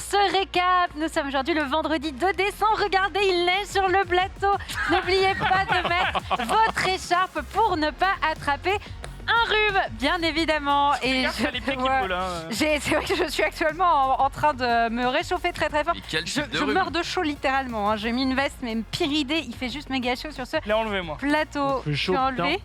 ce récap. Nous sommes aujourd'hui le vendredi 2 décembre. Regardez, il neige sur le plateau. N'oubliez pas de mettre votre écharpe pour ne pas attraper un rhume, bien évidemment. Et c'est vrai que je suis actuellement en train de me réchauffer très très fort. Je meurs de chaud littéralement. J'ai mis une veste, mais me pyridée, il fait juste méga chaud sur ce plateau. Je l'ai enlevé.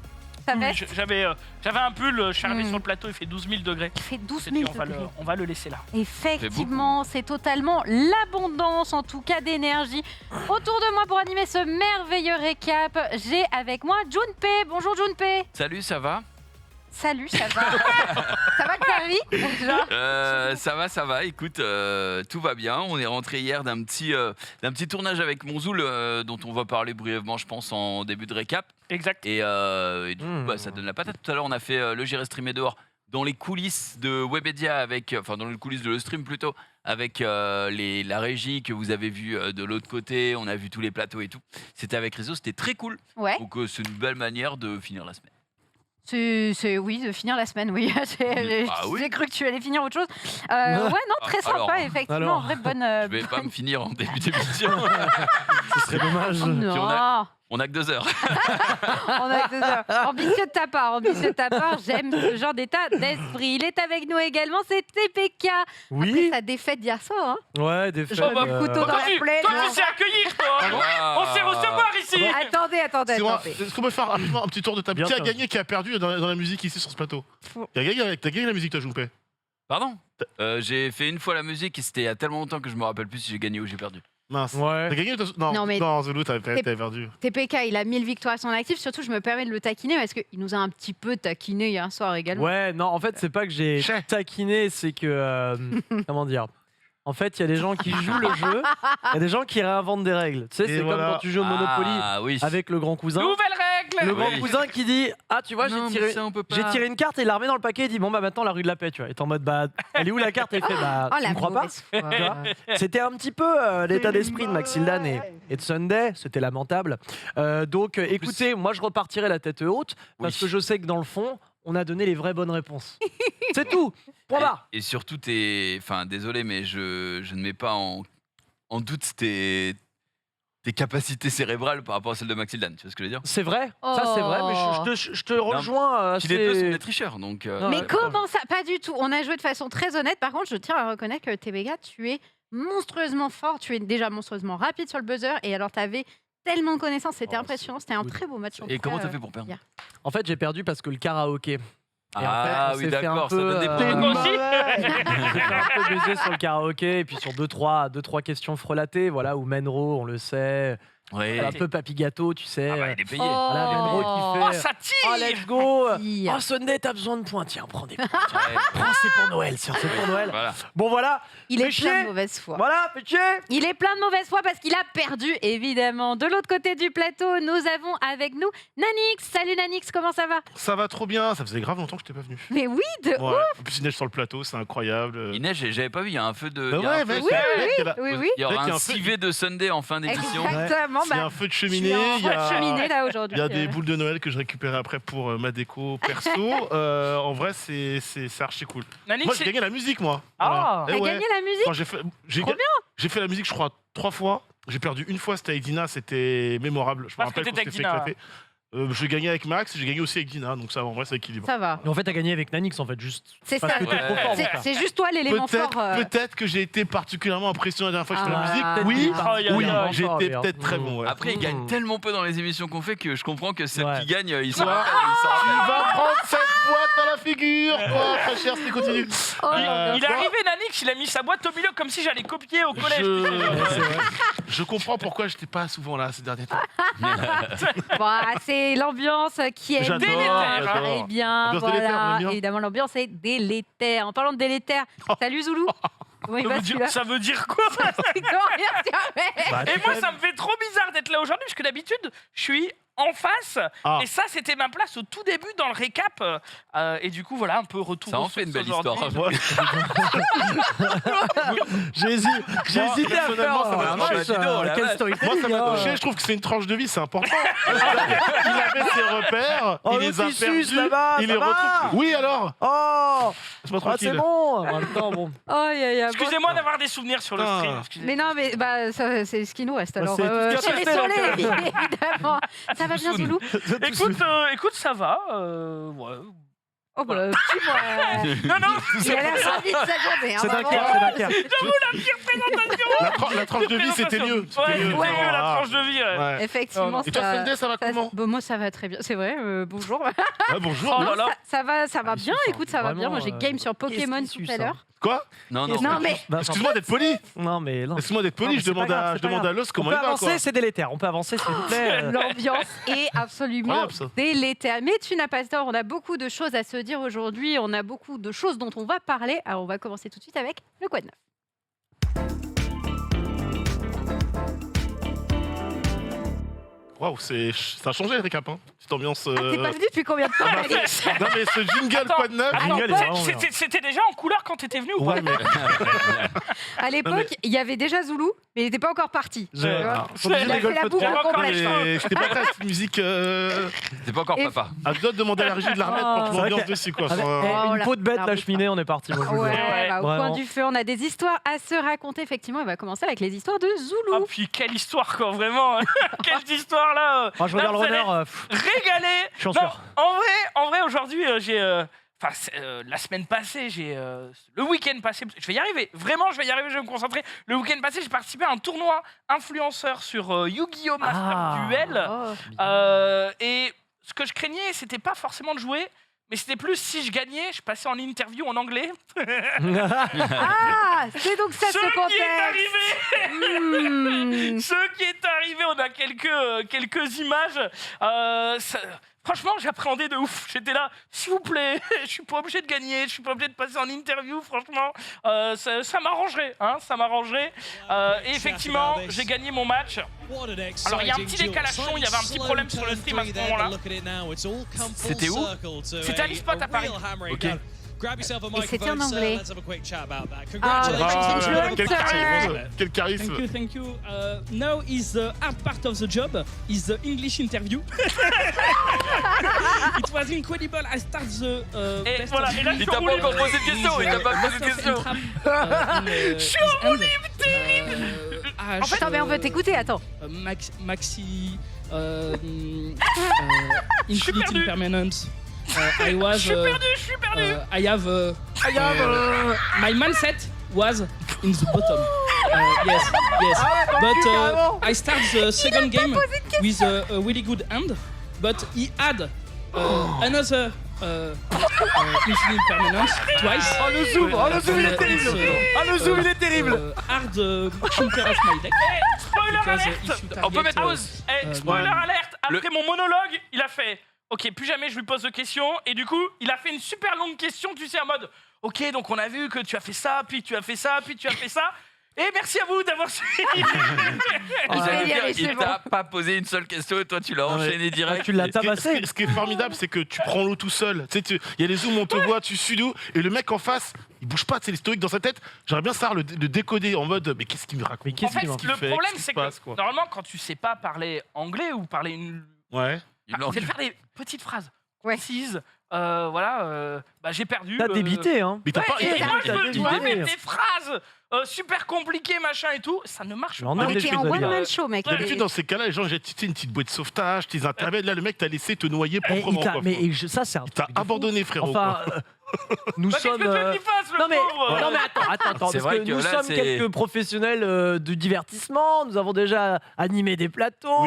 J'avais un pull, je suis arrivé sur le plateau, il fait 12 000 degrés. Il fait 12 000 degrés. On va le laisser là. Effectivement, c'est totalement l'abondance, en tout cas d'énergie. Autour de moi pour animer ce merveilleux récap, j'ai avec moi Junpei. Bonjour Junpei. Salut, ça va? Salut, ça va? Ça va Clary? Ça va, écoute, tout va bien. On est rentré hier d'un petit tournage avec Monzoul dont on va parler brièvement, je pense, en début de récap. Exact. Et du coup, ça donne la patate. Tout à l'heure, on a fait le J'irai streamer dehors dans les coulisses de Webedia, dans les coulisses de le stream plutôt, avec la régie que vous avez vue de l'autre côté. On a vu tous les plateaux et tout. C'était avec Réseau, c'était très cool. Ouais. Donc c'est une belle manière de finir la semaine. Oui, de finir la semaine, oui. J'ai cru que tu allais finir autre chose. Ouais, non, très sympa, effectivement. En vrai, bonne. Je vais pas me finir en début d'émission. Ce serait dommage. Oh, non. On a que 2 heures. On a que 2 heures. Ambitieux de ta part, j'aime ce genre d'état d'esprit. Il est avec nous également, c'est TPK. Oui. Après sa défaite d'hier soir. Ouais, défaite. Genre le couteau dans la plaie. Toi, tu sais accueillir, toi. On sait recevoir ici. Attendez. Est-ce qu'on peut faire rapidement un petit tour de table? Qui a gagné, qui a perdu dans la musique ici sur ce plateau? T'as gagné la musique, toi, Junpei? Pardon? J'ai fait une fois la musique et c'était il y a tellement longtemps que je me rappelle plus si j'ai gagné ou j'ai perdu. Mince. Ouais. T'as gagné? Non, Zulu, t'avais perdu. TPK, il a 1000 victoires à son actif. Surtout, je me permets de le taquiner parce qu'il nous a un petit peu taquiné hier soir également. Ouais, non, en fait, c'est pas que j'ai taquiné, c'est que. Comment dire? En fait, il y a des gens qui jouent le jeu, il y a des gens qui réinventent des règles. Tu sais, c'est comme quand tu joues au Monopoly avec le grand cousin. Nouvelle règle. Le grand cousin qui dit ah, tu vois, j'ai tiré une carte et il la remet dans le paquet et dit bon, bah maintenant la rue de la paix, tu vois. Et t'es en mode bah, elle est où la carte? Et il fait bah, tu me crois pas? C'était un petit peu l'état d'esprit de Maxildan et de Sunday, c'était lamentable. Donc écoutez, moi je repartirai la tête haute parce que je sais que dans le fond, on a donné les vraies bonnes réponses. C'est tout. Point barre. Et surtout, désolé, mais je ne mets pas en doute tes capacités cérébrales par rapport à celles de Maxildan. Tu vois ce que je veux dire? C'est vrai, ça c'est vrai, mais je te rejoins. Les deux sont des tricheurs, donc. Mais comment ça? Pas du tout. On a joué de façon très honnête. Par contre, je tiens à reconnaître que TBK, tu es monstrueusement fort. Tu es déjà monstrueusement rapide sur le buzzer. Et alors, tu avais tellement de connaissances, c'était impressionnant. C'était un très beau match. Et comment t'as fait pour perdre? En fait, j'ai perdu parce que le karaoké. Oui, d'accord, ça donne des points. Moi aussi. J'ai un peu baisé sur le karaoké et puis sur deux trois questions frelatées, voilà, où Menro, on le sait. Ouais. Un peu papy gâteau, tu sais. Ah bah, il est payé. Voilà, Menro qui fait. Oh, ça tire. Oh, let's go. Oh, Sunday, t'as besoin de points. Tiens, prends des points. Prends, c'est pour Noël. C'est pour Noël. Voilà. Bon, voilà. Il est plein de mauvaise foi. Voilà, péché. Il est plein de mauvaise foi parce qu'il a perdu, évidemment. De l'autre côté du plateau, nous avons avec nous Nanix. Salut Nanix, comment ça va? Ça va trop bien, ça faisait grave longtemps que je t'ai pas venu. Mais oui, de ouf. En plus, il neige sur le plateau, c'est incroyable. Il neige, j'avais pas vu, il y a un feu de. Bah ouais, mec, oui. Il y aura un civet de Sunday en fin d'émission. Exactement. Il y a un feu de cheminée. Il Il y a des boules de Noël que je récupérais après pour ma déco perso. En vrai, c'est archi cool. Nanix, Moi, j'ai gagné la musique, moi. Ah, t'as gagné la musique? J'ai fait la musique, je crois, 3 fois. J'ai perdu une fois, c'était avec Dina, c'était mémorable. Je me rappelle qu'on s'était fait éclater. J'ai gagné avec Max, j'ai gagné aussi avec Dina, donc ça, en vrai, c'est équilibré. Ça va. Mais en fait, t'as gagné avec Nanix, en fait, juste. C'est parce ça. que t'es trop fort. C'est juste toi l'élément fort. Peut-être que j'ai été particulièrement impressionné la dernière fois que je fais la musique. Oui, j'étais peut-être très bon. Ouais. Après, il gagne tellement peu dans les émissions qu'on fait que je comprends que ceux qui gagnent, ils sont. Tu vas prendre cette boîte dans la figure, toi, très cher, si tu continues. Il est arrivé, Nanix, il a mis sa boîte au milieu comme si j'allais copier au collège. Je comprends pourquoi j'étais pas souvent là ces derniers temps. C'est l'ambiance qui est délétère. Eh bien, voilà. Évidemment, l'ambiance est délétère. En parlant de délétère, salut Zoulou. Comment il va celui-là? Ça veut dire quoi? Et moi, ça me fait trop bizarre d'être là aujourd'hui, parce que d'habitude, je suis en face. Et ça, c'était ma place au tout début dans le récap. Et du coup, voilà, un peu retour. Ça en fait une belle histoire. J'ai hésité à faire quelle story. Moi, ça m'a touché. Je trouve que c'est une tranche de vie, c'est important. Il avait ses repères, il les a perdus, il les retrouve. Oui, alors. C'est bon. Bon. Excusez-moi d'avoir des souvenirs sur le stream. Mais non, mais c'est ce qui nous reste. Alors, désolé, évidemment. Ça va bien, Zoulou? Écoute, ça va. Ouais. Oh bah, non, il a l'air ravi de sa journée. C'est Dunkerque. J'avoue, la pire présentation. La tranche de vie, c'était mieux. La tranche de vie. Effectivement. Et toi, Fendé, ça va comment? Moi, ça va très bien. C'est vrai, bonjour. Bonjour. Ça va bien. Écoute, ça va bien. Moi, j'ai game sur Pokémon tout à l'heure. Quoi? Non, mais... Excuse-moi d'être poli. Excuse-moi d'être poli, je demande à Los comment il va. On peut avancer, c'est délétère. On peut avancer, s'il vous plaît. L'ambiance est absolument délétère. Mais tu n'as pas tort, on a beaucoup de choses à se dire aujourd'hui. On a beaucoup de choses dont on va parler. Alors, on va commencer tout de suite avec le Quoi de neuf. Waouh, ça a changé le récap, hein. Cette ambiance. T'es pas venu depuis combien de temps, Alex? Non, mais ce jingle, Quoi de neuf. C'était déjà en couleur quand t'étais venu ou pas? À l'époque, il y avait déjà Zoulou, mais il n'était pas encore parti. Il a fait la boucle complète. J'étais pas prêt à cette musique. T'es pas encore papa. À deux de demander à la régie de la remettre pour que l'ambiance dessus, quoi. Une peau de bête, la cheminée, on est parti. Au coin du feu, on a des histoires à se raconter. Effectivement, on va commencer avec les histoires de Zoulou. Oh, puis quelle histoire, quoi, vraiment. Quelle histoire, là. Je regarde le runner. Régalé. Je suis en sueur. En vrai, aujourd'hui, j'ai. La semaine passée, le week-end passé, je vais y arriver. Vraiment, je vais y arriver, je vais me concentrer. Le week-end passé, j'ai participé à un tournoi influenceur sur Yu-Gi-Oh! Master Duel. Et ce que je craignais, c'était pas forcément de jouer, mais c'était plus si je gagnais, je passais en interview en anglais. C'est donc ça ce contexte. Ce qui est arrivé, on a quelques images. Franchement, j'appréhendais de ouf. J'étais là, s'il vous plaît, je suis pas obligé de gagner, je suis pas obligé de passer en interview. Franchement, ça m'arrangerait, hein, ça m'arrangerait. Et effectivement, j'ai gagné mon match. Alors il y a un petit décalage son, il y avait un petit problème sur le stream à ce moment-là. C'était où? C'était à l'eSpot à Paris. Ok. Et c'était en anglais. Quel charisme. Thank you. Now is the hard part of the job, is the English interview. It was incredible. I start the et voilà, et là, il t'a pas encore posé de question, il t'a pas posé de question. Je suis en roue libre, terrible. En fait, mais on veut t'écouter, attends. Maxi Infinite Impermanence. Je suis perdu. I have my mindset was in the bottom. Yes. But I start the second game with a really good hand, but he had another Infinite Permanence twice. Le zoom, il est terrible. Le zoom, il est terrible. Hard counter of my deck. Spoiler alert. On peut mettre pause. Spoiler alert. Après mon monologue, il a fait... Ok, plus jamais je lui pose de questions. Et du coup, il a fait une super longue question, tu sais, en mode... Ok, donc on a vu que tu as fait ça, puis tu as fait ça, puis tu as fait ça. Et merci à vous d'avoir suivi. Il t'a pas posé une seule question et toi tu l'as enchaîné direct. Tu l'as tabassé. Ce qui est formidable, c'est que tu prends l'eau tout seul. Tu sais, il y a les zooms, on te voit, tu suis d'où, et le mec en face, il bouge pas. Tu sais, l'historique dans sa tête. J'aimerais bien savoir le décoder en mode, mais qu'est-ce qu'il me raconte? En fait, le problème, c'est que normalement, quand tu sais pas parler anglais ou parler une... c'est de faire des petites phrases concises. J'ai perdu. T'as débité, hein. Mais t'as pas. Moi, je veux mettre des phrases super compliquées, machin et tout. Ça ne marche pas. Mais t'es en one-man show, mec. D'habitude, dans ces cas-là, les gens jettent une petite bouée de sauvetage, tes intermèdes. Là, le mec t'a laissé te noyer proprement. Ça, c'est un. T'as abandonné, frérot. Enfin, nous sommes. Non mais attends, parce que nous sommes quelques professionnels du divertissement. Nous avons déjà animé des plateaux,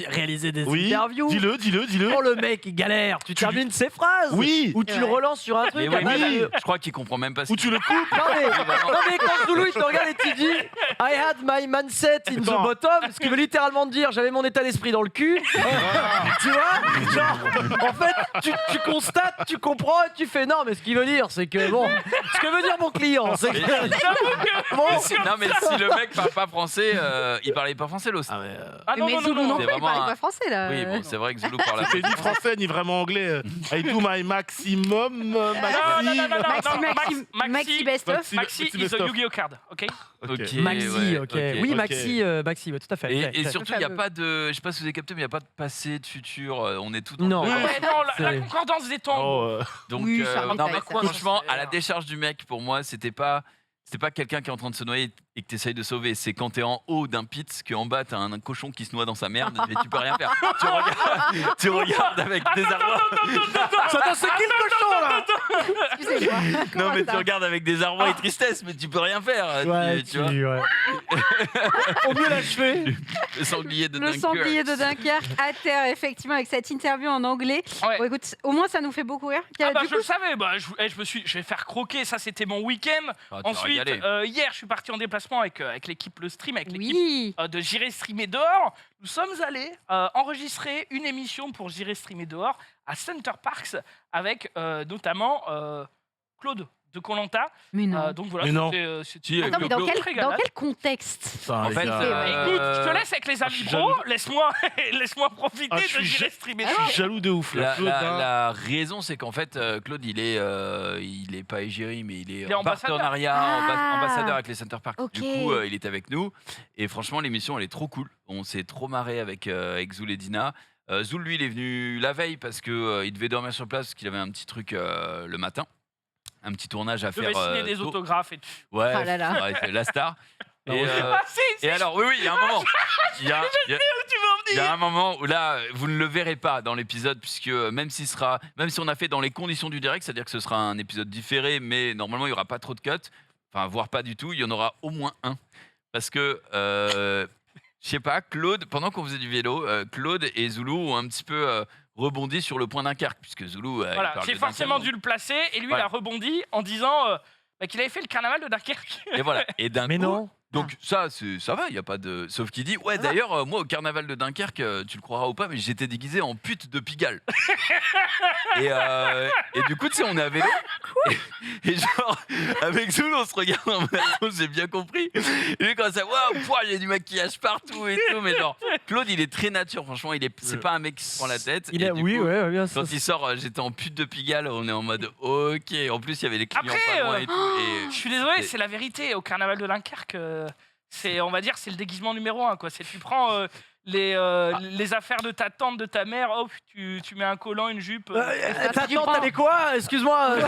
réalisé des interviews. Dis-le. Quand le mec il galère, tu termines ses phrases. Ou tu le relances sur un truc. Je crois qu'il comprend même pas. Ou tu le coupes. Non mais quand Zoulou il te regarde et tu dis I had my mindset in the bottom, ce qui veut littéralement dire j'avais mon état d'esprit dans le cul. Tu vois, genre en fait tu constates, tu comprends et tu fais non, mais ce qu'il qu'il veut dire, c'est que bon, ce que veut dire mon client, c'est que. Non, mais si le mec parle pas français, il parlait pas français l'os. Mais Zoulou non plus, il parle pas français là. Oui, bon, c'est vrai que Zoulou parle. C'est ni français ni vraiment anglais. I do my maximum. Maxi best of. Maxi is a Yu-Gi-Oh card, ok. Maxi, ok. Oui, Maxi, tout à fait. Et surtout, il n'y a pas de. Je sais pas si vous avez capté, mais il n'y a pas de passé, de futur. On est tout dans Non. La concordance des temps. Donc, non, mais franchement, à la décharge du mec, pour moi, c'était pas quelqu'un qui est en train de se noyer et que tu essayes de sauver. C'est quand tu es en haut d'un pit, qu'en bas, tu as un cochon qui se noie dans sa merde, mais tu peux rien faire. Tu regardes avec désarroi. C'est qui le cochon là? Excusez-moi. Non, mais tu regardes avec désarroi et tristesse, mais tu peux rien faire. Ouais, tu vois. Au mieux l'achever. Le sanglier de Le Dunkerque. sanglier de Dunkerque à terre, effectivement, avec cette interview en anglais. Ouais. Bon, écoute, au moins, ça nous fait beaucoup rire. Je le savais. Je vais faire croquer. Ça, c'était mon week-end. Ensuite, hier, je suis parti en déplacement avec l'équipe Le Stream, avec l'équipe de J'irai streamer dehors. Nous sommes allés enregistrer une émission pour J'irai streamer dehors à Center Parks avec notamment Claude de Koh-Lanta. Mais non. Donc voilà, Mais non. c'était Attends, mais dans quel contexte? En fait, écoute, je te laisse avec les amis pro. Laisse-moi profiter de J'irai streamer Je dehors. suis jaloux de ouf. La raison, c'est qu'en fait, Claude, il est pas égérie, mais il est en ambassadeur. partenariat, ambassadeur avec les Center Parks. Ok. Du coup, il est avec nous. Et franchement, l'émission, elle est trop cool. On s'est trop marré avec Zoul et Dina. Zoul, lui, il est venu la veille parce qu'il devait dormir sur place, parce qu'il avait un petit truc le matin. Un petit tournage à Je faire. vais signer des autographes et tout. Ouais, Ah là là. ouais, c'est la star. Si, Et alors, oui, il y a un moment. Il y a un moment où là, vous ne le verrez pas dans l'épisode, puisque même si on a fait dans les conditions du direct, c'est-à-dire que ce sera un épisode différé, mais normalement, il n'y aura pas trop de cuts, enfin, voire pas du tout, il y en aura au moins un. Parce que, je sais pas, Claude, pendant qu'on faisait du vélo, Claude et Zoulou ont un petit peu rebondi sur le point Dunkerque, puisque Zoulou. Voilà, j'ai forcément dû le placer, et lui, il a rebondi en disant qu'il avait fait le carnaval de Dunkerque. Et voilà. Et d'un Mais coup, non. Donc ça va, il y a pas de. Sauf qu'il dit ouais d'ailleurs moi au carnaval de Dunkerque, tu le croiras ou pas, mais j'étais déguisé en pute de Pigalle. et du coup tu sais on est à vélo et genre avec Zoul on se regarde en mode j'ai bien compris. Et lui quand ça waouh il y a du maquillage partout et tout, mais genre Claude il est très nature franchement, c'est pas un mec qui se prend la tête. Bien quand il sort j'étais en pute de Pigalle, on est en mode ok. En plus il y avait les clients pas loin et tout. Et je suis désolé, c'est la vérité au carnaval de Dunkerque. On va dire, c'est le déguisement numéro 1, quoi. C'est tu prends les affaires de ta tante, de ta mère, hop, tu mets un collant, une jupe. Ta tante, elle est quoi? Excuse-moi. Ta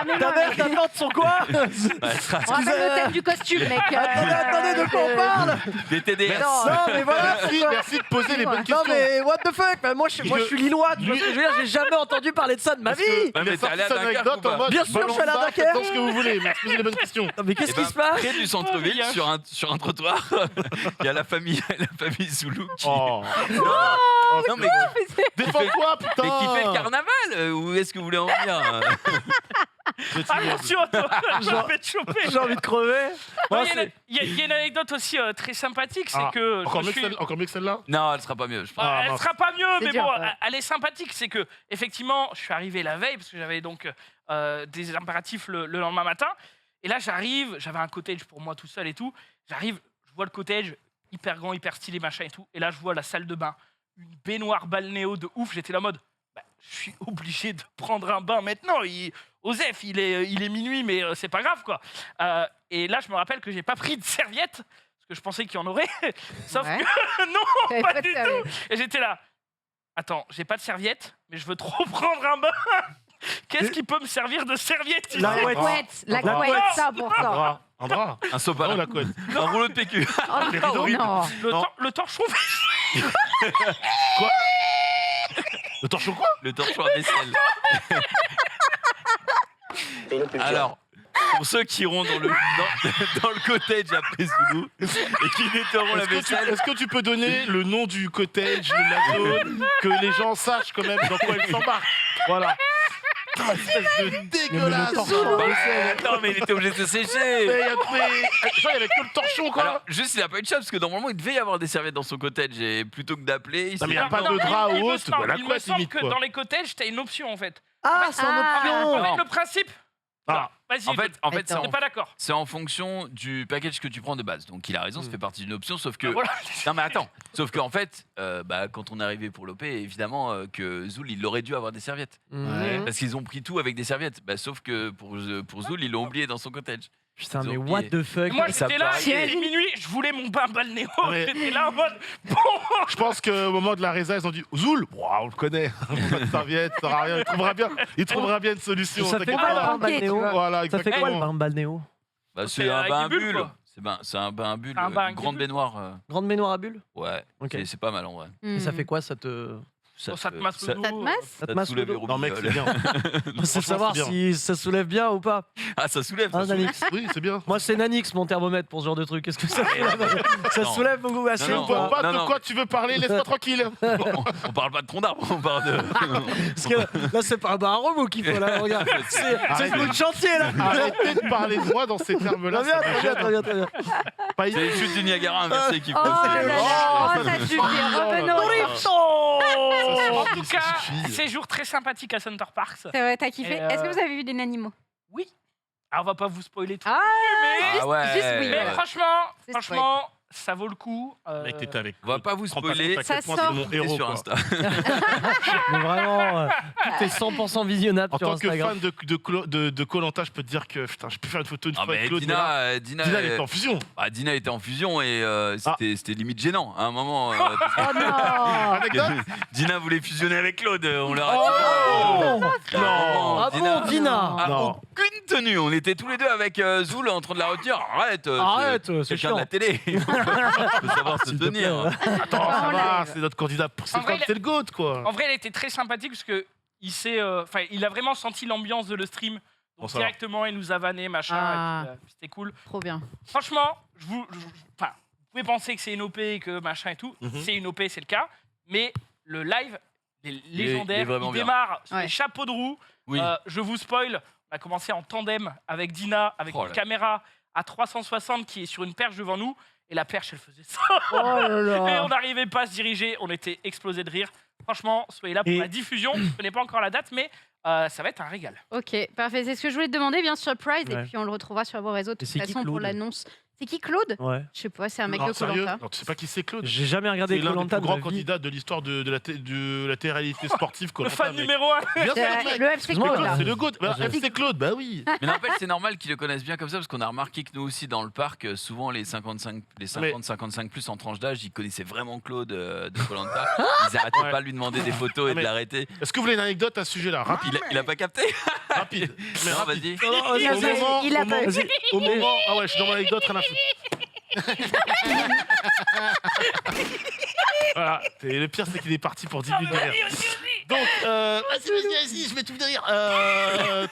mère, ta tante sont quoi? On rappelle le thème du costume, mec. Attendez, de quoi on parle? Des TDS. Non, mais voilà. Merci de poser les bonnes questions. Non, mais what the fuck? Moi, je suis lillois. Tu vois ce que je veux dire? J'ai jamais entendu parler de ça de ma vie. Mais t'es allé à Dunkerque ou pas? Bien sûr, je suis allé à Dunkerque. Dans ce que vous voulez, merci de poser les bonnes questions. Mais qu'est-ce qui se passe? Près du centre-ville, sur un trottoir, il y a la famille Zoulou qui. Non mais défends-toi putain. Mais qui fait le carnaval? Où est-ce que vous voulez en venir? Attention à toi, je vais te choper. J'ai envie de crever. Il y a une anecdote aussi très sympathique, c'est que encore mieux que celle-là. Non, elle sera pas mieux, je pense. Elle sera pas mieux, mais dur, bon, ouais. elle est sympathique. C'est que effectivement, je suis arrivé la veille parce que j'avais donc des impératifs le lendemain matin. Et là, j'avais un cottage pour moi tout seul et tout. J'arrive, je vois le cottage hyper grand, hyper stylé, machin et tout. Et là, je vois la salle de bain, une baignoire balnéo de ouf. J'étais là en mode, je suis obligé de prendre un bain maintenant. Osef, il est minuit, mais c'est pas grave, quoi. Et là, je me rappelle que j'ai pas pris de serviette, parce que je pensais qu'il y en aurait. Sauf que non, pas du tout. Et j'étais là, attends, j'ai pas de serviette, mais je veux trop prendre un bain. Qu'est-ce qui peut me servir de serviette? La couette, ça pour ça. Un drap. Un sopalin. Non, la couette. Un rouleau de PQ. Non. Le torchon. Quoi? Le torchon quoi? Le torchon à vaisselle. Alors, pour ceux qui iront dans le cottage après Zoulou et qui nettoieront la vaisselle. Est-ce que tu peux donner le nom du cottage, de la zone, que les gens sachent quand même dans quoi ils s'embarquent? Voilà. Putain, espèce de dégueulasse. Non, mais il était obligé de se sécher. Mais il y avait que le torchon quoi. Alors, juste, il a pas eu de chance parce que normalement, il devait y avoir des serviettes dans son cottage et plutôt que d'appeler, Non, mais il n'y a pas de drap ou autre. Il me semble que dans les cottages, t'as une option en fait. Ah, c'est en option. En fait, le principe. Vas-y, en fait, on n'est pas d'accord. C'est en fonction du package que tu prends de base. Donc il a raison, ça fait partie d'une option, sauf que... Non mais attends, sauf qu'en fait, quand on est arrivé pour l'OP, évidemment que Zoul, il aurait dû avoir des serviettes. Parce qu'ils ont pris tout avec des serviettes. Sauf que pour Zoul, ils l'ont oublié dans son cottage. Putain, mais what the fuck. Moi, j'étais là, il était minuit, je voulais mon bain balnéo. J'étais là en mode. Bon. Je pense qu'au moment de la résa, ils ont dit Zoul, on le connaît, pas de serviette, ça sera rien. Il trouvera bien une solution. Ça fait quoi le bain balnéo? Voilà, ça fait quoi le bain balnéo? C'est un bain à bulles. C'est un bain à bulles, une grande baignoire. Grande baignoire à bulles? Ouais, c'est pas mal en vrai. Et ça fait quoi, ça te... Ça te masse le dos. Ça te soulève les Non mec, c'est bien. C'est savoir si ça soulève bien ou pas. Ah, ça soulève. Oui, c'est bien. Moi, c'est Nanix, mon thermomètre pour ce genre de truc. Qu'est-ce que ça fait? Ça soulève beaucoup assez ou pas? Pas de quoi tu veux parler, laisse-moi tranquille. On parle pas de tronc d'arbre, on parle de... Parce que là, c'est pas un bar à robot qu'il faut, là. Regarde, c'est le chantier, là. Arrêtez de parler de moi dans ces termes-là. Très bien. C'est les chutes du Niagara inversées qu'il faut. Ça suffit, revenons. En tout cas, séjour très sympathique à Center Parks. C'est vrai, t'as kiffé. Est-ce que vous avez vu des animaux? Oui. Alors, on va pas vous spoiler tout. Juste oui. Mais franchement, ça vaut le coup. Mec, t'étais avec. On va pas vous spoiler. Ça sort mon héros sur Insta. Mais vraiment, tout est 100% visionnable sur Instagram. En tant que fan de Koh-Lanta, je peux te dire que putain, je peux faire une photo une fois avec Claude. Dina, elle était en fusion. Dina était en fusion et c'était limite gênant à un moment. Dina voulait fusionner avec Claude. On leur a dit non. Ah bon, Dina? Aucune tenue. On était tous les deux avec Zoul en train de la retenir. Arrête, c'est quelqu'un chiant. de la télé. Faut savoir se tenir. Attends, ça va, c'est notre candidat. C'est le GOAT, quoi. En vrai, elle était très sympathique parce que il a vraiment senti l'ambiance de le stream. Donc directement, il nous a vanné, machin. C'était cool. Trop bien. Franchement, vous pouvez penser que c'est une OP et que machin et tout. C'est une OP, c'est le cas. Mais le live, légendaire, il démarre sur les chapeaux de roue. Oui. Je vous spoil, on a commencé en tandem avec Dina, avec une caméra à 360 qui est sur une perche devant nous. Et la perche, elle faisait ça. Et on n'arrivait pas à se diriger. On était explosés de rire. Franchement, soyez là pour la diffusion. Je ne connais pas encore la date, mais ça va être un régal. Ok, parfait. C'est ce que je voulais te demander, bien surprise. Et puis on le retrouvera sur vos réseaux de toute façon pour l'annonce. C'est qui, Claude? Ouais. Je sais pas, c'est un mec de Koh-Lanta. Tu sais pas qui c'est, Claude? J'ai jamais regardé Koh-Lanta. C'est l'un des plus grands candidats de l'histoire de la télé-réalité sportive. Le fan numéro 1. Le FC Claude, là. C'est le GOAT. FC Claude, bah oui. Mais n'empêche, c'est normal qu'ils le connaissent bien comme ça parce qu'on a remarqué que nous aussi dans le parc, souvent les 50-55 plus en tranche d'âge, ils connaissaient vraiment Claude de Koh-Lanta. Ils arrêtaient pas de lui demander des photos et de l'arrêter. Est-ce que vous voulez une anecdote à ce sujet-là? Rapide. Il a pas capté. Rapide. Mais vas-y. Au moment, ah ouais, je suis dans mon anecdote, rien à foutre. Voilà. Et le pire, c'est qu'il est parti pour 10 minutes de rire. Donc, vas-y, je vais tout dire.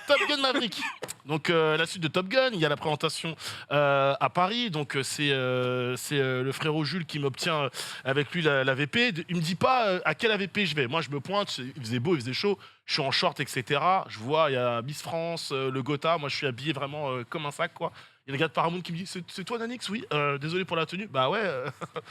Top Gun Maverick. Donc, la suite de Top Gun, il y a la présentation à Paris. Donc, c'est le frérot Jules qui m'obtient avec lui la VP. Il me dit pas à quelle AVP je vais. Moi, je me pointe, il faisait beau, il faisait chaud. Je suis en short, etc. Je vois, il y a Miss France, le Gotha. Moi, je suis habillé vraiment comme un sac, quoi. Il y a le gars de Paramount qui me dit c'est toi Nanix? Oui, désolé pour la tenue. Bah ouais,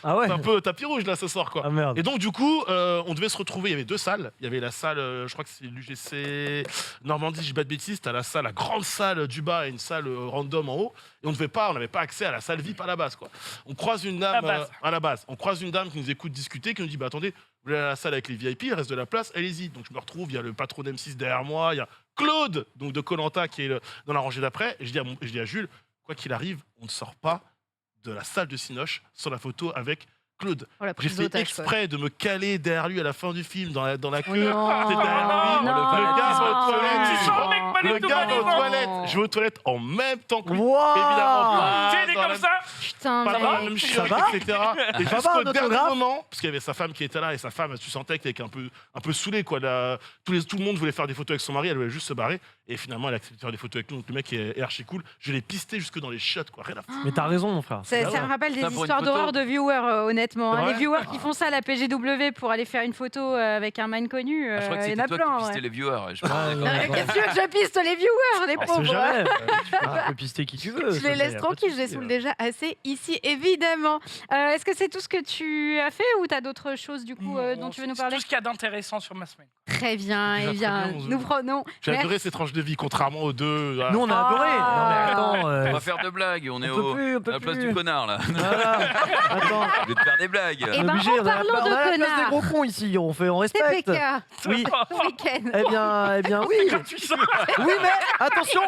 c'est un peu tapis rouge là ce soir, quoi. Ah merde. Et donc du coup on devait se retrouver, il y avait deux salles. Il y avait la salle, je crois que c'est l'UGC Normandie, je dis pas de bêtises. T'as la salle, la grande salle du bas et une salle random en haut. Et on n'avait pas accès à la salle VIP à la base, quoi. On croise une dame à la base. On croise une dame qui nous écoute discuter, qui nous dit bah attendez, vous voulez aller à la salle avec les VIP, il reste de la place, allez-y. Donc je me retrouve, il y a le patron d'M6 derrière moi, il y a Claude donc de Koh-Lanta qui est dans la rangée d'après. Et je dis à Jules, quoi qu'il arrive, on ne sort pas de la salle de Cinoche sur la photo avec Claude. J'ai fait exprès de me caler derrière lui à la fin du film, dans la queue. J'étais derrière lui. Le gars va aux toilettes. Le gars va aux toilettes. Je vais aux toilettes en même temps que lui. Évidemment. T'es comme ça. Putain, pas dans la même chiotte, etc. Et jusqu'au dernier moment, parce qu'il y avait sa femme qui était là, et sa femme, tu sentais qu'elle était un peu saoulée, quoi. Tout le monde voulait faire des photos avec son mari, elle voulait juste se barrer. Et finalement, elle a accepté de faire des photos avec nous. Donc le mec est archi cool. Je l'ai pisté jusque dans les shots, quoi. Rien à foutre. Mais t'as raison, mon frère. Ça me rappelle des histoires d'horreur de viewers, honnêtement. Les viewers qui font ça à la PGW pour aller faire une photo avec un man connu, je crois que il y en a toi plein. qui pistais les viewers. Qu'est-ce que tu veux que je piste les viewers, les pauvres? Tu peux pister qui tu veux. Je les laisse tranquilles, je les saoule déjà assez. passer ici, évidemment. Est-ce que c'est tout ce que tu as fait ou tu as d'autres choses du coup dont tu veux nous parler? Tout ce qu'il y a d'intéressant sur ma semaine. Très bien, eh bien, nous prenons. J'ai adoré ces tranches de vie, contrairement aux deux. Nous, on a adoré. Non, mais attends, On va faire de blagues, on est à la place du connard là. Voilà. Attends, Je vais te faire des blagues. Eh ben, obligé, en parlant on a la place des de gros cons ici, on c'est respecte. PK, Oui. ton week-end. Eh bien, oui. Oui, mais attention,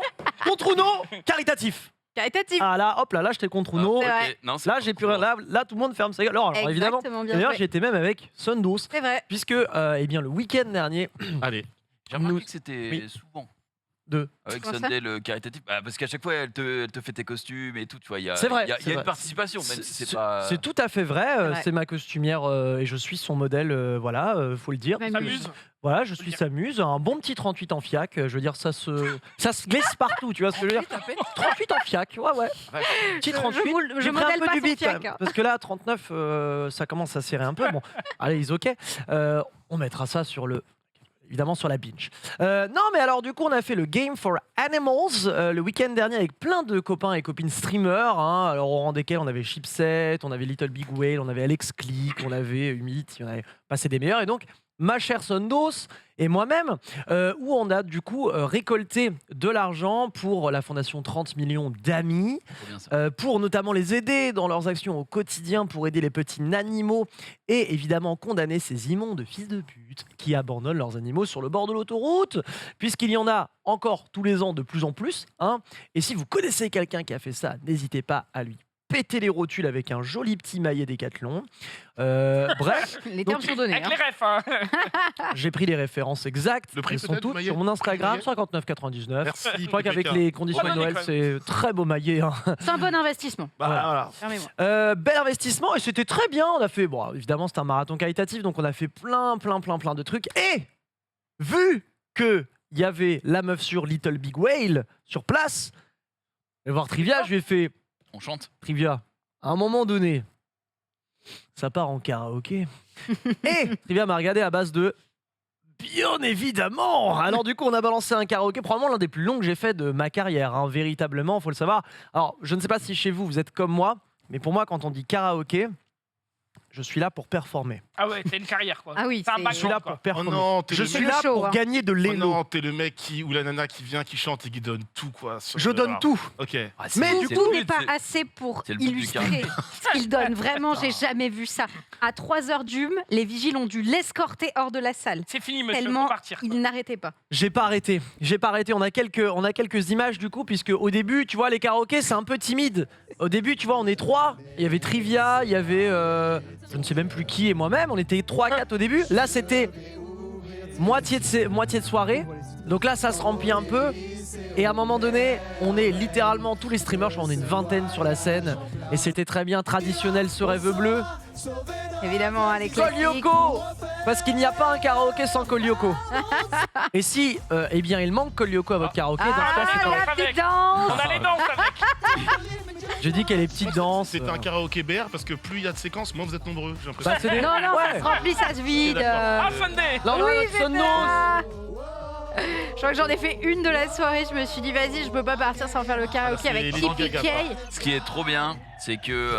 contre Uno, caritatif. Caritatif. Ah là, hop là, j'étais contre Uno. C'est vrai. Non, c'est Là, pas j'ai plus trop. rien. Là, tout le monde ferme sa gueule. Alors évidemment. Exactement, bien D'ailleurs, joué. j'étais même avec Sundos, C'est vrai. puisque eh bien le week-end dernier, Allez. J'ai remarqué Nous- que c'était Oui. souvent. Deux. Avec Comment ça Sunday, le caritatif. Parce qu'à chaque fois, elle te fait tes costumes et tout. Tu vois, il y a, C'est vrai, il y a- c'est il y a vrai. une participation, même si c'est pas. C'est tout à fait vrai. Ouais. C'est ma costumière et je suis son modèle. Voilà, faut le dire. S'amuse. Voilà, je suis Samuse, un bon petit 38 en FIAC. Je veux dire, ça se glisse partout, tu vois ce que je veux dire. 38 en FIAC, ouais. Petit 38. je J'ai pris modèle un peu pas du son beat quand FIAC, même, hein. parce que là, 39, ça commence à serrer un peu. Bon, allez, ok. On mettra ça sur le. Évidemment sur la binge. Non, mais alors du coup, on a fait le Game for Animals le week-end dernier avec plein de copains et copines streamers. Hein, alors au rang desquels on avait Chipset, on avait Little Big Whale, on avait Alex Click, on avait Humit, on avait passé des meilleurs. Et donc, ma chère Sundos et moi-même, où on a du coup récolté de l'argent pour la fondation 30 millions d'amis, Trop bien, ça. pour notamment les aider dans leurs actions au quotidien, pour aider les petits animaux et évidemment condamner ces immondes fils de pute qui abandonnent leurs animaux sur le bord de l'autoroute, puisqu'il y en a encore tous les ans de plus en plus. Hein. Et si vous connaissez quelqu'un qui a fait ça, n'hésitez pas à lui péter les rotules avec un joli petit maillet Décathlon. Bref, Les termes sont donnés. Avec hein. les refs, hein. j'ai pris les références exactes. Le prix Elles sont peut-être du toutes maillet sur mon Instagram, Le 59,99. Merci. Je crois qu'avec les conditions de Bonne Noël, année, c'est très beau maillet. Hein. C'est un bon investissement. Voilà. Fermez-moi. Bel investissement et c'était très bien. On a fait, bon, évidemment, c'était un marathon caritatif, donc on a fait plein de trucs. Et vu que il y avait la meuf sur Little Big Whale sur place, et voir Trivia, je lui ai fait On chante. Trivia. À un moment donné, ça part en karaoké. Et Trivia m'a regardé à base de bien évidemment. Alors du coup, on a balancé un karaoké, probablement l'un des plus longs que j'ai fait de ma carrière, hein, véritablement, faut le savoir. Alors, je ne sais pas si chez vous, vous êtes comme moi, mais pour moi, quand on dit karaoké, je suis là pour performer. Ah ouais, t'as une carrière quoi. Ah oui, C'est un c'est- background, Je suis là quoi. pour performer. Oh non, t'es je le suis mec- là chaud, pour hein. gagner de Oh l'élo. non, t'es le mec ou la nana qui vient, qui chante et qui donne tout, quoi. Je donne tout. Ok. Ah, Mais c'est- du c'est Tout le n'est but, pas c'est- assez pour c'est le but du illustrer ce qu'il donne. Vraiment, j'ai jamais vu ça. À 3h d'hume, les vigiles ont dû l'escorter hors de la salle. C'est fini, monsieur, Tellement faut partir. il n'arrêtait pas. J'ai pas arrêté. On a quelques images du coup, puisque au début, tu vois, les karaokés, c'est un peu timide. Au début, tu vois, on est trois. Il y avait Trivia, il y avait, je ne sais même plus qui et moi-même. On était 3-4 au début. Là, c'était moitié de soirée. Donc là, ça se remplit un peu. Et à un moment donné, on est littéralement tous les streamers. Je crois qu'on est une vingtaine sur la scène. Et c'était très bien traditionnel ce rêve bleu. Évidemment, hein, les classiques. Kolyoko, parce qu'il n'y a pas un karaoké sans Kolyoko. Et si, eh bien, il manque Kolyoko à votre karaoké, dans ce cas, c'est non, quand- la petite avec. danse. On a les danses avec. Je dis qu'elle est petite danse. C'est un karaoké BR parce que plus il y a de séquences, moins vous êtes nombreux. J'ai l'impression. Bah, c'est des- Non, non, Ouais. ça se remplit, ça se vide. Ok, d'accord. Ah, Sunday. Là, on a Oui, notre j'étais Sundos. là. Je crois que j'en ai fait une de la soirée. Je me suis dit, vas-y, je peux pas partir sans faire le karaoké c'est avec Lady Tipeee Gaga, Kay. Ce qui est trop bien, c'est que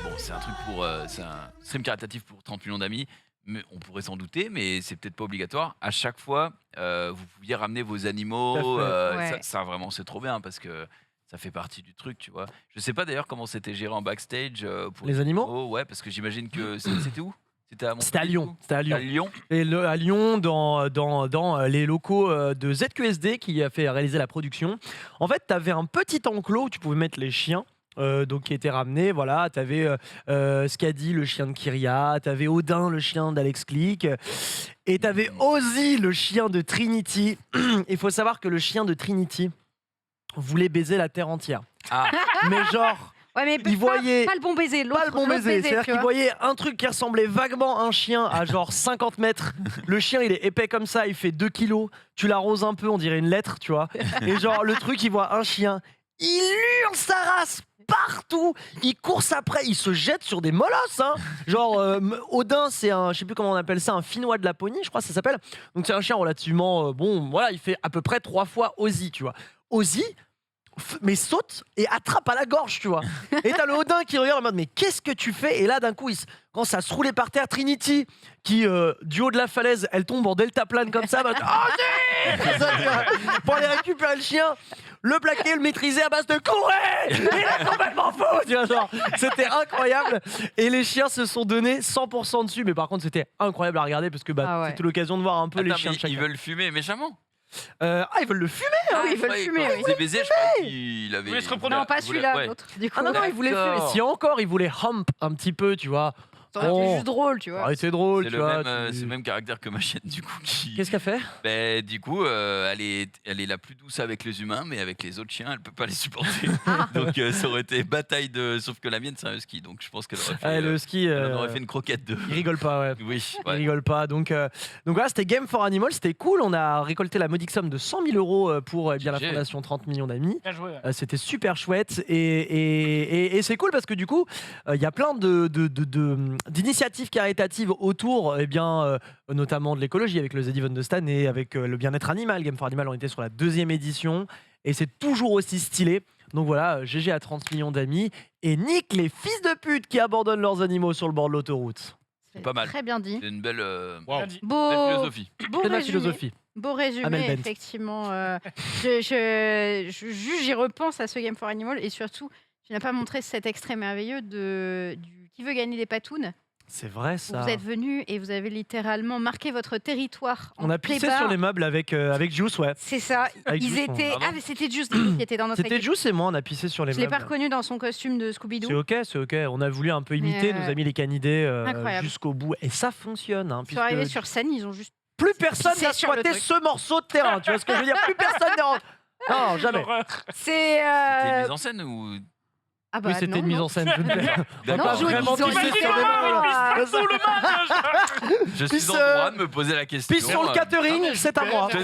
bon, c'est un truc pour, c'est un stream caritatif pour 30 millions d'amis. Mais on pourrait s'en douter, mais c'est peut-être pas obligatoire. À chaque fois, vous pouviez ramener vos animaux. Tout à fait. Ouais. Ça, vraiment, c'est trop bien parce que ça fait partie du truc, tu vois. Je sais pas d'ailleurs comment c'était géré en backstage pour Les animaux. Oh ouais, parce que j'imagine que c'était où? C'était à C'était à Montpellier, Lyon. du coup C'était à Lyon. À Lyon. Et à Lyon, dans les locaux de ZQSD qui a fait réaliser la production. En fait, tu avais un petit enclos où tu pouvais mettre les chiens. Donc qui étaient ramenés, voilà, t'avais Skadi, le chien de Kyria, t'avais Odin, le chien d'Alex Click, et t'avais Ozzy, le chien de Trinity. Il faut savoir que le chien de Trinity voulait baiser la terre entière. Ah, Mais genre, Ouais, mais Il voyait pas le bon baiser. pas le bon baiser, c'est-à-dire tu qu'il vois. voyait un truc qui ressemblait vaguement à un chien à genre 50 mètres. Le chien, il est épais comme ça, il fait 2 kilos. Tu l'arroses un peu, on dirait une lettre, tu vois. Et genre, le truc, il voit un chien, il hurle sa race partout. Il court après, il se jette sur des molosses. Hein. Genre, Odin, c'est un, je sais plus comment on appelle ça, un Finnois de Laponie, je crois que ça s'appelle. Donc c'est un chien relativement, bon, voilà, il fait à peu près 3 fois Ozzy, tu vois. Ozzy, mais saute et attrape à la gorge, tu vois. Et t'as le Odin qui regarde en mode mais qu'est-ce que tu fais? Et là d'un coup quand ça se roulait par terre, Trinity qui du haut de la falaise, elle tombe en deltaplane comme ça, pour aller récupérer le chien, le plaquer, le maîtriser à base de courir. Il est complètement fou, tu vois, genre, c'était incroyable. Et les chiens se sont donnés 100% dessus, mais par contre c'était incroyable à regarder parce que c'était l'occasion de voir un peu les chiens de chacun. Ils veulent fumer méchamment. Ils veulent le fumer. Oui, ils veulent fumer. Ils voulaient baiser, je crois qu'il avait. Non, pas celui-là, l'autre. Non, ils voulaient fumer. Si encore, ils voulaient hump un petit peu, tu vois. C'est juste drôle, tu vois. C'est drôle, tu vois. C'est le même caractère que ma chienne, du coup. Qu'est-ce qu'elle fait? Du coup, elle est la plus douce avec les humains, mais avec les autres chiens, elle peut pas les supporter. Donc, ça aurait été bataille de. Sauf que la mienne, c'est un husky, donc je pense qu'elle aurait fait. Le husky. Elle aurait fait une croquette de. Il rigole pas, ouais. Oui. Il rigole pas. Donc voilà, c'était Game for Animals, c'était cool. On a récolté la modique somme de 100 000 euros pour la fondation 30 millions d'amis. Bien joué. C'était super chouette et c'est cool parce que du coup, il y a plein d'initiatives caritatives autour, notamment de l'écologie avec le Zeddy Van de Stan et avec le bien-être animal. Game for Animal, on était sur la 2e édition et c'est toujours aussi stylé. Donc voilà, GG à 30 millions d'amis et nique les fils de pute qui abandonnent leurs animaux sur le bord de l'autoroute. C'est pas mal. Très bien dit. C'est une belle, Wow. belle philosophie. Beau résumé. Philosophie. Beau résumé, effectivement. J'y repense à ce Game for Animal et surtout, tu n'as pas montré cet extrait merveilleux du Qui veut gagner des patounes. C'est vrai ça. Vous êtes venus et vous avez littéralement marqué votre territoire. On a pissé sur les meubles avec Juice, ouais. C'est ça. Ils étaient. Mais c'était Juice qui était dans notre équipe. C'était Juice et moi, on a pissé sur les meubles. Je l'ai pas reconnu dans son costume de Scooby-Doo. C'est ok. On a voulu un peu imiter, nous a mis les canidés jusqu'au bout et ça fonctionne. Ils sont arrivés sur scène, ils ont juste. Plus personne n'a squatté ce morceau de terrain. Tu vois ce que je veux dire? Plus personne n'est rentré. Non, jamais. C'est. C'était une mise en scène ou. Ah bah oui, c'était une mise en scène. Non, pas vraiment pissé sur les meubles. Je suis en droit de me poser la question. Pisse sur le catering, c'est à moi. Ça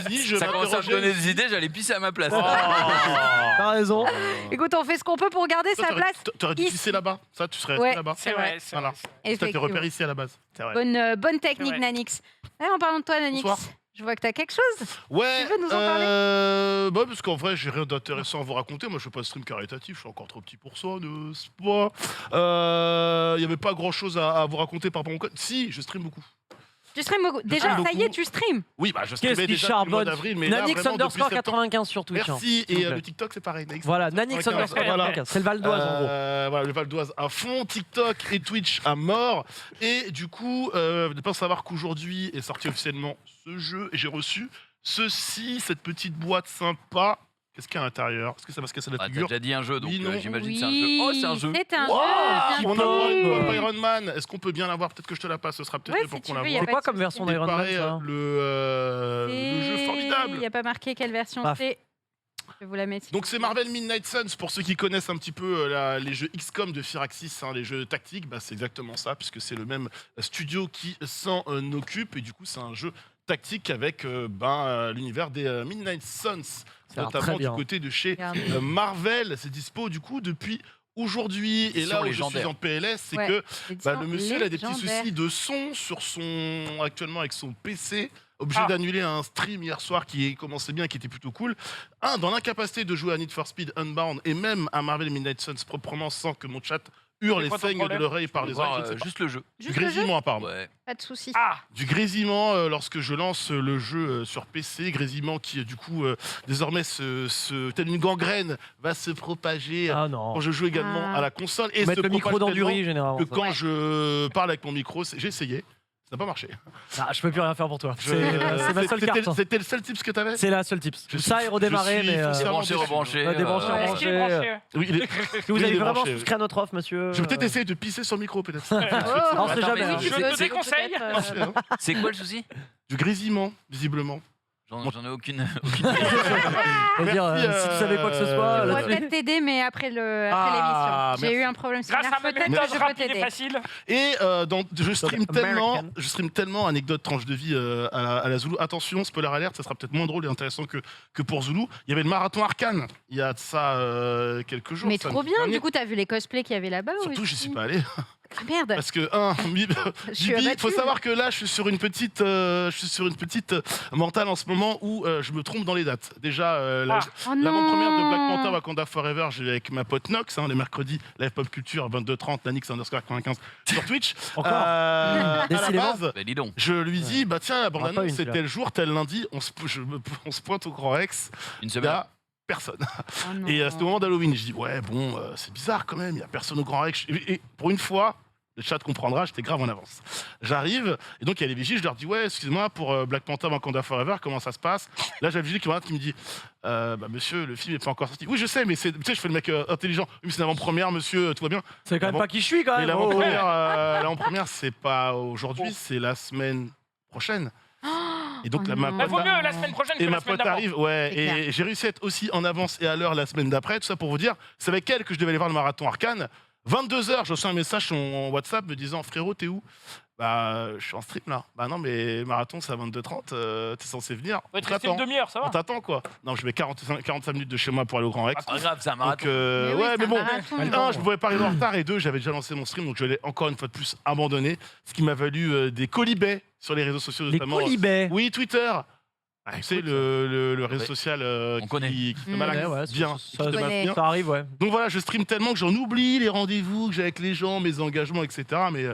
commence à me donner des idées, j'allais pisser à ma place. T'as raison. Écoute, on fait ce qu'on peut pour garder sa place. T'aurais dû pisser là-bas. Ça, tu serais resté là-bas. C'est vrai. Voilà. Tu t'es repéré ici à la base. Bonne technique, Nanix. En parlant de toi, Nanix. Bonsoir. Je vois que t'as quelque chose. Ouais. Tu veux nous en parler parce qu'en vrai, j'ai rien d'intéressant à vous raconter. Moi, je fais pas de stream caritatif. Je suis encore trop petit pour ça, n'est-ce pas? Il y avait pas grand-chose à vous raconter par rapport à mon code. Si, je stream beaucoup. Tu stream beaucoup. Déjà, ça y est, tu streams. Oui, je streamais déjà depuis le mois d'avril. Nanix underscore 95 sur Twitch. Merci. Et le TikTok, c'est pareil. Voilà, Nanix underscore 95. C'est le Val d'Oise, en gros. Voilà, le Val d'Oise à fond, TikTok et Twitch à mort. Et du coup, vous devez pas savoir qu'aujourd'hui est sorti officiellement ce jeu. Et j'ai reçu cette petite boîte sympa. Qu'est-ce qu'il y a à l'intérieur? Est-ce que ça va se casser la figure? T'as déjà dit un jeu, donc j'imagine que c'est un jeu. Oh, c'est un jeu. C'est un jeu. On a une pop Iron Man. Est-ce qu'on peut bien l'avoir? Peut-être que je te la passe. Ce sera peut-être pour qu'on la voit. C'est quoi comme version d'Iron Man, ça? Le jeu formidable. Il n'y a pas marqué quelle version c'est. Je vais vous la mettre. Donc c'est Marvel Midnight Suns, pour ceux qui connaissent un petit peu les jeux XCOM de Firaxis, les jeux tactiques, c'est exactement ça, puisque c'est le même studio qui s'en occupe, et du coup c'est un jeu tactique avec l'univers des Midnight Suns, notamment du côté de chez Marvel. C'est dispo du coup depuis aujourd'hui, et là où je suis en PLS, c'est que le monsieur a des petits soucis de son actuellement avec son PC. Obligé d'annuler un stream hier soir qui commençait bien, qui était plutôt cool. Dans l'incapacité de jouer à Need for Speed Unbound et même à Marvel Midnight Suns proprement sans que mon chat hurle et saigne de l'oreille par les oreilles. Juste le jeu. Du grésillement, pardon. Pas de soucis. Du grésillement lorsque je lance le jeu sur PC. Grésillement qui, du coup, désormais, telle une gangrène, va se propager quand je joue également à la console. Et mettre le micro dans du riz, généralement. Que quand je parle avec mon micro, j'ai essayé. Ça n'a pas marché. Je peux plus rien faire pour toi. C'est ma seule carte. C'était le seul tips que tu avais? C'est la seule tips. Ça et redémarrer, mais. Rebranché. Débranché. Oui, vous avez vraiment souscrit à notre offre, monsieur? Je vais peut-être essayer de pisser sur le micro, peut-être. On sait jamais. Je te déconseille. C'est quoi le souci? Du grésillement, visiblement. J'en ai aucune. Si tu savais quoi que ce soit. On pourrait peut-être t'aider, mais après l'émission. J'ai eu un problème similaire. Peut-être que je peux t'aider. Et je stream tellement anecdote tranche de vie à la Zulu. Attention, spoiler alert, ça sera peut-être moins drôle et intéressant que pour Zulu. Il y avait le marathon Arcane il y a de ça quelques jours. Mais trop bien, du coup, t'as vu les cosplays qu'il y avait là-bas? Surtout, j'y suis pas allé. Ah merde. Parce que, il faut savoir que là, je suis sur une petite mentale en ce moment où je me trompe dans les dates. Déjà, l'avant-première de Black Panther Wakanda Forever, j'ai avec ma pote Nox, les mercredis, Live Pop Culture, 22h30, Nanix_95 sur Twitch. Encore à la base, dis donc. je lui dis, bah tiens, la bande-annonce, c'est tel jour, tel lundi, on se pointe au Grand Rex. Une semaine. Personne. Et c'était au moment d'Halloween. Je dis, ouais, bon, c'est bizarre quand même, il n'y a personne au Grand Rex. Et pour une fois, le chat comprendra, j'étais grave en avance. J'arrive, et donc il y a les vigiles, je leur dis, ouais, excusez-moi, pour Black Panther Wakanda Forever, comment ça se passe? Là, j'ai la vigile qui me dit, bah monsieur, le film n'est pas encore sorti. Oui, je sais, mais tu sais, je fais le mec intelligent. Oui, mais c'est l'avant-première, monsieur, tout va bien. C'est quand même pas qui je suis, quand même. L'avant-première, c'est pas aujourd'hui, c'est la semaine prochaine. Et donc, vaut mieux la semaine prochaine que la semaine d'avant. Arrive, et j'ai réussi à être aussi en avance et à l'heure la semaine d'après. Tout ça pour vous dire, c'est avec elle que je devais aller voir le marathon Arcane. 22h, je reçois un message sur mon WhatsApp me disant, frérot, t'es où? Bah, je suis en stream là. Bah non, mais marathon, c'est à 22h30, t'es censé venir. On va une demi-heure, ça va. On t'attend quoi. Non, je mets 45 minutes de chez moi pour aller au Grand Rex. C'est pas grave, c'est un marathon. Donc, mais bon, je pouvais pas arriver en retard, et deux, j'avais déjà lancé mon stream, donc je l'ai encore une fois de plus abandonné. Ce qui m'a valu des colibets sur les réseaux sociaux, notamment. Les colibets? Oui, Twitter. Tu sais, le réseau social qui te malaxe bien. Ça arrive, ouais. Donc voilà, je stream tellement que j'en oublie les rendez-vous que j'ai avec les gens, mes engagements, etc. Mais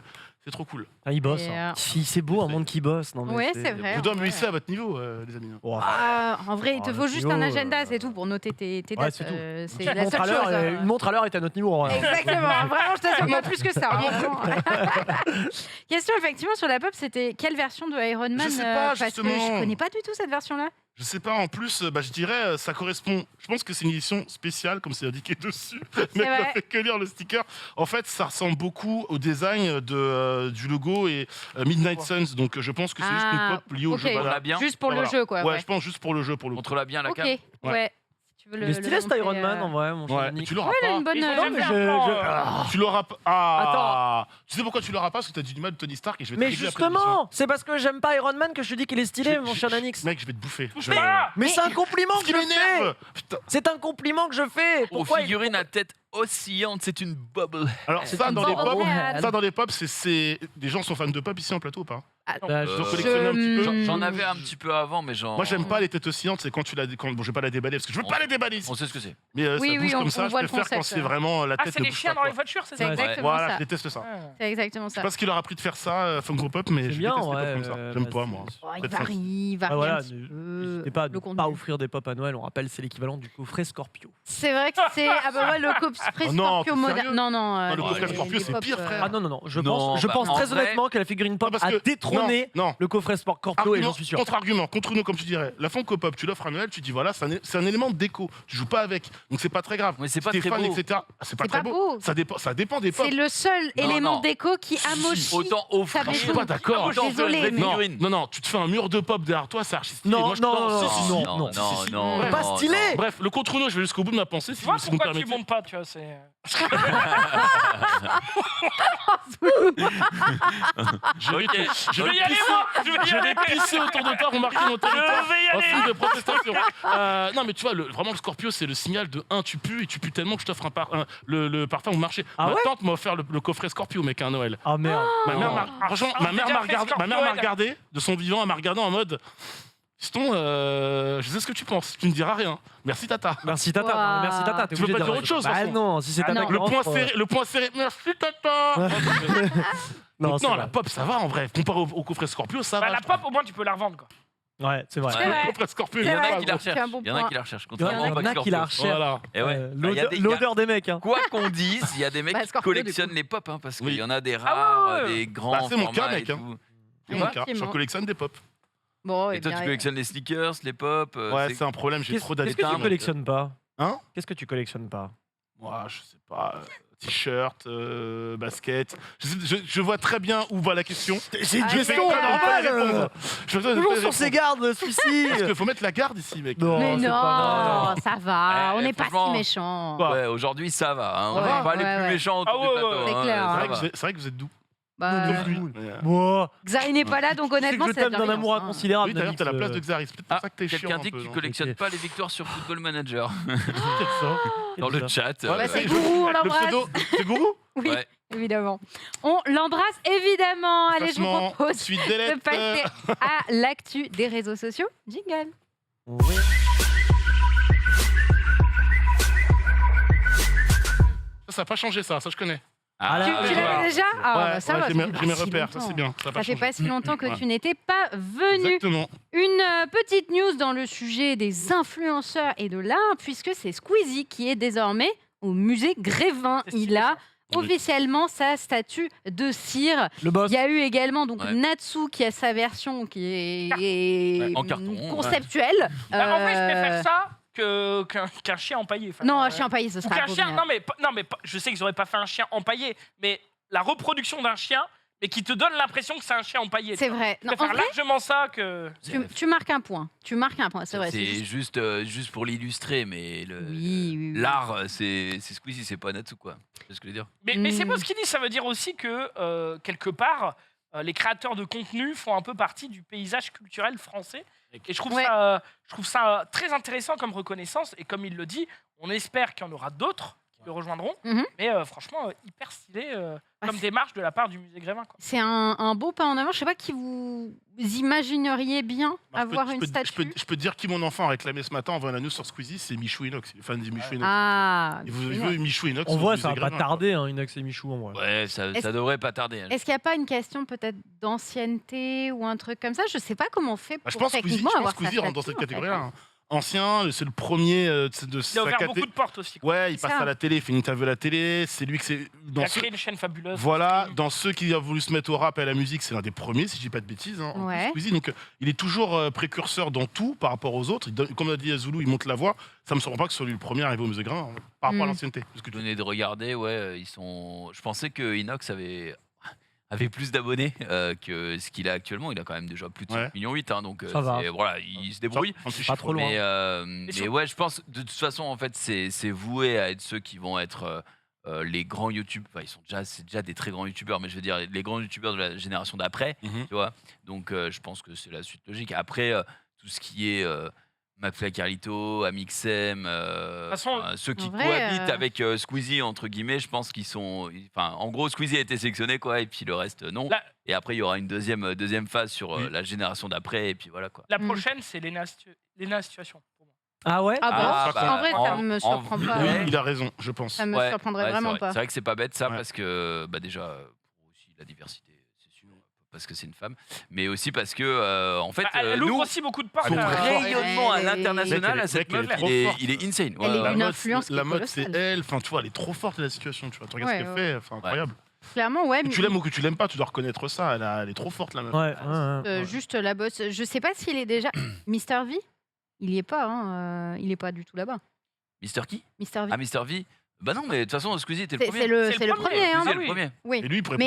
c'est trop cool. Ah, il bosse. Si, c'est beau, un monde qui bosse. Ouais, c'est vrai. Je dois me hisser à votre niveau, les amis. En vrai, il te faut juste un agenda, c'est tout, pour noter tes dates. C'est la seule chose. Une montre à l'heure est à notre niveau. Exactement. Vraiment, je t'assure, pas plus que ça. Question, effectivement, sur la pop, c'était quelle version de Iron Man? Je sais pas, parce que je connais pas du tout cette version-là. Je sais pas, en plus, je dirais, ça correspond. Je pense que c'est une édition spéciale, comme c'est indiqué dessus. Mais on ne fait que lire le sticker. En fait, ça ressemble beaucoup au design du logo et Midnight Suns. Donc, je pense que c'est juste une pop liée au jeu. Juste pour le jeu, quoi. Ouais, je pense juste pour le jeu, pour le coup. Montre-la bien la cam. Ok, ouais. Il est stylé cet Iron Man en vrai, mon cher Nick. Tu l'auras pas. Une bonne... Tu l'auras pas. Attends. Tu sais pourquoi tu l'auras pas? Parce que t'as du mal de Tony Stark et je vais te Mais justement, c'est parce que j'aime pas Iron Man que je te dis qu'il est stylé, mon cher Nanix. Mec, je vais te bouffer. Mais c'est un compliment que je fais. C'est un compliment que je fais. Pourquoi figurine à tête oscillante, c'est une bubble. Alors ça dans les pop, c'est des gens sont fans de pop ici en plateau ou pas? J'en avais un petit peu avant, mais genre. Moi, j'aime pas les têtes oscillantes. C'est quand tu la. Bon, je vais pas la déballer parce que je veux pas la déballer. On sait ce que c'est. Mais ça bouge comme ça. Je préfère quand c'est vraiment la tête. Ah, c'est les chiens dans les voitures, c'est ça? Exactement ça. Voilà, je déteste ça. C'est exactement ça. Je sais pas ce qu'il leur a appris de faire ça, Funko Pop, mais je déteste les pop comme ça. J'aime pas, moi. Il varie un petit peu. N'hésitez pas à ne pas offrir des pop à Noël. On rappelle, c'est l'équivalent du coffret Scorpio. C'est vrai que c'est le coffret Scorpio moderne. Non. Le coffret Scorpio, c'est pire, frère. Ah non. Je pense très honnêtement que la figurine pop a détrôné le coffret Scorpio et j'en suis sûr. Contre-argument, contre nous, comme tu dirais. La Funko Pop, tu l'offres à Noël, tu dis voilà, c'est un élément de déco. Tu joues pas avec, donc c'est pas très grave. Mais c'est pas très beau. Etc. C'est pas très beau. Ça dépend des pop. C'est le seul élément déco qui amochit. Autant offrir. Je suis pas d'accord. Désolé. Non, tu te fais un mur de pop derrière toi, c'est archi stylé. Non. Pas stylé. Bref, le contre-nous, je vais jusqu'au bout de ma pensée. Tu vois pourquoi tu montes pas, tu vois, c'est. Je vais y aller, moi. Je vais pisser autour de toi pour marquer mon territoire. Je vais y aller. En signe de protestation. Non, mais tu vois, vraiment, le Scorpio, c'est le signal de tu pues et tu pues tellement que je t'offre le parfum au marché. Ma tante m'a offert le coffret Scorpio, mec, à Noël. Ah merde. Ma mère m'a regardé de son vivant, elle m'a regardé en mode. Piston, je sais ce que tu penses. Tu ne diras rien. Merci Tata. Merci Tata. Tu veux pas dire autre chose? Ah non, si c'est Tata. Le point serré. Merci Tata. Non, la pop, ça va en vrai. Comparé au coffret Scorpio, ça va. La pop, au moins, tu peux la revendre, quoi. Ouais, c'est vrai. Le coffret Scorpio, il y en a qui la recherchent. Il y en a qui la recherchent. L'odeur des mecs. Quoi qu'on dise, il y a des mecs qui collectionnent les pop, parce qu'il y en a des rares, des grands. C'est mon cas, mec. C'est mon cas. Je collectionne des pop. Et toi, tu collectionnes les sneakers, les pop. Ouais, c'est un problème. J'ai trop d'adeptes. Qu'est-ce que tu collectionnes pas? Hein? Qu'est-ce que tu collectionnes pas? Moi, je sais pas. T-shirt, basket. Je vois très bien où va la question. C'est une question normale. Toujours sur ses gardes, celui-ci. Parce qu'il faut mettre la garde ici, mec. Mais non, ça va. On n'est pas si méchants. Ouais, aujourd'hui, ça va. On n'est pas les plus méchants autour du plateau. C'est clair. C'est vrai que vous êtes doux. Xari n'est pas là, donc honnêtement, je t'aime d'un amour inconsidérable. Oui, d'ailleurs, t'as la place de Xari. C'est peut-être pour ça que t'es chiant. Quelqu'un dit que tu collectionnes pas les victoires sur Football Manager. Dans le chat. C'est Gourou, on l'embrasse. C'est Gourou? Oui, évidemment. On l'embrasse, évidemment. Allez, je vous propose de passer à l'actu des réseaux sociaux. Jingle. Oui. Ça n'a pas changé, ça je connais. Tu l'avais déjà? J'ai mes repères, ça c'est bien. Ça fait pas si longtemps que tu n'étais pas venu. Exactement. Une petite news dans le sujet des influenceurs et de l'art, puisque c'est Squeezie qui est désormais au musée Grévin. Il a officiellement sa statue de cire. Le boss. Il y a eu également donc Natsu qui a sa version qui est en carton, conceptuelle. En vrai, je préfère ça qu'un chien empaillé. Non, un chien empaillé, ce serait un chien. Non, mais je sais qu'ils n'auraient pas fait un chien empaillé, mais la reproduction d'un chien, mais qui te donne l'impression que c'est un chien empaillé. C'est vrai. Je préfère largement ça que. Tu marques un point. C'est vrai. C'est juste pour l'illustrer, mais l'art, c'est Squeezie, c'est pas Natsu, quoi. C'est ce que je veux dire. Mais c'est pas ce qu'il dit. Ça veut dire aussi que quelque part, les créateurs de contenu font un peu partie du paysage culturel français. Et je trouve ça très intéressant comme reconnaissance. Et comme il le dit, on espère qu'il y en aura d'autres qui le rejoindront. Mais franchement, hyper stylé comme démarche de la part du musée Grévin. C'est un beau pas en avant. Je sais pas qui vous imagineriez bien avoir une statue. Je peux te dire qui mon enfant a réclamé ce matin en voyant la news sur Squeezie, c'est Michou Inox. Il est fan de Michou Inox. Il veut Michou Inox. On voit, ça va pas tarder, Inox et Michou en vrai. Ouais, ça devrait pas tarder. Est-ce qu'il n'y a pas une question peut-être d'ancienneté ou un truc comme ça? Je sais pas comment on fait pour techniquement avoir ça. Je pense que Squeezie rentre dans cette catégorie-là. Ancien, c'est le premier de sa catégorie. Il a ouvert beaucoup de portes aussi. Ouais, il passe à la télé, il fait une interview à la télé. C'est lui que c'est. Il a créé une chaîne fabuleuse. Voilà, dans ceux qui ont voulu se mettre au rap et à la musique, c'est l'un des premiers, si je dis pas de bêtises. Squeezie, donc il est toujours précurseur dans tout par rapport aux autres. Comme a dit Zulu, il monte la voix. Ça me surprend pas que ce soit lui le premier arrivé au musée Grévin par rapport à l'ancienneté. Parce que tu venais de regarder, ils sont. Je pensais que Inox avait plus d'abonnés que ce qu'il a actuellement. Il a quand même déjà plus de 5,8 millions, donc voilà, il se débrouille. Pas trop loin. Mais ouais, je pense de toute façon, en fait, c'est voué à être ceux qui vont être les grands youtubeurs. Enfin, c'est déjà des très grands youtubeurs, mais je veux dire les grands youtubeurs de la génération d'après, tu vois. Donc je pense que c'est la suite logique. Après, tout ce qui est McFly Carlito, Amixem, ceux qui cohabitent avec Squeezie, entre guillemets, je pense qu'ils sont. Enfin, en gros, Squeezie a été sélectionné, quoi, et puis le reste, non. Et après, il y aura une deuxième phase sur la génération d'après, et puis voilà, quoi. La prochaine, c'est Léna Situation. Ah ouais? En vrai, ça me surprend pas. Oui, il a raison, je pense. Ça me surprendrait vraiment pas. C'est vrai que c'est pas bête, ça, parce que, déjà, pour aussi la diversité. Parce que c'est une femme, mais aussi parce que en fait, elle ouvre aussi beaucoup de portes. Son rayonnement à l'international à cette meuf, il est insane. Elle est une influence. La mode, c'est elle. Enfin, tu vois, elle est trop forte la situation. Tu vois, tu regardes ce qu'elle fait, enfin, incroyable. Clairement, ouais. Que tu l'aimes ou que tu l'aimes pas, tu dois reconnaître ça. Elle est trop forte, la meuf. Juste la bosse. Je sais pas s'il est déjà. Mister V, il y est pas. Il est pas du tout là-bas. Mister qui? Mister V. Ah, Mister V. Bah non, mais de toute façon, Squeezie était le premier. C'est le premier. Squeezie est le premier. Oui. Et lui, il pourrait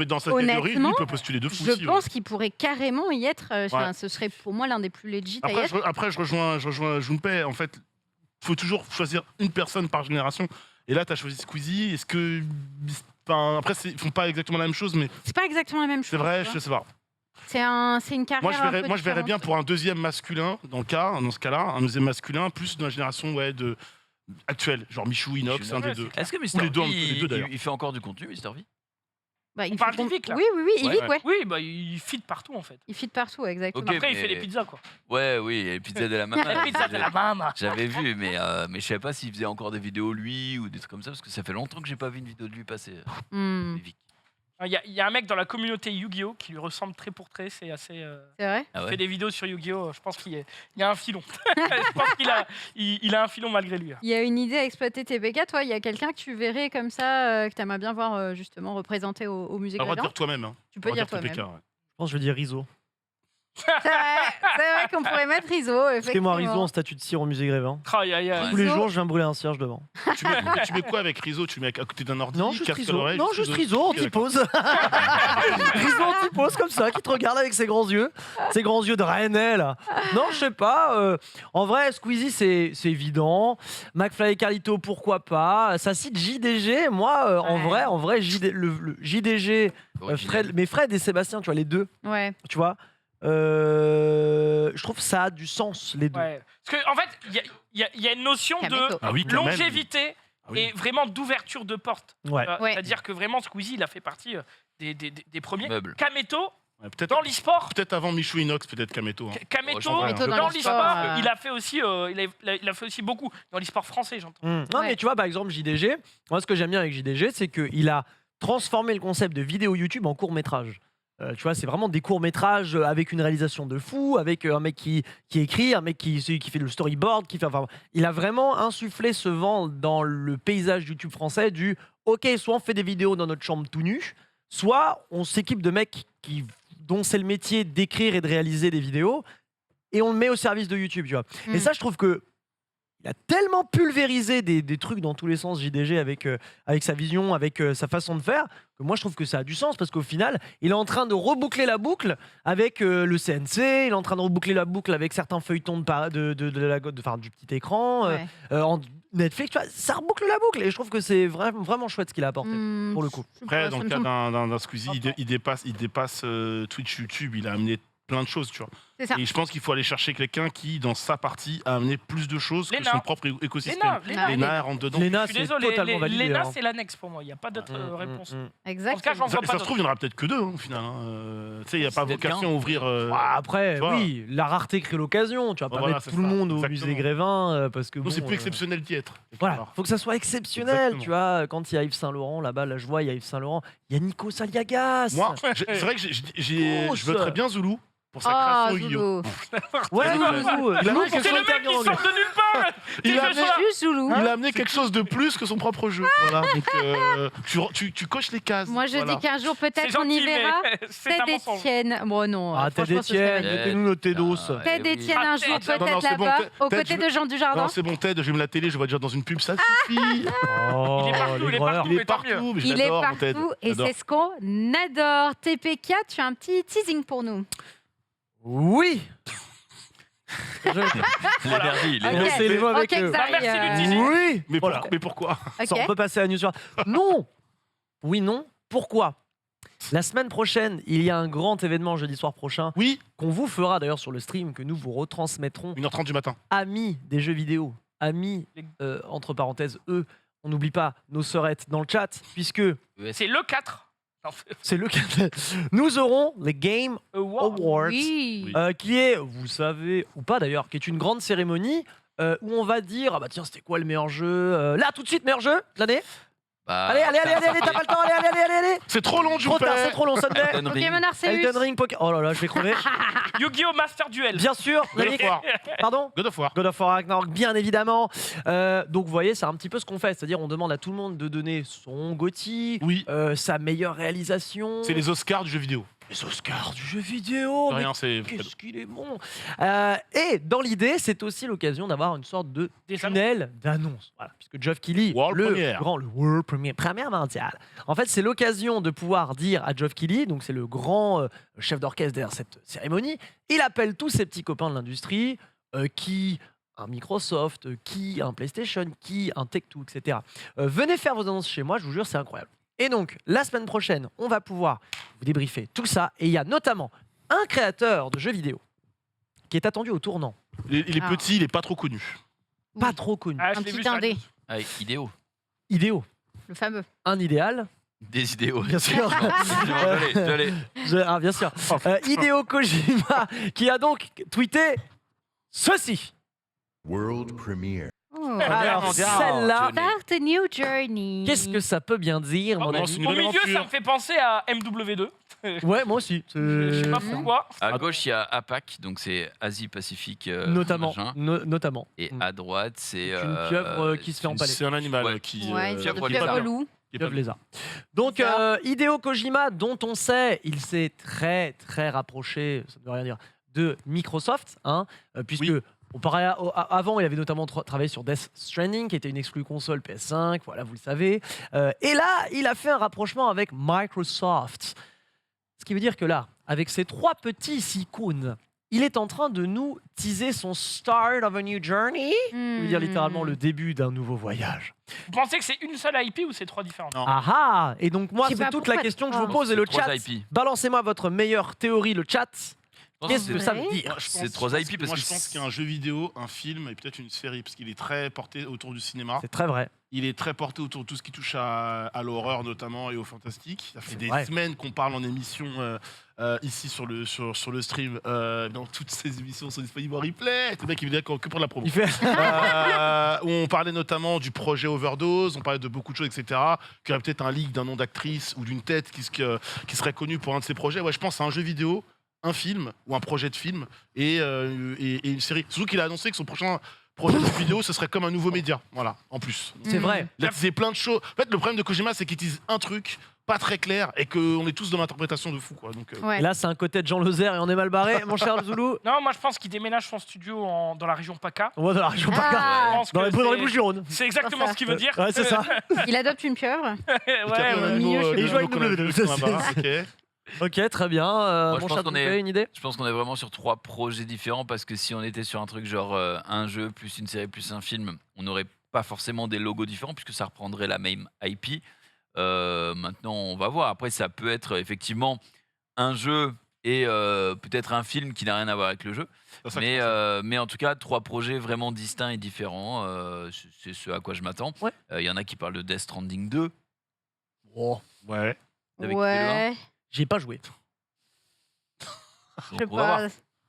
dans sa catégorie, lui, il peut postuler de fou. Je pense qu'il pourrait carrément y être. Ce serait pour moi l'un des plus legit. Après, je rejoins Junpei. En fait, il faut toujours choisir une personne par génération. Et là, tu as choisi Squeezie. Est-ce que. Enfin, après, ils font pas exactement la même chose, mais. C'est pas exactement la même chose. C'est vrai, je sais pas. C'est une carrière. Moi, je verrais bien pour un deuxième masculin, dans ce cas-là, un deuxième masculin, plus dans la génération de. Actuel, genre Michou, Inox, un des deux. Est-ce que Mister V, il fait encore du contenu, Mister V? Il parle d'Ivic, là. Oui, Ivic, ouais. Oui, il fit partout, en fait. Il fit partout, exactement. Après, il fait les pizzas, quoi. Ouais, oui, les pizzas de la maman. Les pizzas de la maman. J'avais vu, mais je savais pas s'il faisait encore des vidéos lui ou des trucs comme ça, parce que ça fait longtemps que j'ai pas vu une vidéo de lui passer. Ivic. Il y a un mec dans la communauté Yu-Gi-Oh! Qui lui ressemble trait pour trait, c'est assez. C'est vrai? Il fait des vidéos sur Yu-Gi-Oh! Je pense qu'il y a un filon. Je pense qu'il a un filon malgré lui. Il y a une idée à exploiter TPK, toi? Il y a quelqu'un que tu verrais comme ça, que tu aimerais bien voir justement représenté au musée Grévin? On va dire toi-même. Tu peux dire toi-même. Je pense que je vais dire Rizzo. C'est vrai qu'on pourrait mettre Rizzo, effectivement. Mettez-moi Rizzo en statue de cire au musée Grévin. Aïe, aïe, aïe. Tous les jours, je viens brûler un cierge devant. Tu mets quoi avec Rizzo? Tu mets à côté d'un ordi? Non, juste Rizzo. Non, juste Rizzo, Ok, anti-pose. Rizzo anti-pose comme ça, qui te regarde avec ses grands yeux. Ses grands yeux de Rennais, là. Non, je sais pas. En vrai, Squeezie, c'est évident. McFly et Carlito, pourquoi pas. Ça cite JDG. Moi, en vrai, le JDG, Fred et Sébastien, tu vois, les deux. Ouais. Tu vois je trouve que ça a du sens, les deux. Ouais. Parce qu'en fait, il y a une notion de longévité et vraiment d'ouverture de porte. Ouais. C'est-à-dire que vraiment, Squeezie, il a fait partie des premiers. Meubles. Kameto, dans l'e-sport. Peut-être avant Michou Inox, peut-être Kameto. Kameto, Kameto dans dans l'e-sport, il a fait aussi, il a fait aussi beaucoup dans l'e-sport français, j'entends. Non, mais tu vois, par exemple, JDG, moi, ce que j'aime bien avec JDG, c'est qu'il a transformé le concept de vidéo YouTube en court-métrage. Tu vois, c'est vraiment des courts-métrages avec une réalisation de fou, avec un mec qui écrit, un mec qui fait le storyboard, il a vraiment insufflé ce vent dans le paysage YouTube français du OK, soit on fait des vidéos dans notre chambre tout nu, soit on s'équipe de mecs dont c'est le métier d'écrire et de réaliser des vidéos, et on le met au service de YouTube, tu vois. Et ça, je trouve que il a tellement pulvérisé des trucs dans tous les sens, JDG, avec sa vision, avec sa façon de faire, que moi je trouve que ça a du sens, parce qu'au final, il est en train de reboucler la boucle avec le CNC, il est en train de reboucler la boucle avec certains feuilletons du petit écran, en Netflix, tu vois, ça reboucle la boucle, et je trouve que c'est vraiment chouette ce qu'il a apporté, pour le coup. Après, dans le cas d'un Squeezie, il dépasse Twitch, YouTube, il a amené plein de choses, tu vois. Et je pense qu'il faut aller chercher quelqu'un qui, dans sa partie, a amené plus de choses que son propre écosystème. Léna rentre dedans. Léna, je suis désolé, totalement validé. Léna, c'est l'annexe pour moi. Il n'y a pas d'autre réponse. Exactement. Ça se trouve, il n'y en aura peut-être que deux, au final. Tu sais, il n'y a pas vocation à ouvrir. Après, oui, la rareté crée l'occasion. Tu vas pas mettre tout le monde au musée Grévin parce que. Non, c'est plus exceptionnel d'y être. Voilà, faut que ça soit exceptionnel. Tu vois, quand il y a Yves Saint-Laurent, là-bas, je vois, il y a Yves Saint-Laurent, il y a Nico Aliagas. Moi, c'est vrai que je voterais bien Zoulou. Pour sa création Yu-Gi-Oh! Ouais, Zoulou. C'est le mec qui sort de nulle part. Il a amené quelque chose de plus que son propre jeu. Voilà. Donc, tu coches les cases. Moi, je dis qu'un jour, peut-être, on y verra. Ted Etienne. Bon, non. Ted Etienne, mettez-nous notre Tedos. Ted Etienne, un jour, peut-être là-bas, aux côtés de Jean Dujardin. Non, c'est bon, Ted, j'aime la télé, je vois déjà dans une pub, ça suffit. Il est partout. Il est partout, et c'est ce qu'on adore. TPK, tu as un petit teasing pour nous. Oui. L'énergie. C'est les mots avec eux. Merci du teasing. Oui. Mais pourquoi Ça, on peut passer à la news suivante. Non. Oui, non. Pourquoi? La semaine prochaine, il y a un grand événement jeudi soir prochain. Oui. Qu'on vous fera d'ailleurs sur le stream, que nous vous retransmettrons. 1h30 du matin. Amis des jeux vidéo. Amis, entre parenthèses, eux. On n'oublie pas nos sœurettes dans le chat, puisque... C'est le 4. C'est le cas. Nous aurons les Game Awards, qui est, vous savez, ou pas d'ailleurs, qui est une grande cérémonie où on va dire, ah bah tiens, c'était quoi le meilleur jeu là, tout de suite, meilleur jeu de l'année. Allez, t'as pas le temps, allez. C'est trop long, trop tard, c'est trop long, Sunday. Pokémon Arceus. Elden Ring, Oh là là, je vais crever. Yu-Gi-Oh! Master Duel. Bien sûr. God of War. Pardon? God of War. God of War Ragnarok, bien évidemment. Donc vous voyez, c'est un petit peu ce qu'on fait. C'est-à-dire, on demande à tout le monde de donner son GOTY, sa meilleure réalisation. C'est les Oscars du jeu vidéo. Les Oscars du jeu vidéo. Qu'est-ce qu'il est bon. Et dans l'idée, c'est aussi l'occasion d'avoir une sorte de tunnel d'annonce. Voilà, puisque Geoff Keighley, le World Premiere mondial. En fait, c'est l'occasion de pouvoir dire à Geoff Keighley, donc c'est le grand chef d'orchestre derrière cette cérémonie, il appelle tous ses petits copains de l'industrie, qui un Microsoft, qui un PlayStation, qui un Tech2, etc. Venez faire vos annonces chez moi, je vous jure, c'est incroyable. Et donc, la semaine prochaine, on va pouvoir vous débriefer tout ça. Et il y a notamment un créateur de jeux vidéo qui est attendu au tournant. Il est petit, il est pas trop connu. Pas trop connu. Un petit indé. Idéo. Idéo. Le fameux. Un idéal. Des idéaux. Bien sûr. Je bien sûr. Hideo Kojima qui a donc tweeté ceci. World Premiere. Alors celle-là, Start a new journey. qu'est-ce que ça peut bien dire, mon ami? Au milieu, ça me fait penser à MW2. Ouais, moi aussi. Je sais pas pourquoi. À gauche, il y a APAC, donc c'est Asie-Pacifique. Notamment. Notamment. Et à droite, c'est. Une pieuvre qui se fait empaler. C'est un animal qui. Ouais, pieuvre loup. Lézard. Donc, Hideo Kojima, dont on sait, il s'est très rapproché, ça ne veut rien dire, de Microsoft, puisque avant, il avait notamment travaillé sur Death Stranding, qui était une exclue console PS5, voilà, vous le savez. Et là, il a fait un rapprochement avec Microsoft. Ce qui veut dire que là, avec ces 3 petits icônes, il est en train de nous teaser son start of a new journey. Ça veut dire littéralement le début d'un nouveau voyage. Vous pensez que c'est une seule IP ou c'est 3 différentes? Ah. Et donc moi, c'est toute la question que je vous pose et le chat. Balancez-moi votre meilleure théorie, le chat. Qu'est-ce que ça veut dire? C'est 3 IP parce moi, que je pense qu'il y a un jeu vidéo, un film et peut-être une série, parce qu'il est très porté autour du cinéma. C'est très vrai. Il est très porté autour de tout ce qui touche à l'horreur notamment et au fantastique. Ça fait des semaines qu'on parle en émission ici sur le stream. Dans toutes ces émissions sont disponibles en replay. Le mec il vient que pour la promo. On parlait notamment du projet Overdose, on parlait de beaucoup de choses, etc. Qu'il y aurait peut-être un leak d'un nom d'actrice ou d'une tête qui serait connue pour un de ces projets. Ouais, je pense à un jeu vidéo, un film ou un projet de film et une série. Surtout qu'il a annoncé que son prochain projet de vidéo, ce serait comme un nouveau média. Voilà, en plus. C'est vrai. Il a teasé plein de choses. En fait, le problème de Kojima, c'est qu'il tease un truc pas très clair et qu'on est tous dans l'interprétation de fou. Quoi. Donc, Et là, c'est un côté de Jean Lozère et on est mal barré, mon cher Zoulou. Non, moi je pense qu'il déménage son studio dans la région PACA. Dans la région PACA. Dans les Bouches-du-Rhône. C'est exactement ce qu'il veut dire. Ouais, c'est ça. Il adopte une pieuvre. Et il joue avec le Ok, très bien. Moi, mon cher, une idée? Je pense qu'on est vraiment sur 3 projets différents parce que si on était sur un truc genre un jeu plus une série plus un film, on n'aurait pas forcément des logos différents puisque ça reprendrait la même IP. Maintenant, on va voir. Après, ça peut être effectivement un jeu et peut-être un film qui n'a rien à voir avec le jeu. Mais en tout cas, 3 projets vraiment distincts et différents. C'est ce à quoi je m'attends. Il y en a qui parlent de Death Stranding 2. Oh, ouais. J'y ai pas joué. Je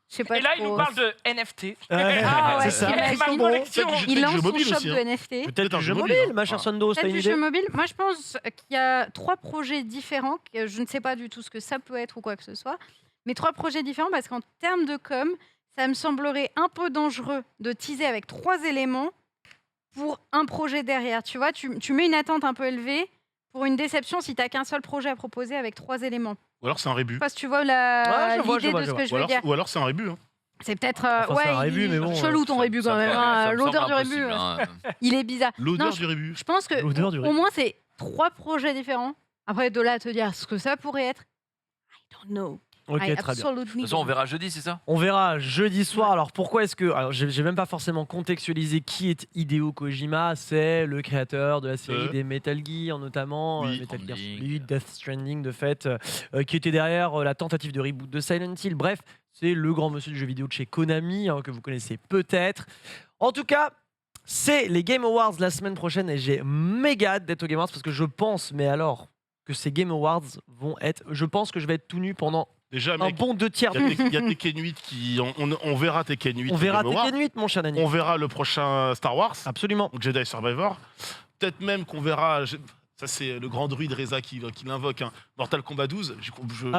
sais pas. Et là, il nous parle de NFT. C'est ça. Il lance son shop de NFT. Peut-être un jeu mobile, ma chère Sondo, t'as une idée? Jeu mobile. Moi, je pense qu'il y a 3 projets différents. Je ne sais pas du tout ce que ça peut être ou quoi que ce soit. Mais 3 projets différents parce qu'en termes de com, ça me semblerait un peu dangereux de teaser avec 3 éléments pour un projet derrière. Tu vois, tu mets une attente un peu élevée pour une déception si tu n'as qu'un seul projet à proposer avec 3 éléments. Ou alors c'est un rébut. Je sais pas si tu vois l'idée de ce que je veux dire. Ou alors c'est un rébut. C'est peut-être c'est un rébut, mais bon, chelou ton rébut quand même. L'odeur du rébut, il est bizarre. L'odeur du rébut. Je pense que au moins c'est 3 projets différents. Après de là à te dire ce que ça pourrait être, I don't know. Ok, très bien. De toute façon, on verra jeudi, c'est ça? On verra jeudi soir. Alors pourquoi est-ce que... Alors j'ai même pas forcément contextualisé qui est Hideo Kojima. C'est le créateur de la série des Metal Gear notamment. Metal Gear Solid, Death Stranding de fait. Qui était derrière la tentative de reboot de Silent Hill. Bref, c'est le grand monsieur du jeu vidéo de chez Konami, que vous connaissez peut-être. En tout cas, c'est les Game Awards la semaine prochaine et j'ai méga hâte d'être aux Game Awards parce que je pense, mais alors, que ces Game Awards vont être... Je pense que je vais être tout nu pendant... Déjà, mec, un bon 2 tiers. Il y a Tekken 8 qui... On verra Tekken 8. On verra Tekken 8, mon cher Daniel. On verra le prochain Star Wars. Absolument. Donc Jedi Survivor. Peut-être même qu'on verra... Ça, c'est le grand druide Reza qui l'invoque. Mortal Kombat 12.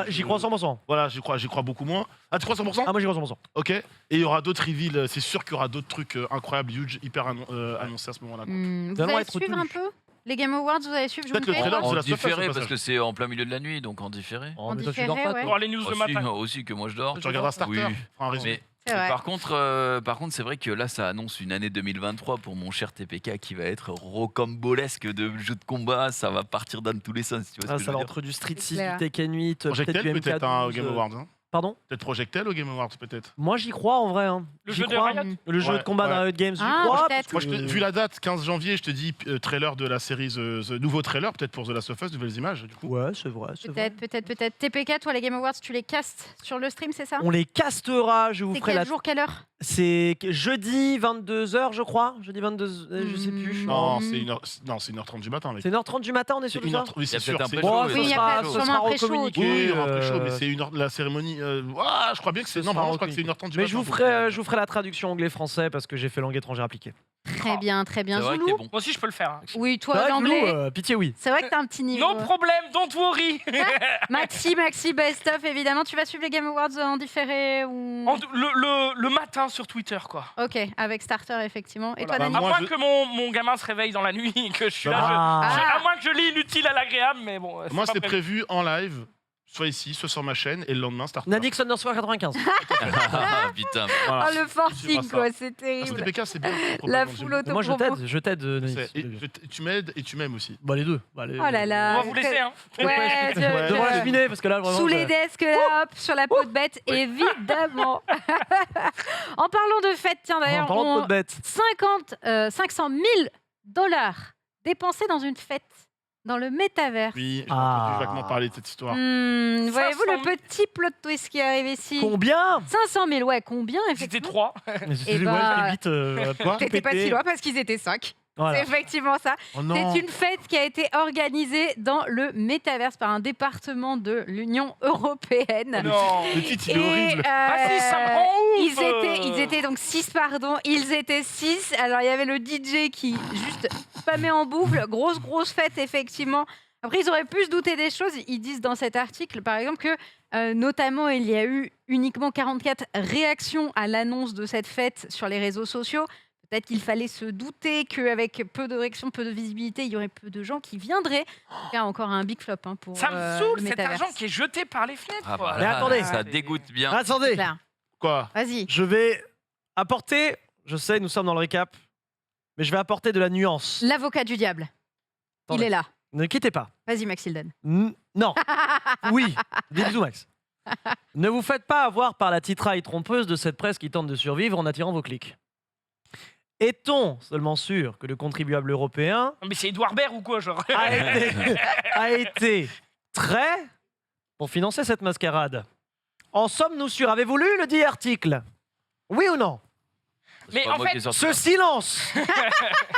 J'y crois 100%. Voilà, j'y crois beaucoup moins. Ah, tu crois 100%? Ah, moi j'y crois 100%. Ok. Et il y aura d'autres reveals. C'est sûr qu'il y aura d'autres trucs incroyables, huge, hyper annoncés à ce moment-là. Vous allez suivre un peu les Game Awards, vous allez suivre? Peut-être le trailer en différé parce que c'est en plein milieu de la nuit, donc en différé. En différé, ouais. Pour les news le matin. Aussi que moi je dors. Tu regarderas Starter. Oui. Par contre, c'est vrai que là, ça annonce une année 2023 pour mon cher TPK qui va être rocambolesque de jeux de combat. Ça va partir dans tous les sens. Tu vois ce que je ça veux va dire. entre du Street 6, du Tekken 8, peut-être un Game Awards. Pardon? Peut-être Projectel au Game Awards, peut-être. Moi, j'y crois en vrai. Le jeu de Riot. Le jeu de combat de Riot Games, j'y crois. Moi, vu la date, 15 janvier, je te dis trailer de la série, The nouveau trailer, peut-être pour The Last of Us, nouvelles images, du coup. Ouais, c'est vrai. Peut-être. TPK, toi, les Game Awards, tu les castes sur le stream, c'est ça? On les castera, je vous ferai quel jour, quelle heure? C'est jeudi 22h, je crois. Jeudi 22h, je sais plus. Non, c'est 1h30 du matin, mec. C'est 1h30 du matin, on est sûr de ça? Oui, c'est sûr. Oui, il y a sûrement un pré-show. Oui, il y aura un pré-show, mais c'est la cérémonie. Je crois bien que c'est. Non, je crois que c'est 1h30 du matin. Mais je vous ferai la traduction anglais-français parce que j'ai fait langue étrangère appliquée. Très bien. Zoulou. Moi aussi, je peux le faire. Oui, toi, l'anglais. Pitié, oui. C'est vrai que t'as un petit niveau. No problème, don't worry. Maxi, best of, évidemment. Tu vas suivre les Game Awards en différé ou... Le matin sur Twitter, quoi. Ok, avec Starter, effectivement. Et toi, Dani? À moins que mon gamin se réveille dans la nuit et que je suis là. À moins que je lis Inutile à l'agréable, mais bon. Moi, c'est prévu en live. soit ici, soit sur ma chaîne, et le lendemain, start. Nadix Underscore 95. Ah, putain. Voilà. Oh, le forcing, quoi, c'est terrible. STPK, c'est bien. La foule auto. Moi, je t'aide, Nadix. Tu m'aides et tu m'aimes aussi. Bah, les deux. Oh là là. On va vous laisser, hein. Ouais, Devant la cheminée, parce que là, vraiment. sous les desks, là, hop, sur la peau de bête, évidemment. En parlant de fête, tiens, d'ailleurs, En parlant de peau de bête. 500 000 $ dépensés dans une fête. Dans le métavers. Oui, j'ai entendu vaguement parler de cette histoire. Voyez-vous 500 le petit plot twist qui arrive ici? Combien 500 000, ouais, combien C'était effectivement? 3. Eh ben, Quoi T'étais pas si loin parce qu'ils étaient 5. Voilà. C'est effectivement ça. Oh non. C'est une fête qui a été organisée dans le métaverse par un département de l'Union européenne. Non. Le titre, il est horrible. Ah si, ça me rend ouf. Ils étaient donc 6, pardon. Ils étaient 6. Alors, il y avait le DJ qui juste spammait en boucle. Grosse fête, effectivement. Après, ils auraient pu se douter des choses. Ils disent dans cet article, par exemple, que notamment, il y a eu uniquement 44 réactions à l'annonce de cette fête sur les réseaux sociaux. Peut-être qu'il fallait se douter qu'avec peu de réactions, peu de visibilité, il y aurait peu de gens qui viendraient. Il y a encore un big flop pour Ça me saoule, le cet métaverse. argent qui est jeté par les fenêtres. Ah, quoi. bah Mais là, attendez. ça dégoûte bien. Attendez. Claire. Quoi? Vas-y. Je vais apporter, je sais, nous sommes dans le récap, mais je vais apporter de la nuance. L'avocat du diable. Attendez. Il est là. Ne quittez pas. Vas-y, Maxilden. Non. Oui. Des bisous, Max. Ne vous faites pas avoir par la titraille trompeuse de cette presse qui tente de survivre en attirant vos clics. Est-on seulement sûr que le contribuable européen Mais c'est Edouard Baird ou quoi, genre? a été trait pour financer cette mascarade? En sommes-nous sûrs? Avez-vous lu le dit article? Oui ou non? Mais pas en moi fait, qui ai sorti Ce ça. silence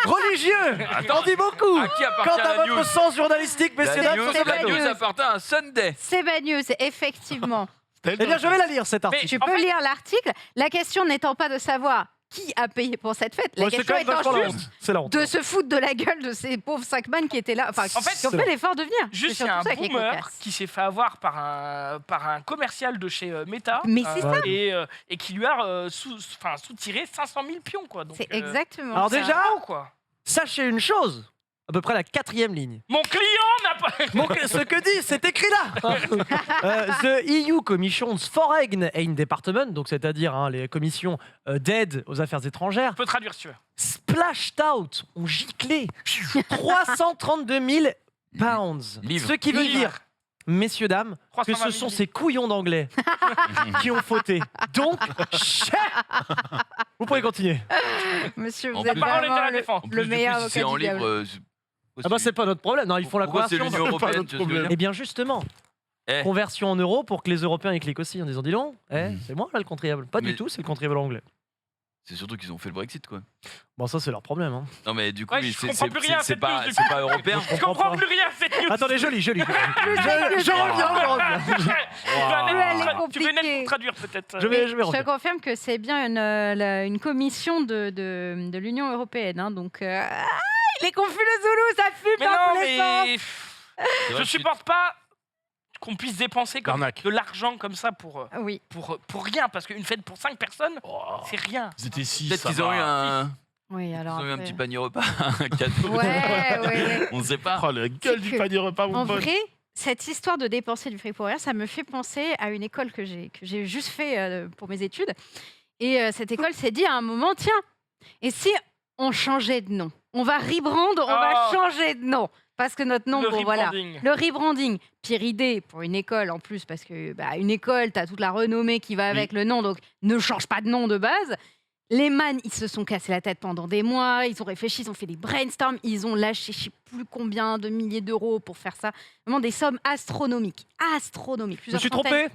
religieux Attends. en dit beaucoup À qui quant appartient à la news? votre sens journalistique, messieurs La dames, news, sur ce la plateau. news appartient à Sunday. C'est bad news, effectivement. Eh bien, je vais la lire, cet article. Tu en peux fait- lire l'article. La question n'étant pas de savoir qui a payé pour cette fête, la Ouais, c'est question quand même vachement étant la juste honte. C'est la honte. de se foutre de la gueule de ces pauvres Sackman qui étaient là, enfin, En fait, qui ont fait l'effort de venir. juste, C'est il y a un surtout ça qui est boomer cocasse. qui s'est fait avoir par un commercial de chez Meta. Mais c'est ça. Et qui lui a soutiré 500 000 pions, quoi. Donc, C'est exactement Alors ça. c'est déjà, un gros, quoi. Sachez une chose, à peu près la 4e ligne. Mon client n'a pas. Ce que dit, c'est écrit là. The EU Commissions Foreign Aid Department, donc c'est-à-dire les commissions d'aide aux affaires étrangères, Je peux traduire si tu veux. splashed out, ont giclé 332 000 pounds. Livres. Ce qui veut Livres. dire, messieurs, dames, que 320 ce 000 sont livres. ces couillons d'anglais qui ont fauté. Donc, cher. Vous pouvez continuer. Monsieur, En vous êtes plus- Parole est à vraiment la le, défense. En le plus, du meilleur coup, si c'est avocat en du diable. livre. Ah bah c'est pas notre problème, non, ils font la Pourquoi c'est conversion. l'Union C'est pas européenne notre tu vois ce que je veux problème. dire Eh bien justement, Eh. conversion en euros pour que les Européens y cliquent aussi en disant dis donc, c'est moi là le contribuable. Pas du Mais- tout, c'est le contribuable anglais. C'est surtout qu'ils ont fait le Brexit, quoi. Bon ça c'est leur problème. Hein. Non, mais du coup, Ouais, oui, je comprends plus rien à c'est cette pas, news, du c'est pas européen. Je comprends plus rien à cette news. Attendez, je lis. Je Je reviens. Tu veux Elle est tu veux une aide compliquée. pour traduire, peut-être? Je vais Je te revenir. confirme que c'est bien une commission de l'Union européenne. Hein, donc, il est confus le Zoulou, ça fume Mais dans non, tous les sens. mais. C'est vrai Je que supporte pas qu'on puisse dépenser comme L'arnaque. de l'argent comme ça pour Oui. rien. Parce qu'une fête pour 5 personnes, c'est rien. Ils étaient 6. Peut-être qu'ils ont eu un. Oui, Ils alors. ont eu un après- petit panier repas, un cadeau. Ouais. On ne sait pas. Oh, la gueule du que- panier repas, mon En pote. vrai, cette histoire de dépenser du fric pour rien, ça me fait penser à une école que j'ai juste fait pour mes études. Et cette école s'est dit à un moment, tiens, et si on changeait de nom? On va rebrand, on va Oh. changer de nom. Parce que notre nom, Le bon voilà. rebranding. Le rebranding, pire idée pour une école en plus, parce que une école, tu as toute la renommée qui va avec le nom, donc ne change pas de nom de base. Les man, ils se sont cassés la tête pendant des mois, ils ont réfléchi, ils ont fait des brainstorms, ils ont lâché je sais plus combien de milliers d'euros pour faire ça. Vraiment des sommes astronomiques. Astronomiques. Je me suis Plusieurs centaines. trompé.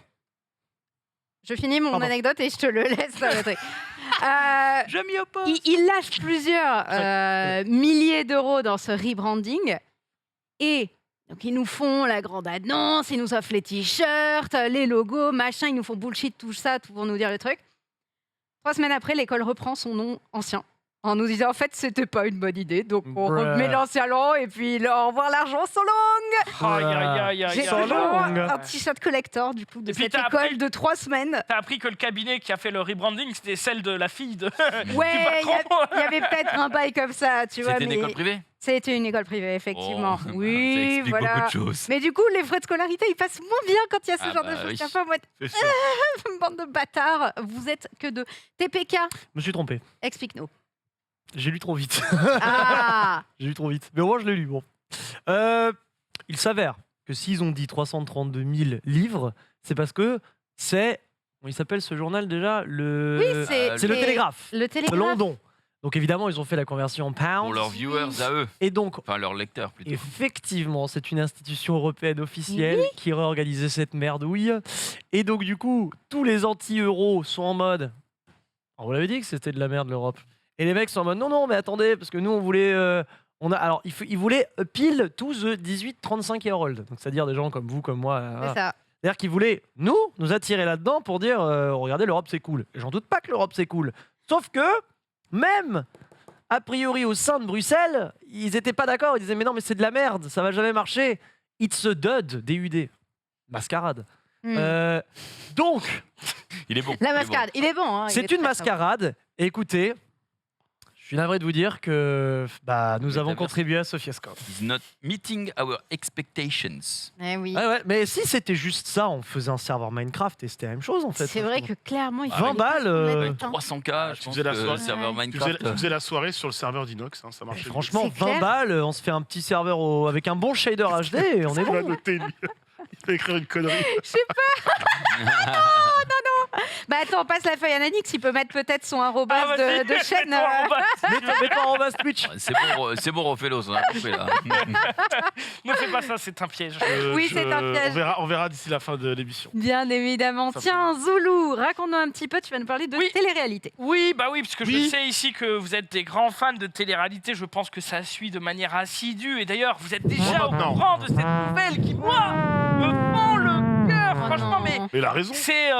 Je finis mon Pardon. anecdote et je te le laisse. le truc. Je m'y oppose. Il lâche plusieurs milliers d'euros dans ce rebranding. Et donc, ils nous font la grande annonce, ils nous offrent les t-shirts, les logos, machin, ils nous font bullshit, tout ça, tout pour nous dire le truc. 3 semaines après, l'école reprend son nom ancien. en nous disant en fait c'était pas une bonne idée, donc on remet l'ancien long et puis là, au revoir l'argent so long. J'ai toujours un t-shirt collector du coup de cette école de 3 semaines. T'as appris que le cabinet qui a fait le rebranding c'était celle de la fille de. Ouais, il y avait peut-être un bail comme ça, tu vois. C'était une école privée. C'était une école privée, effectivement. Oh, oui, ça explique voilà. beaucoup de choses. Mais du coup, les frais de scolarité, ils passent moins bien quand il y a ce genre de choses. Oui. T'as pas en mode bande de bâtards. Vous êtes que deux. TPK. Je me suis trompé. Explique-nous. J'ai lu trop vite. Ah. J'ai lu trop vite. Mais au moins, je l'ai lu. Bon. Il s'avère que s'ils ont dit 332 000 livres, c'est parce que c'est. Comment il s'appelle ce journal déjà Oui, c'est le Télégraphe. Le Télégraphe. De London. Donc évidemment, ils ont fait la conversion en pounds. Pour leurs viewers à eux. Et donc, enfin leurs lecteurs plutôt. Effectivement, c'est une institution européenne officielle qui aurait organisé cette merdouille. Et donc du coup, tous les anti-euros sont en mode. On vous l'avait dit que c'était de la merde l'Europe. Et les mecs sont en mode non, mais attendez, parce que nous on voulait. Alors, ils voulaient pile tous the 18-35 year old. Donc c'est-à-dire des gens comme vous, comme moi. C'est ça. C'est-à-dire qu'ils voulaient nous attirer là-dedans pour dire regardez, l'Europe c'est cool. Et j'en doute pas que l'Europe c'est cool. Sauf que même a priori au sein de Bruxelles, ils étaient pas d'accord. Ils disaient mais non, mais c'est de la merde, ça va jamais marcher. It's a dud, DUD, mascarade. Donc, il est bon. La mascarade, il est bon. Hein, c'est une mascarade. Et écoutez, je suis navré de vous dire que nous avons contribué à Sophiascope. It's not meeting our expectations. Eh oui. Ouais, mais si c'était juste ça, on faisait un serveur Minecraft et c'était la même chose en fait. C'est vrai que clairement, il faut 20 balles. 300K, je pense que le serveur Minecraft. Tu faisais la soirée sur le serveur d'Inox, hein, ça marchait. Franchement, 20 balles, on se fait un petit serveur avec un bon shader HD et on est bon. Noté, lui. Il peut écrire une connerie. Je sais pas. non. Bah attends, on passe la feuille à Nanix, il peut mettre peut-être son arrobas de chaîne. Mets-toi arrobas Twitch. C'est bon, refais-le, on a compris là. Ne fais pas ça, c'est un piège. Oui, c'est un piège. On verra d'ici la fin de l'émission. Bien évidemment. Tiens, Zoulou, raconte-nous un petit peu, tu vas nous parler de télé-réalité. Oui, parce que je sais ici que vous êtes des grands fans de télé-réalité. Je pense que ça suit de manière assidue. Et d'ailleurs, vous êtes déjà au courant de cette nouvelle qui, moi, me fend le cœur. Franchement, mais il a raison. C'est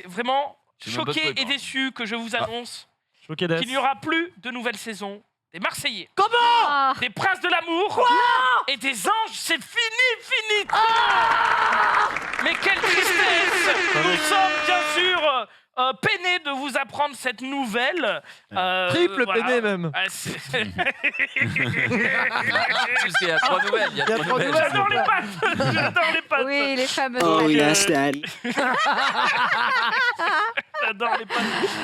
vraiment choqué et déçu que je vous annonce qu'il n'y aura plus de nouvelle saison des Marseillais. Comment Des Princes de l'amour et des Anges, c'est fini. Mais quelle tristesse. Nous sommes bien sûr peinés de vous apprendre cette nouvelle. Triple peiné même. Il y a 3 nouvelles. J'adore les pattes. Oui, les fameuses Oh pattes. yes, daddy. J'adore les pattes.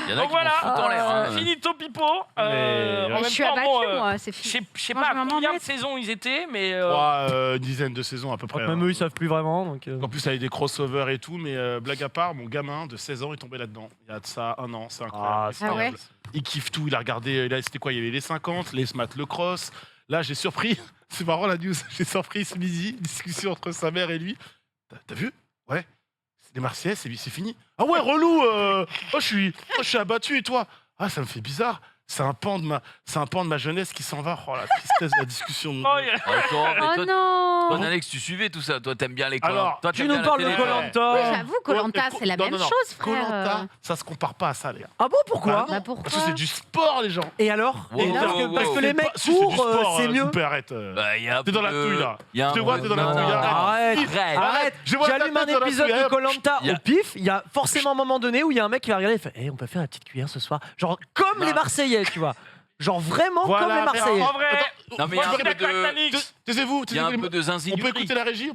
Il y en a Donc qui voilà, vont foutre en l'air. finito pipo. En Je même suis temps, abattue, moi, c'est je fini. sais Moi, pas je vais m'en combien de mettre. saisons ils étaient, mais Une dizaine de saisons à peu près. Même eux, ils savent plus vraiment. Donc, En plus, avec des crossovers et tout, mais blague à part, mon gamin de 16 ans est tombé là-dedans. Il y a de ça 1 an, c'est incroyable. Ah ouais. Il kiffe tout, il a regardé, c'était quoi? Il y avait les 50, les smat, le cross. Là, j'ai surpris, c'est marrant la news, j'ai surpris ce midi, discussion entre sa mère et lui. T'as vu? Ouais. C'est les Marseillais, c'est fini. Ah ouais, relou je suis abattu et toi? Ah, ça me fait bizarre. C'est un pan de ma jeunesse qui s'en va. Oh la tristesse de la discussion. Oh non. Toi, Alex, tu suivais tout ça. Toi, t'aimes bien les Alors, Toi, tu nous parles de Koh-Lanta. Oui, j'avoue, Koh-Lanta, c'est la même chose, frère. Koh-Lanta, ça se compare pas à ça, les gars. Ah bon, pourquoi Bah pourquoi? Parce que c'est du sport, les gens. Et alors Parce que les mecs Si, c'est du courent, sport, c'est mieux. Super, arrête. T'es dans la touille, là. Je te vois, t'es dans la touille. Arrête. Je vois ta J'allume un tête dans la épisode touille, de Koh-Lanta au pif. Il y a forcément un moment donné où il y a un mec qui va regarder et fait on peut faire la petite cuillère ce soir. Genre comme les Marseillais, tu vois. Genre vraiment comme les Marseillais. En vrai, Non, mais moi, il y a je suis d'accord avec Manix. Taisez-vous. Il y a un peu de On zinzignerie. peut écouter la régie?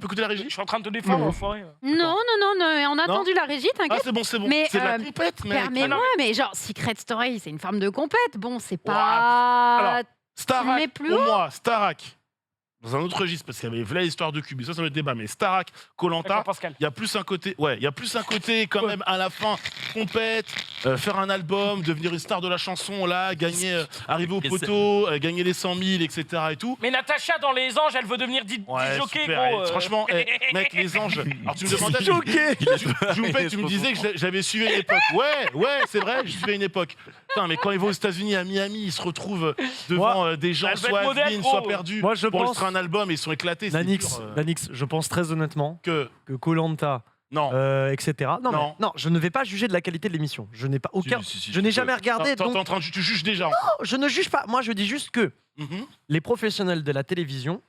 Je suis en train de te défendre, enfoiré. Non, on a attendu la régie, Ah, t'inquiète. c'est bon. Mais, C'est de la compète, mec. Permets-moi, mais genre, Secret Story, c'est une forme de compète. Bon, c'est Alors, pas... Mais Starac, plus pour haut. moi, Starac, dans un autre registre, parce qu'il y avait là l'histoire de Cube, ça va être débat, mais Starac, Koh-Lanta, Pascal. il y a plus un côté, quand même à la fin, compète, faire un album, devenir une star de la chanson, là, gagner, arriver au poteau, gagner les 100 000, etc. et tout. Mais Natacha, dans Les Anges, elle veut devenir jockey, super, gros. Franchement, mec, les anges. Alors tu me demandais, tu me disais que j'avais suivi une époque. Ouais, c'est vrai, je suivais une époque. Putain, mais quand ils vont aux États-Unis, à Miami, ils se retrouvent devant des gens Elle veut soit être modèle, has-been, gros. soit perdus. Moi, je pour pense- enregistrer un album et ils sont éclatés. c'est Nanix, dur, Nanix, je pense très honnêtement que que Koh-Lanta Non. etc. Non, je ne vais pas juger de la qualité de l'émission. Je n'ai pas aucun. Je n'ai jamais regardé. Tu juges déjà. Non, je ne juge pas. Moi, je dis juste que les professionnels de la télévision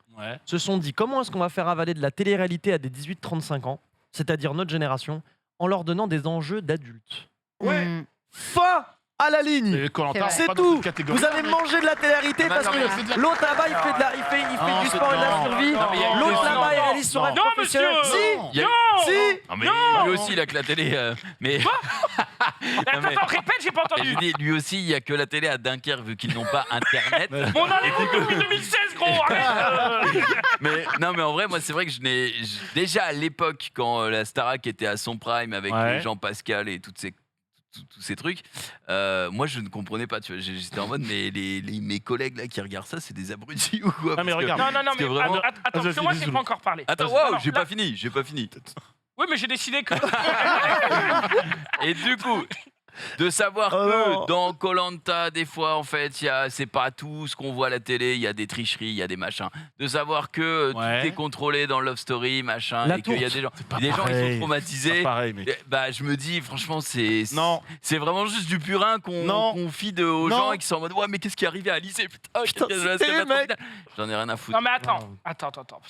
se sont dit comment est-ce qu'on va faire avaler de la télé-réalité à des 18-35 ans, c'est-à-dire notre génération, en leur donnant des enjeux d'adultes. Ouais. Fin à la ligne. C'est tout. Vous avez mangé de la télé-réalité parce que l'autre là-bas il fait du sport et de la survie. L'autre là-bas il réalise son rêve professionnel. Si. Lui aussi il a que la télé. Mais Attends, répète, j'ai pas entendu. Lui aussi il y a que la télé à Dunkerque vu qu'ils n'ont pas internet. On a les coups depuis 2016 gros. mais en vrai moi c'est vrai que déjà à l'époque quand la Starac était à son prime avec Jean Pascal et tous ces trucs, moi je ne comprenais pas, tu vois, j'étais en mode mais mes collègues là qui regardent ça c'est des abrutis ou quoi? Non mais regarde. Non mais vraiment... attends, parce que moi j'ai pas encore parlé. Attends, wow, j'ai pas fini. Oui mais j'ai décidé que... Et du coup... De savoir que dans Koh-Lanta, des fois, en fait, c'est pas tout ce qu'on voit à la télé, il y a des tricheries, il y a des machins. De savoir que tout est contrôlé dans Love Story, machin, et qu'il y a des gens qui sont traumatisés. Pareil, bah, je me dis, franchement, c'est vraiment juste du purin qu'on fide aux gens et qui sont en mode ouais, mais qu'est-ce qui est arrivé à Alice? Putain, j'en ai rien à foutre. Non, mais attends.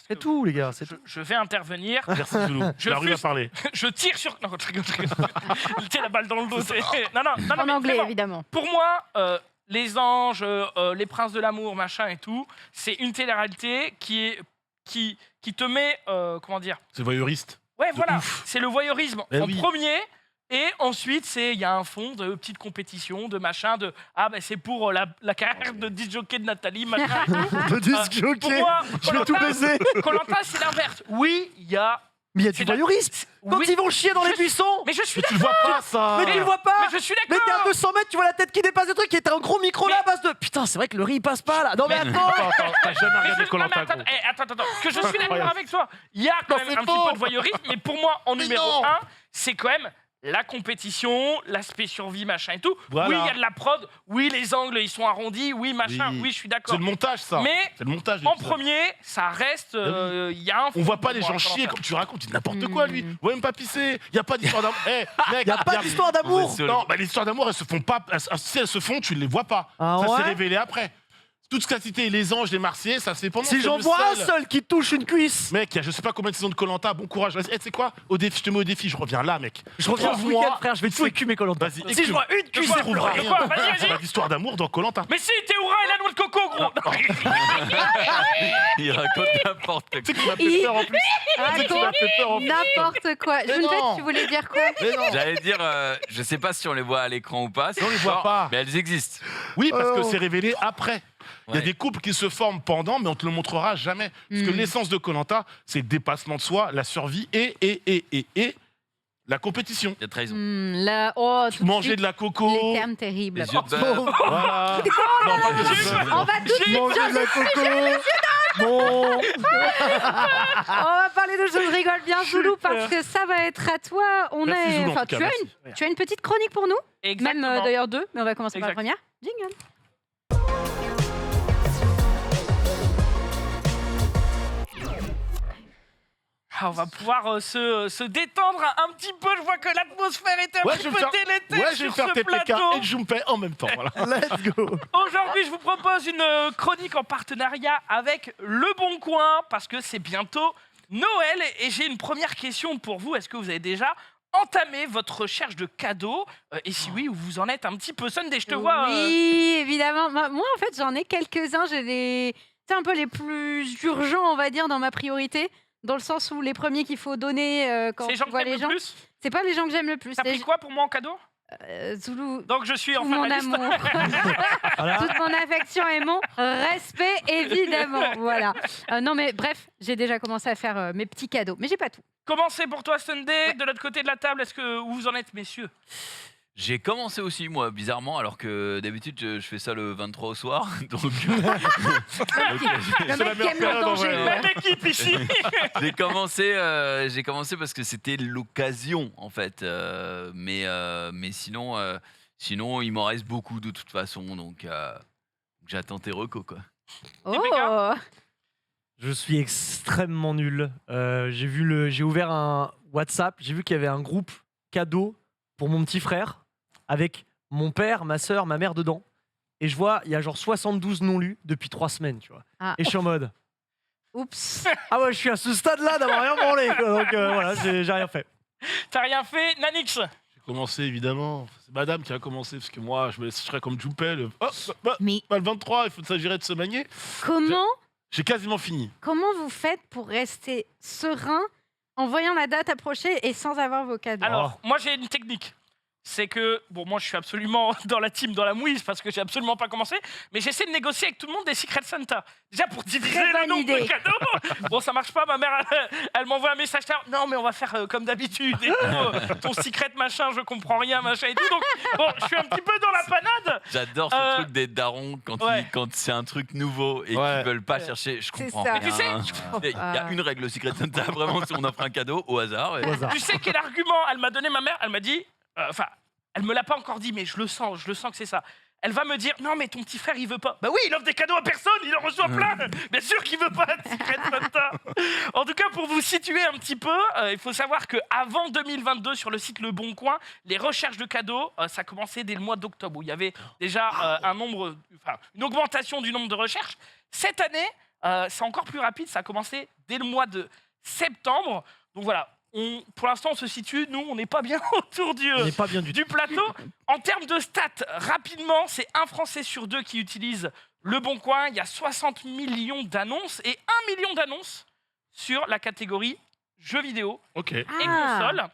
C'est tout, les gars. Je vais intervenir. Merci, Zoulou. La rue va parler. Je tire sur. Non, je rigole. Tu la balle dans le dos. Non, en anglais, évidemment. Pour moi, les anges, les princes de l'amour, machin et tout, c'est une télé-réalité qui te met, comment dire? C'est voyeuriste. Ouais, voilà. C'est le voyeurisme en premier. Et ensuite, il y a un fond de petites compétitions, de machin, c'est pour la carrière de disc jockey de Nathalie, machin. De disc jockey. Pour moi, je vais tout baiser. Koh-Lanta, c'est l'inverse. Oui, il y a. Mais il y a du voyeurisme. Quand ils vont chier dans les buissons. Mais je suis d'accord. Tu le vois pas ça. Mais tu le vois pas. Mais je suis d'accord. Mais t'es à 200 mètres, tu vois la tête qui dépasse le truc, qui est un gros micro là à base de. Putain, c'est vrai que le riz il passe pas là. Non mais attends. T'as jamais regardé Koh-Lanta. Attends. Que je suis d'accord avec toi. Il y a quand même un petit peu de voyeurisme, mais pour moi, en numéro 1, c'est quand même la compétition, l'aspect survie, machin et tout. Voilà. Oui, il y a de la prod. Oui, les angles, ils sont arrondis. Oui, machin. Oui, je suis d'accord. C'est le montage, ça. Mais c'est le montage, en premier, ça reste. Il y a un. On voit pas les gens chier comme tu racontes. Il dit n'importe quoi, lui. On va même pas pisser. Il y a pas d'histoire d'amour. Mec, il y a pas d'histoire d'amour. Non, bah, les histoires d'amour, elles se font pas. Si elles se font, tu ne les vois pas. Ah, ça s'est révélé après. Toute ce qu'a cité les anges, les Marseillais, ça c'est pendant. Si j'en vois un seul qui touche une cuisse. Mec, il y a je sais pas combien de saisons de Koh-Lanta, bon courage. Vas-y, tu sais quoi? Au défi, je te mets au défi, je reviens là, mec. Je reviens ce week-end, frère, je vais tout écumer Koh-Lanta. Vas-y, si je vois une cuisse, c'est trouveras rien. Vas-y, pas d'histoire d'amour dans Koh-Lanta. Mais si, Théoura et la noix de coco, gros. Il raconte n'importe quoi. Tu sais que tu m'as fait peur en plus. N'importe quoi. Junpei, tu voulais dire quoi? J'allais dire, je sais pas si on les voit à l'écran ou pas. On les voit pas. Mais elles existent. Oui, parce que c'est révélé après. Il y a des couples qui se forment pendant, mais on te le montrera jamais. Parce que l'essence de Koh-Lanta, c'est le dépassement de soi, la survie et la compétition. Il y a trahison. Manger de la coco. Les termes terribles. Les yeux de beurre. Voilà. Non, pas de yeux de beurre. On va tout de suite manger de la coco. Bon. On va parler de Je rigole bien, Zoulou, parce que ça va être à toi. Tu as une petite chronique pour nous. Exactement. Même d'ailleurs deux, mais on va commencer par la première. Jingle. On va pouvoir se détendre un petit peu. Je vois que l'atmosphère est un petit peu délétère je vais sur faire ce TPK plateau. et Junpei en même temps. Voilà. Let's go. Aujourd'hui, je vous propose une chronique en partenariat avec Le Bon Coin parce que c'est bientôt Noël et j'ai une première question pour vous. Est-ce que vous avez déjà entamé votre recherche de cadeaux et si oui, où vous en êtes un petit peu Sunday, je te vois. Oui, évidemment. Moi, en fait, j'en ai quelques-uns. C'est un peu les plus urgents, on va dire, dans ma priorité. Dans le sens où les premiers qu'il faut donner quand tu vois les gens. C'est pas les gens que j'aime le plus. T'as pris quoi pour moi en cadeau? Zoulou. Donc je suis enfin mon amour. Toute mon affection et mon respect, évidemment. Voilà. Non, mais bref, j'ai déjà commencé à faire mes petits cadeaux. Mais j'ai pas tout. Comment c'est pour toi, Sunday? De l'autre côté de la table, où vous en êtes, messieurs? J'ai commencé aussi, moi, bizarrement, alors que d'habitude, je fais ça le 23 au soir. Donc, le mec qui aime le danger. Même équipe ici. J'ai commencé parce que c'était l'occasion, en fait. Mais sinon, il m'en reste beaucoup de toute façon. Donc, j'attends tes recos, quoi. Oh. Je suis extrêmement nul. J'ai ouvert un WhatsApp, j'ai vu qu'il y avait un groupe cadeau pour mon petit frère avec mon père, ma soeur, ma mère dedans. Et je vois, il y a genre 72 non lus depuis 3 semaines, tu vois. Et je suis en mode... Oups. Ah ouais, je suis à ce stade-là d'avoir rien branlé, quoi. Donc voilà, j'ai rien fait. T'as rien fait, Nanix? J'ai commencé, évidemment. C'est madame qui a commencé, parce que moi, je me laisserais comme Joupel. Mais le 23, il s'agirait de se manier. comment J'ai quasiment fini. vous faites pour rester serein en voyant la date approcher et sans avoir vos cadeaux? Alors, moi j'ai une technique. C'est que, bon, moi je suis absolument dans la team, dans la mouise, parce que j'ai absolument pas commencé, mais j'essaie de négocier avec tout le monde des Secret Santa. Déjà pour diviser le nombre de cadeaux. Bon, ça marche pas, ma mère, elle m'envoie un message. Non, mais on va faire comme d'habitude. Et tout, ton secret machin, je comprends rien, machin et tout. Donc, bon, je suis un petit peu dans la panade. J'adore ce truc des darons quand c'est un truc nouveau et qu'ils veulent pas chercher. Je comprends ça. rien. Tu sais, Il y a une règle au Secret Santa, vraiment, si on offre un cadeau au hasard. Tu sais quel argument elle m'a donné, ma mère? Elle m'a dit. Enfin, elle me l'a pas encore dit, mais je le sens que c'est ça. Elle va me dire, non mais ton petit frère il veut pas. Bah oui, il offre des cadeaux à personne, il en reçoit plein. Bien sûr qu'il veut pas de Secret Santa. En tout cas, pour vous situer un petit peu, il faut savoir qu'avant 2022, sur le site Le Bon Coin, les recherches de cadeaux, ça commençait dès le mois d'octobre, où il y avait déjà une augmentation du nombre de recherches. Cette année, c'est encore plus rapide, ça a commencé dès le mois de septembre. Donc voilà. Pour l'instant, on se situe, nous, on n'est pas bien autour du plateau. En termes de stats, rapidement, c'est 1 Français sur 2 qui utilise Le Bon Coin. Il y a 60 millions d'annonces et 1 million d'annonces sur la catégorie jeux vidéo et consoles.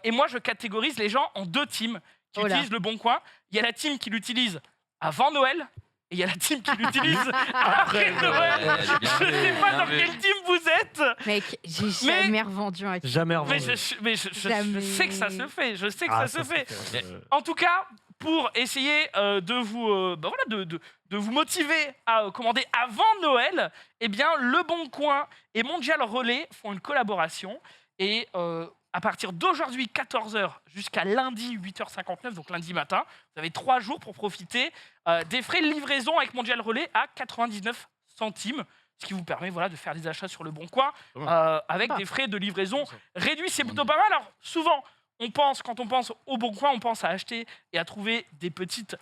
Et moi, je catégorise les gens en 2 teams qui utilisent Le Bon Coin. Il y a la team qui l'utilise avant Noël. Et il y a la team qui l'utilise après Noël. Je ne sais pas dans quelle team vous êtes. Mec, j'ai jamais revendu un team. Jamais revendu. Mais je sais que ça se fait. Je sais que ça se fait. En tout cas, pour essayer de vous motiver à commander avant Noël, eh bien, Le Bon Coin et Mondial Relais font une collaboration. Et à partir d'aujourd'hui, 14h, jusqu'à lundi, 8h59, donc lundi matin, vous avez 3 jours pour profiter des frais de livraison avec Mondial Relais à 99 centimes, ce qui vous permet de faire des achats sur Le Bon Coin avec des frais de livraison réduits. C'est plutôt pas mal. Alors, souvent, quand on pense au Bon Coin, on pense à acheter et à trouver des petites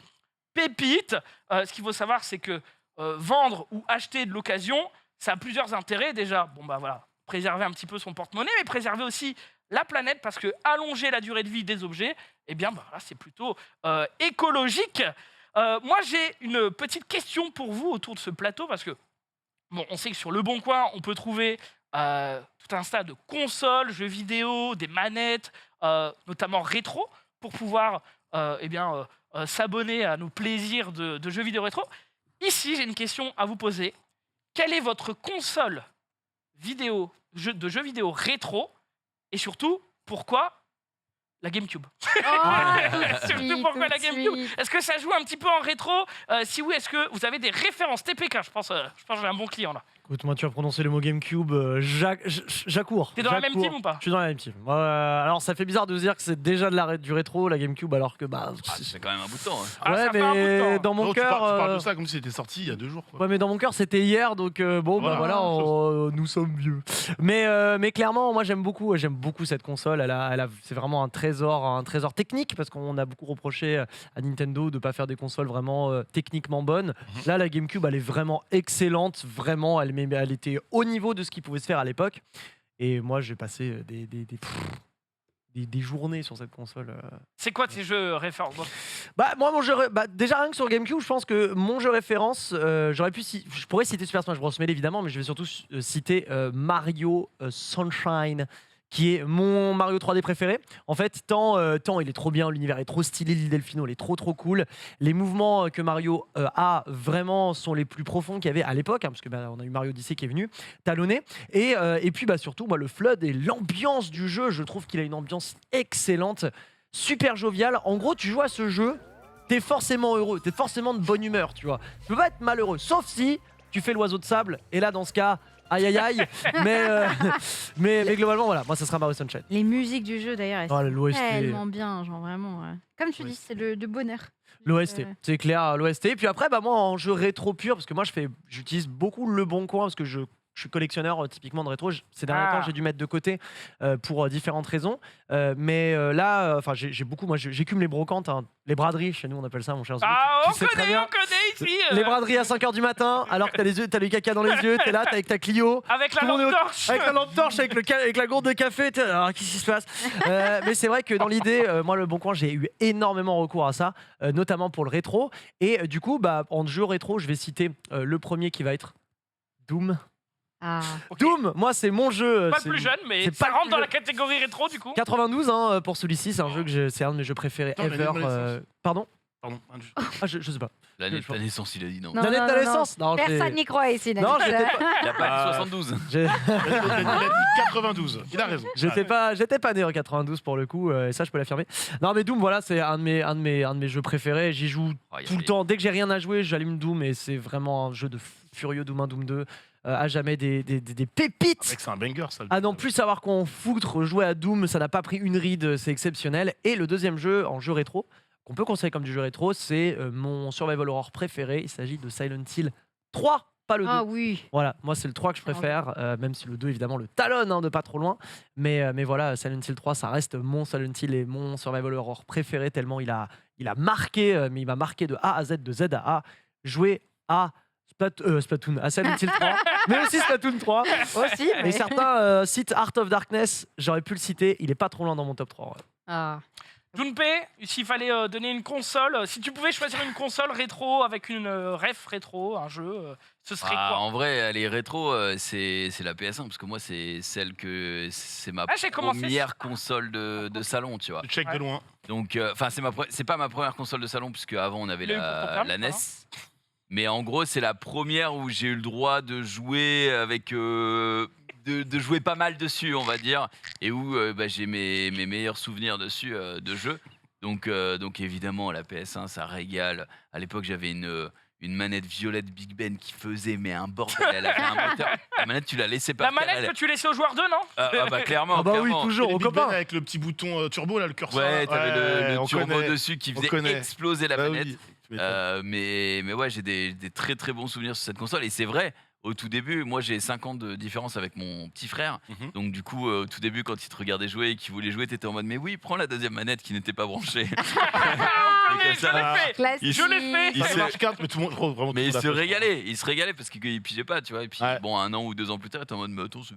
pépites. Ce qu'il faut savoir, c'est que vendre ou acheter de l'occasion, ça a plusieurs intérêts. Déjà, préserver un petit peu son porte-monnaie, mais préserver aussi la planète, parce que allonger la durée de vie des objets, c'est plutôt écologique. Moi, j'ai une petite question pour vous autour de ce plateau, parce que on sait que sur Le Bon Coin, on peut trouver tout un tas de consoles, jeux vidéo, des manettes, notamment rétro, pour pouvoir s'abonner à nos plaisirs de jeux vidéo rétro. Ici, j'ai une question à vous poser. Quelle est votre console de jeux vidéo rétro? Et surtout, pourquoi la GameCube? Surtout pourquoi la GameCube? Est-ce que ça joue un petit peu en rétro? Si oui, est-ce que vous avez des références TPK? Je pense que j'ai un bon client là. Écoute, moi, tu as prononcé le mot GameCube, j'accours. T'es dans la même team ou pas? Je suis dans la même team. Alors, ça fait bizarre de se dire que c'est déjà du rétro, la GameCube, alors que c'est quand même un bout de temps. Ouais, mais dans mon cœur. Tu parles de ça comme si c'était sorti il y a 2 jours. Quoi. Ouais, mais dans mon cœur, c'était hier, donc nous sommes vieux. Mais clairement, moi, j'aime beaucoup cette console. C'est vraiment un trésor technique, parce qu'on a beaucoup reproché à Nintendo de ne pas faire des consoles vraiment techniquement bonnes. Là, la GameCube, elle est vraiment excellente, vraiment, elle était au niveau de ce qui pouvait se faire à l'époque. Et moi, j'ai passé des journées sur cette console. C'est quoi tes jeux références? Moi, mon jeu, déjà rien que sur GameCube, je pense que mon jeu référence, je pourrais citer Super Smash Bros. Melee évidemment, mais je vais surtout citer Mario Sunshine, qui est mon Mario 3D préféré. En fait, tant il est trop bien, l'univers est trop stylé, l'île Delfino, il est trop cool. Les mouvements que Mario a vraiment sont les plus profonds qu'il y avait à l'époque, parce que on a eu Mario Odyssey qui est venu talonner. Et puis surtout, le flood et l'ambiance du jeu, je trouve qu'il a une ambiance excellente, super joviale. En gros, tu joues à ce jeu, t'es forcément heureux, t'es forcément de bonne humeur, tu vois. Tu peux pas être malheureux, sauf si tu fais l'oiseau de sable, et là, dans ce cas... Aïe, mais globalement, voilà, moi ça sera Mario Sunshine. Les musiques du jeu d'ailleurs, elles sont tellement bien, genre vraiment. Comme tu dis, c'est de bonheur. L'OST, c'est clair, l'OST. Et puis après, moi en jeu rétro pur, parce que moi j'utilise beaucoup Le Bon Coin, parce que je je suis collectionneur typiquement de rétro. Ces derniers temps, j'ai dû mettre de côté pour différentes raisons. Mais là, j'ai beaucoup. Moi, j'écume les brocantes, hein, les braderies. Chez nous, on appelle ça, mon cher. On connaît ici. Les braderies à 5h du matin, alors que t'as le caca dans les yeux. T'es là, t'es avec ta Clio. Avec la lampe torche. Avec la lampe torche, avec la gourde de café. Alors, qu'est-ce qui se passe Mais c'est vrai que dans l'idée, moi, le Bon Coin, j'ai eu énormément recours à ça, notamment pour le rétro. Et du coup, en jeu rétro, je vais citer le premier qui va être Doom. Okay. Doom, moi c'est mon jeu. Pas le plus jeune, mais ça rentre dans la catégorie rétro du coup. 92 hein, pour celui-ci, c'est un jeu que c'est un de mes jeux préférés ever. Pardon. Je sais pas. L'année de ta naissance, il a dit non. L'année de ta naissance non, personne n'y croit ici. Non, il a pas dit 72. Il a dit 92. Il a raison. J'étais pas né en 92 pour le coup, et ça je peux l'affirmer. Non mais Doom, voilà, c'est un de mes jeux préférés. J'y joue tout le temps. Dès que j'ai rien à jouer, j'allume Doom et c'est vraiment un jeu de furieux. Doom 1, Doom 2. À jamais des pépites. C'est un banger ça. À non plus savoir qu'on foutre, jouer à Doom, ça n'a pas pris une ride, c'est exceptionnel. Et le deuxième jeu en jeu rétro, qu'on peut considérer comme du jeu rétro, c'est mon survival horror préféré. Il s'agit de Silent Hill 3, pas le 2. Ah oui. Voilà, moi c'est le 3 que je préfère, même si le 2 évidemment le talonne de pas trop loin. Mais voilà, Silent Hill 3, ça reste mon Silent Hill et mon survival horror préféré, tellement il a marqué, mais il m'a marqué de A à Z, de Z à A. Jouer à Splatoon, à Silent Hill 3, mais aussi Splatoon 3. Aussi, mais certains citent Art of Darkness, j'aurais pu le citer, il est pas trop loin dans mon top 3. Ouais. Junpei, s'il fallait donner une console, si tu pouvais choisir une console rétro avec une ref rétro, un jeu, ce serait quoi? En vrai, les rétro, c'est la PS1 parce que moi c'est ma première console de salon, tu vois. Je check de loin. Donc, c'est pas ma première console de salon puisque avant on avait la NES. Mais en gros, c'est la première où j'ai eu le droit de jouer avec de jouer pas mal dessus, on va dire, et où j'ai mes meilleurs souvenirs dessus de jeux. Donc évidemment, la PS1, ça régale. À l'époque, j'avais une manette violette Big Ben qui faisait un bordel. Elle avait un moteur. La manette, tu la laissais pas. La manette que tu laissais aux joueurs 2, non? Clairement. Oui, toujours, au copain. Avec le petit bouton turbo, là, le curseur. Ouais, t'avais le turbo dessus qui faisait exploser la manette. Oui. Mais ouais, j'ai des très très bons souvenirs sur cette console. Et c'est vrai, au tout début, moi j'ai 5 ans de différence avec mon petit frère. Donc du coup, au tout début, quand il te regardait jouer et qu'il voulait jouer, t'étais en mode mais oui, prends la deuxième manette qui n'était pas branchée. Je l'ai fait. Mais il se régalait parce qu'il pigeait pas, tu vois. Et puis bon, 1 an ou 2 ans plus tard, il était en mode mais attends, c'est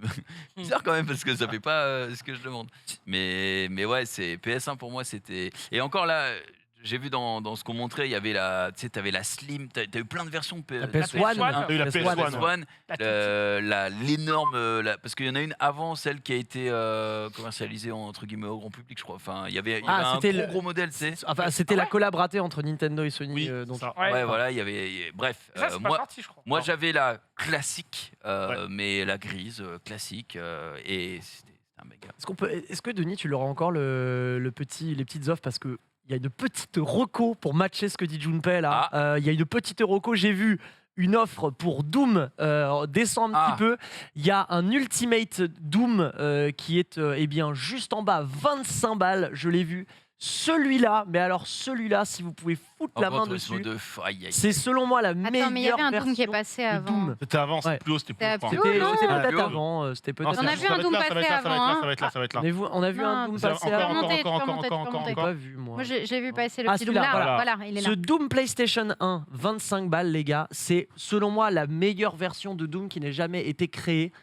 bizarre quand même parce que ça fait pas ce que je demande. Mais ouais, c'est PS1 pour moi, c'était. Et encore là. J'ai vu dans ce qu'on montrait, il y avait t'avais la Slim, t'as eu plein de versions. La PS1. La PS1. L'énorme, parce qu'il y en a une avant celle qui a été commercialisée entre guillemets au grand public, je crois. Enfin, il y avait un gros modèle, tu sais. Enfin, c'était la collab ratée entre Nintendo et Sony. Voilà, il y avait. Bref, moi j'avais la classique, mais la grise classique, et c'était un méga. Est-ce que Denis, tu l'auras encore les petites offres parce que. Il y a une petite reco pour matcher ce que dit Junpei là. Il y a une petite reco, j'ai vu une offre pour Doom descend un petit peu. Il y a un Ultimate Doom qui est juste en bas, 25 balles, je l'ai vu. Celui-là, mais alors celui-là, si vous pouvez foutre la main dessus, c'est selon moi la meilleure version. Mais il y avait un Doom qui est passé avant. C'était avant, c'était plus haut, c'était plus haut. C'était peut-être avant. On a vu un Doom passer avant. Ça va être là. On a vu un Doom passer avant. Encore. Pas vu moi. Moi j'ai vu passer le petit Doom là. Voilà, il est là. Ce Doom PlayStation 1, 25 balles les gars, c'est selon moi la meilleure version de Doom qui n'ait jamais été créée.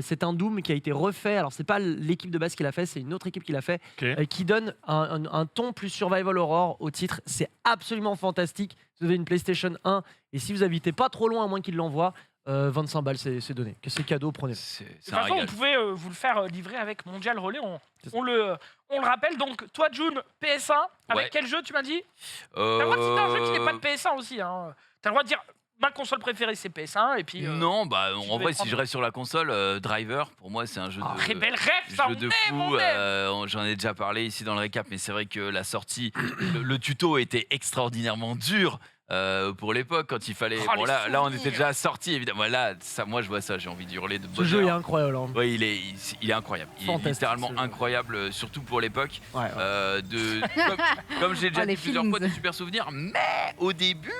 C'est un Doom qui a été refait. Alors, c'est pas l'équipe de base qui l'a fait, c'est une autre équipe qui l'a fait, qui donne un ton plus survival horror au titre. C'est absolument fantastique. Vous avez une PlayStation 1 et si vous habitez pas trop loin, à moins qu'il l'envoie, 25 balles, c'est donné. Que c'est cadeau, prenez. De toute façon, on pouvait vous le faire livrer avec Mondial Relais. On le rappelle. Donc, toi, June, PS1, avec quel jeu tu m'as dit? T'as le droit de citer un jeu qui n'est pas de PS1 aussi. Hein. T'as le droit de dire. Ma console préférée c'est PS1 et puis non en vrai si je reste sur la console Driver pour moi c'est un jeu de fou. J'en ai déjà parlé ici dans le récap mais c'est vrai que la sortie le tuto était extraordinairement dur pour l'époque quand il fallait là on était déjà sorti évidemment là ça moi je vois ça j'ai envie d'hurler de bonheur. Ce jeu est incroyable hein. Oui il est incroyable il est littéralement incroyable surtout pour l'époque comme j'ai déjà dit plusieurs fois des super souvenirs mais au début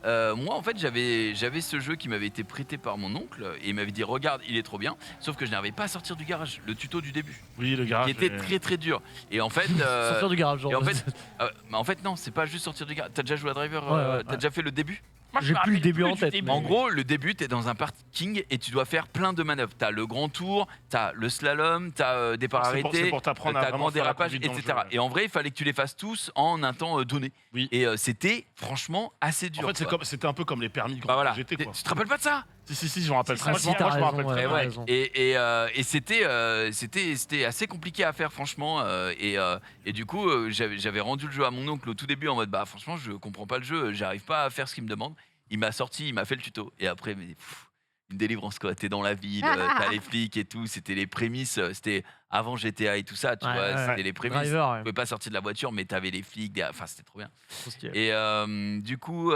moi en fait j'avais ce jeu qui m'avait été prêté par mon oncle et il m'avait dit regarde il est trop bien, sauf que je n'arrivais pas à sortir du garage, le tuto du début. Oui, le garage. Qui était très très dur. Et en fait sortir du garage. Genre. Et en fait non, c'est pas juste sortir du garage. T'as déjà joué à Driver, t'as déjà fait le début? J'ai plus le début en tête. En gros, le début, t'es dans un parking et tu dois faire plein de manœuvres. T'as le grand tour, t'as le slalom, t'as départ arrêté, t'as grand dérapage, etc. Et en vrai, il fallait que tu les fasses tous en un temps donné. Oui. Et c'était franchement assez dur. En fait, c'était un peu comme les permis de Bah voilà. GT, quoi. Tu te rappelles pas de ça? Si, je me rappelle. Moi, je me rappelle très bien. Et c'était assez compliqué à faire, franchement. Et du coup, j'avais rendu le jeu à mon oncle au tout début en mode bah franchement, je comprends pas le jeu, j'arrive pas à faire ce qu'il me demande. Il m'a fait le tuto. Et après, une délivrance quoi. T'es dans la ville, t'as les flics et tout. C'était les prémices. C'était avant GTA et tout ça, tu vois. C'était les prémices. Driver, Tu pouvais pas sortir de la voiture, mais t'avais les flics. Enfin, c'était trop bien. Stylé. Et du coup,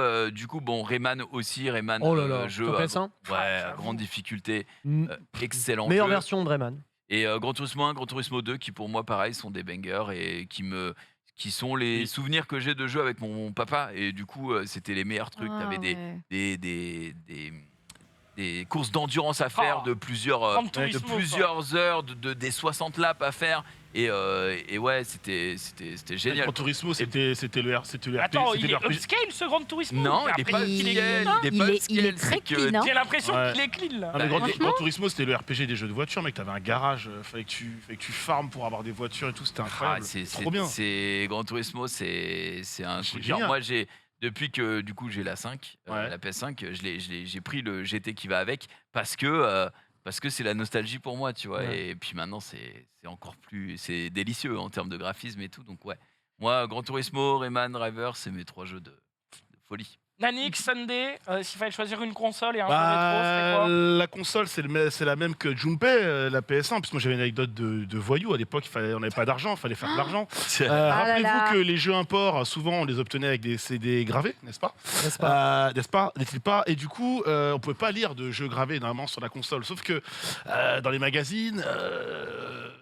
bon, Rayman aussi. Rayman, Oh là là, jeu top S1. à grande difficulté. Excellent. Meilleure jeu. version de Rayman. Et Gran Turismo 1, Gran Turismo 2, qui pour moi, pareil, sont des bangers et qui sont les souvenirs que j'ai de jeux avec mon papa. Et du coup, c'était les meilleurs trucs. T'avais des courses d'endurance à faire de plusieurs heures, des 60 laps à faire. Et ouais, c'était génial. Gran Turismo, c'était le RPG. Attends, il est upscale ce Gran Turismo? Non, il est pas upscale. Il est très clean. J'ai l'impression qu'il est clean là. Gran Turismo, c'était le RPG des jeux de voiture, mec. T'avais un garage, fallait que tu farmes pour avoir des voitures et tout. C'était incroyable. C'est trop bien. Gran Turismo, c'est un truc. génial. Genre, moi, depuis que du coup j'ai la 5, la PS5, j'ai pris le GT qui va avec parce que c'est la nostalgie pour moi, tu vois. Et puis maintenant c'est encore plus, c'est délicieux en termes de graphisme et tout. Donc ouais, moi Gran Turismo, Rayman, Driver, c'est mes 3 jeux de folie. Nanix, Sunday, s'il fallait choisir une console et un jeu rétro, c'est quoi? La console, c'est la même que Junpei, la PS1. Parce que moi, j'avais une anecdote de voyou. À l'époque, on n'avait pas d'argent, il fallait faire de l'argent. Rappelez-vous que les jeux import, souvent, on les obtenait avec des CD gravés, n'est-ce pas? N'est-il pas? Et du coup, on pouvait pas lire de jeux gravés normalement sur la console. Sauf que dans les magazines,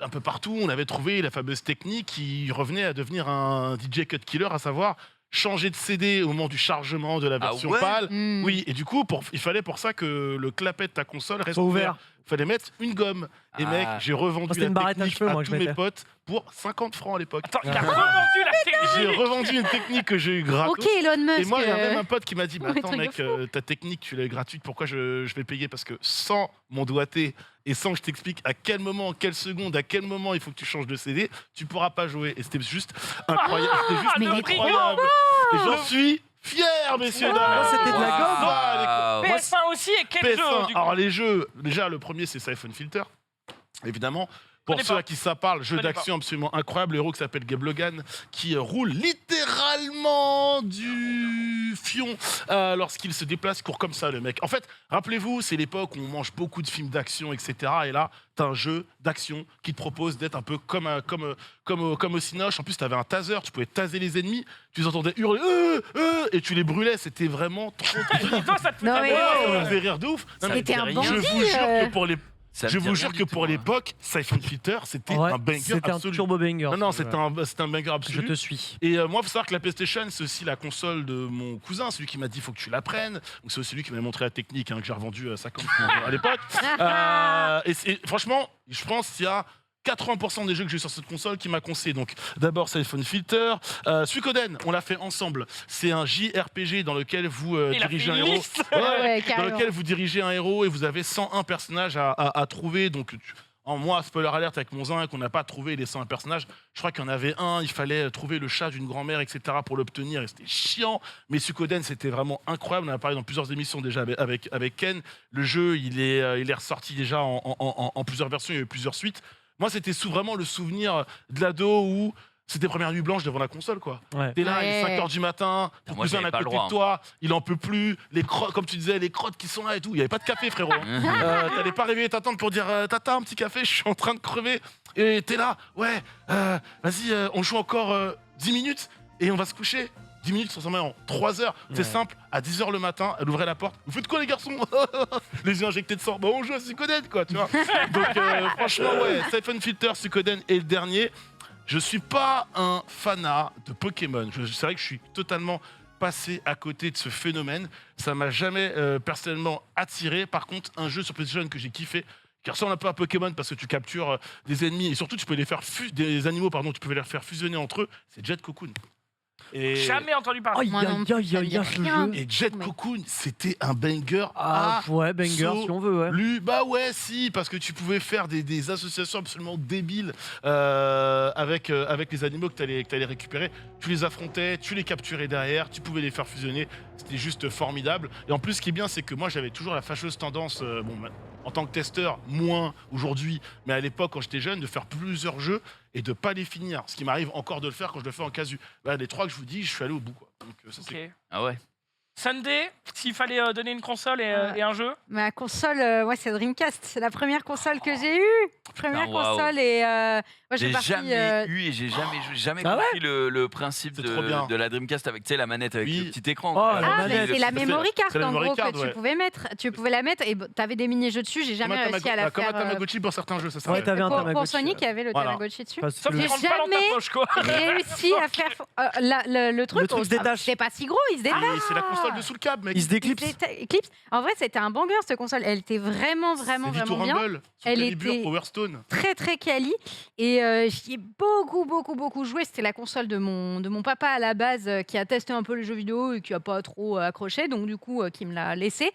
un peu partout, on avait trouvé la fameuse technique qui revenait à devenir un DJ cut killer, à savoir changer de CD au moment du chargement de la version PAL. Oui, et du coup, il fallait pour ça que le clapet de ta console reste ouvert. Il fallait mettre une gomme. Et mec, j'ai revendu la technique à tous mes potes pour 50 francs à l'époque. Attends, il a revendu la technique. J'ai revendu une technique que j'ai eu gratos. Ok, Elon Musk. Et moi, il y a même un pote qui m'a dit mais attends, mec, ta technique, tu l'as gratuite, pourquoi je vais payer? Parce que sans mon doigté et sans que je t'explique à quelle moment il faut que tu changes de CD, tu pourras pas jouer. Et c'était juste incroyable. Incroyable. Et j'en suis fier, messieurs dames. C'était de la gomme. PS1 aussi, et quel jeu du coup? Alors les jeux, déjà le premier c'est Siphon Filter, évidemment. Pour ceux à qui ça parle, jeu d'action absolument incroyable, le héros qui s'appelle Gabe Logan, qui roule littéralement du fion lorsqu'il se déplace, court comme ça le mec. En fait, rappelez-vous, c'est l'époque où on mange beaucoup de films d'action, etc. Et là, t'as un jeu d'action qui te propose d'être un peu comme au Cinoche. En plus, t'avais un taser, tu pouvais taser les ennemis, tu les entendais hurler et tu les brûlais. C'était vraiment trop. Ça te faisait rire de ouf. C'était un bandit. Je vous jure que pour l'époque, Siphon Filter, c'était un banger absolu. C'était un turbo banger. Non, c'était un banger absolu. Je te suis. Et moi, il faut savoir que la PlayStation, c'est aussi la console de mon cousin, celui qui m'a dit il faut que tu la prennes. Donc c'est aussi lui qui m'a montré la technique que j'ai revendue à 50 à l'époque. Et franchement, je pense qu'il y a 80% des jeux que j'ai sur cette console qui m'a conseillé. Donc d'abord Siphon Filter, Suikoden, on l'a fait ensemble. C'est un JRPG dans lequel vous dirigez un héros. Dans lequel vous dirigez un héros et vous avez 101 personnages à trouver. Donc moi, spoiler alert avec mon zin qu'on n'a pas trouvé les 101 personnages. Je crois qu'il y en avait un, il fallait trouver le chat d'une grand-mère, etc. pour l'obtenir. Et c'était chiant. Mais Suikoden, c'était vraiment incroyable. On en a parlé dans plusieurs émissions déjà avec Ken. Le jeu, il est ressorti déjà en plusieurs versions. Il y a eu plusieurs suites. Moi, c'était vraiment le souvenir de l'ado où c'était première nuit blanche devant la console, quoi. T'es là, il est 5h du matin, ton cousin à côté de toi, il en peut plus, les crottes, comme tu disais, les crottes qui sont là et tout. Il n'y avait pas de café, frérot. T'allais pas réveiller ta tante pour dire Tata, un petit café, je suis en train de crever. Et t'es là, vas-y, on joue encore 10 minutes et on va se coucher. 10 minutes transformées en 3 heures. C'est simple, à 10h le matin, elle ouvrait la porte. Vous faites quoi, les garçons? Les yeux injectés de sang. Bah, on joue à Suikoden, quoi, tu vois. Donc, franchement, Siphon Filter, Suikoden est le dernier. Je suis pas un fanat de Pokémon. C'est vrai que je suis totalement passé à côté de ce phénomène. Ça m'a jamais personnellement attiré. Par contre, un jeu sur PlayStation que j'ai kiffé, qui ressemble un peu à Pokémon parce que tu captures des ennemis et surtout tu peux les faire des animaux, tu peux les faire fusionner entre eux, c'est Jet Cocoon. Et... Jamais entendu parler. Et Jet Cocoon, c'était un banger. Ouais, banger si on veut, ouais. Bah ouais, si, parce que tu pouvais faire des associations absolument débiles avec les animaux que t'allais récupérer. Tu les affrontais, tu les capturais derrière, tu pouvais les faire fusionner. C'était juste formidable. Et en plus, ce qui est bien, c'est que moi, j'avais toujours la fâcheuse tendance, en tant que testeur, moins aujourd'hui, mais à l'époque, quand j'étais jeune, de faire plusieurs jeux et de pas les finir. Ce qui m'arrive encore de le faire quand je le fais en casu. Les 3 que je vous dis, je suis allé au bout, quoi. Donc, ça, c'est... Ah ouais. Sunday, s'il fallait donner une console et un jeu. Ma console, c'est Dreamcast. C'est la première console que j'ai eue. Première console et moi j'ai jamais eu et j'ai jamais compris le principe de la Dreamcast avec la manette avec le petit écran. C'est la memory card en gros que tu pouvais mettre. Tu pouvais la mettre et t'avais des mini-jeux dessus. J'ai jamais réussi à la faire. Comme un Tamagotchi pour certains jeux, ça s'appelle. Ouais, t'avais un Tamagotchi. Pour Sonic, il y avait le Tamagotchi dessus. Sauf qu'il rentre pas dans ta poche, quoi. J'ai réussi à faire le truc. Se détache. C'est pas si gros, il se détache. C'est la console de sous le câble, mec. Il se déclipse. En vrai, c'était un banger cette console. Elle était vraiment bien. Elle était Power Stone. Très très quali et j'y ai beaucoup joué. C'était la console de mon papa à la base qui a testé un peu les jeux vidéo et qui a pas trop accroché, donc du coup qui me l'a laissé.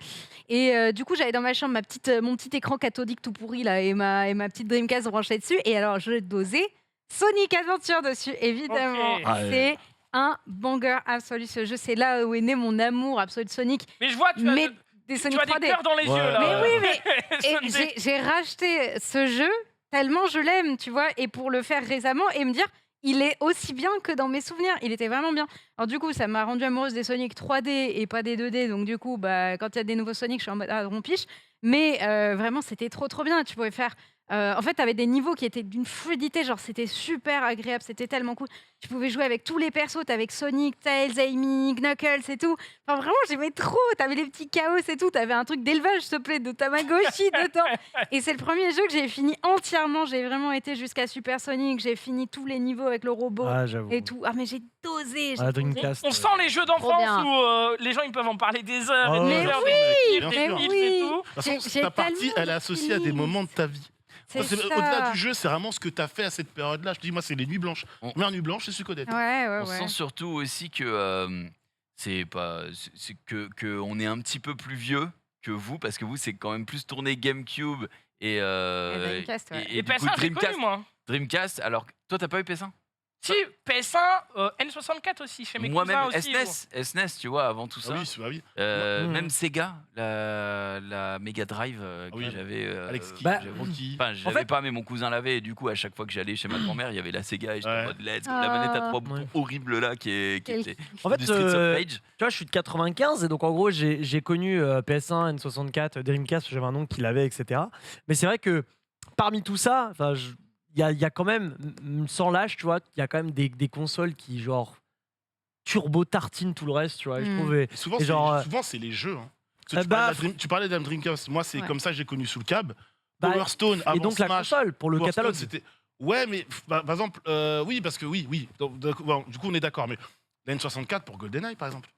Et du coup j'avais dans ma chambre mon petit écran cathodique tout pourri là et ma petite Dreamcast branchée dessus. Et alors je dosais Sonic Adventure dessus, évidemment. C'est un banger absolu ce jeu. C'est là où est né mon amour absolu de Sonic. Mais je vois, tu as des cœurs dans les yeux là. Mais oui, mais j'ai racheté ce jeu tellement je l'aime, tu vois, et pour le faire récemment et me dire il est aussi bien que dans mes souvenirs, il était vraiment bien. Alors du coup, ça m'a rendue amoureuse des Sonic 3D et pas des 2D, donc du coup, quand il y a des nouveaux Sonic, je suis en mode rompiche. Mais vraiment, c'était trop bien. Tu pouvais faire... en fait, tu avais des niveaux qui étaient d'une fluidité, genre c'était super agréable, c'était tellement cool. Tu pouvais jouer avec tous les persos, t'avais Sonic, Tails, Amy, Knuckles et tout. Enfin vraiment, j'aimais trop. T'avais les petits chaos et tout. T'avais un truc d'élevage, s'il te plaît, de Tamagotchi dedans. Et c'est le premier jeu que j'ai fini entièrement. J'ai vraiment été jusqu'à Super Sonic. J'ai fini tous les niveaux avec le robot et tout. Ah mais j'ai dosé. On sent les jeux d'enfance où les gens ils peuvent en parler des heures et des heures. Mais oui. De toute façon, ta partie, elle est associée à des moments de ta vie. Au-delà du jeu, c'est vraiment ce que tu as fait à cette période-là. Je te dis, moi, c'est les nuits blanches. Première nuit blanche, c'est Sucodette. On sent surtout aussi que on est un petit peu plus vieux que vous, parce que vous, c'est quand même plus tourné GameCube et Dreamcast. Et PS1, j'ai connu, moi. Dreamcast. Alors, toi, t'as pas eu PS1 ? Si, PS1, N64 aussi, chez mes moi-même cousins aussi. SNES, tu vois, avant tout ça. Oui. Même Sega, la Mega Drive que j'avais. J'avais pas, mais mon cousin l'avait. Et du coup, à chaque fois que j'allais chez ma grand-mère, il y avait la Sega et j'étais en mode let's go, la manette à 3 boutons horrible là qui était. En fait, du Streets of Rage. tu vois, je suis de 95 et donc en gros, j'ai connu PS1, N64, Dreamcast, j'avais un oncle qui l'avait, etc. Mais c'est vrai que parmi tout ça, il y a quand même, sans lâche, tu vois, il y a quand même des consoles qui, genre, turbo tartine tout le reste, tu vois. Je trouvais. Souvent, c'est les jeux. Hein. Tu parlais de la Dreamcast. Moi, c'est comme ça que j'ai connu Soul Cab. Power Stone, avant et donc Smash, la console, pour le catalogue. Stone, ouais, mais par exemple, oui, parce que oui. Donc, du coup, on est d'accord. Mais la N64 pour GoldenEye, par exemple.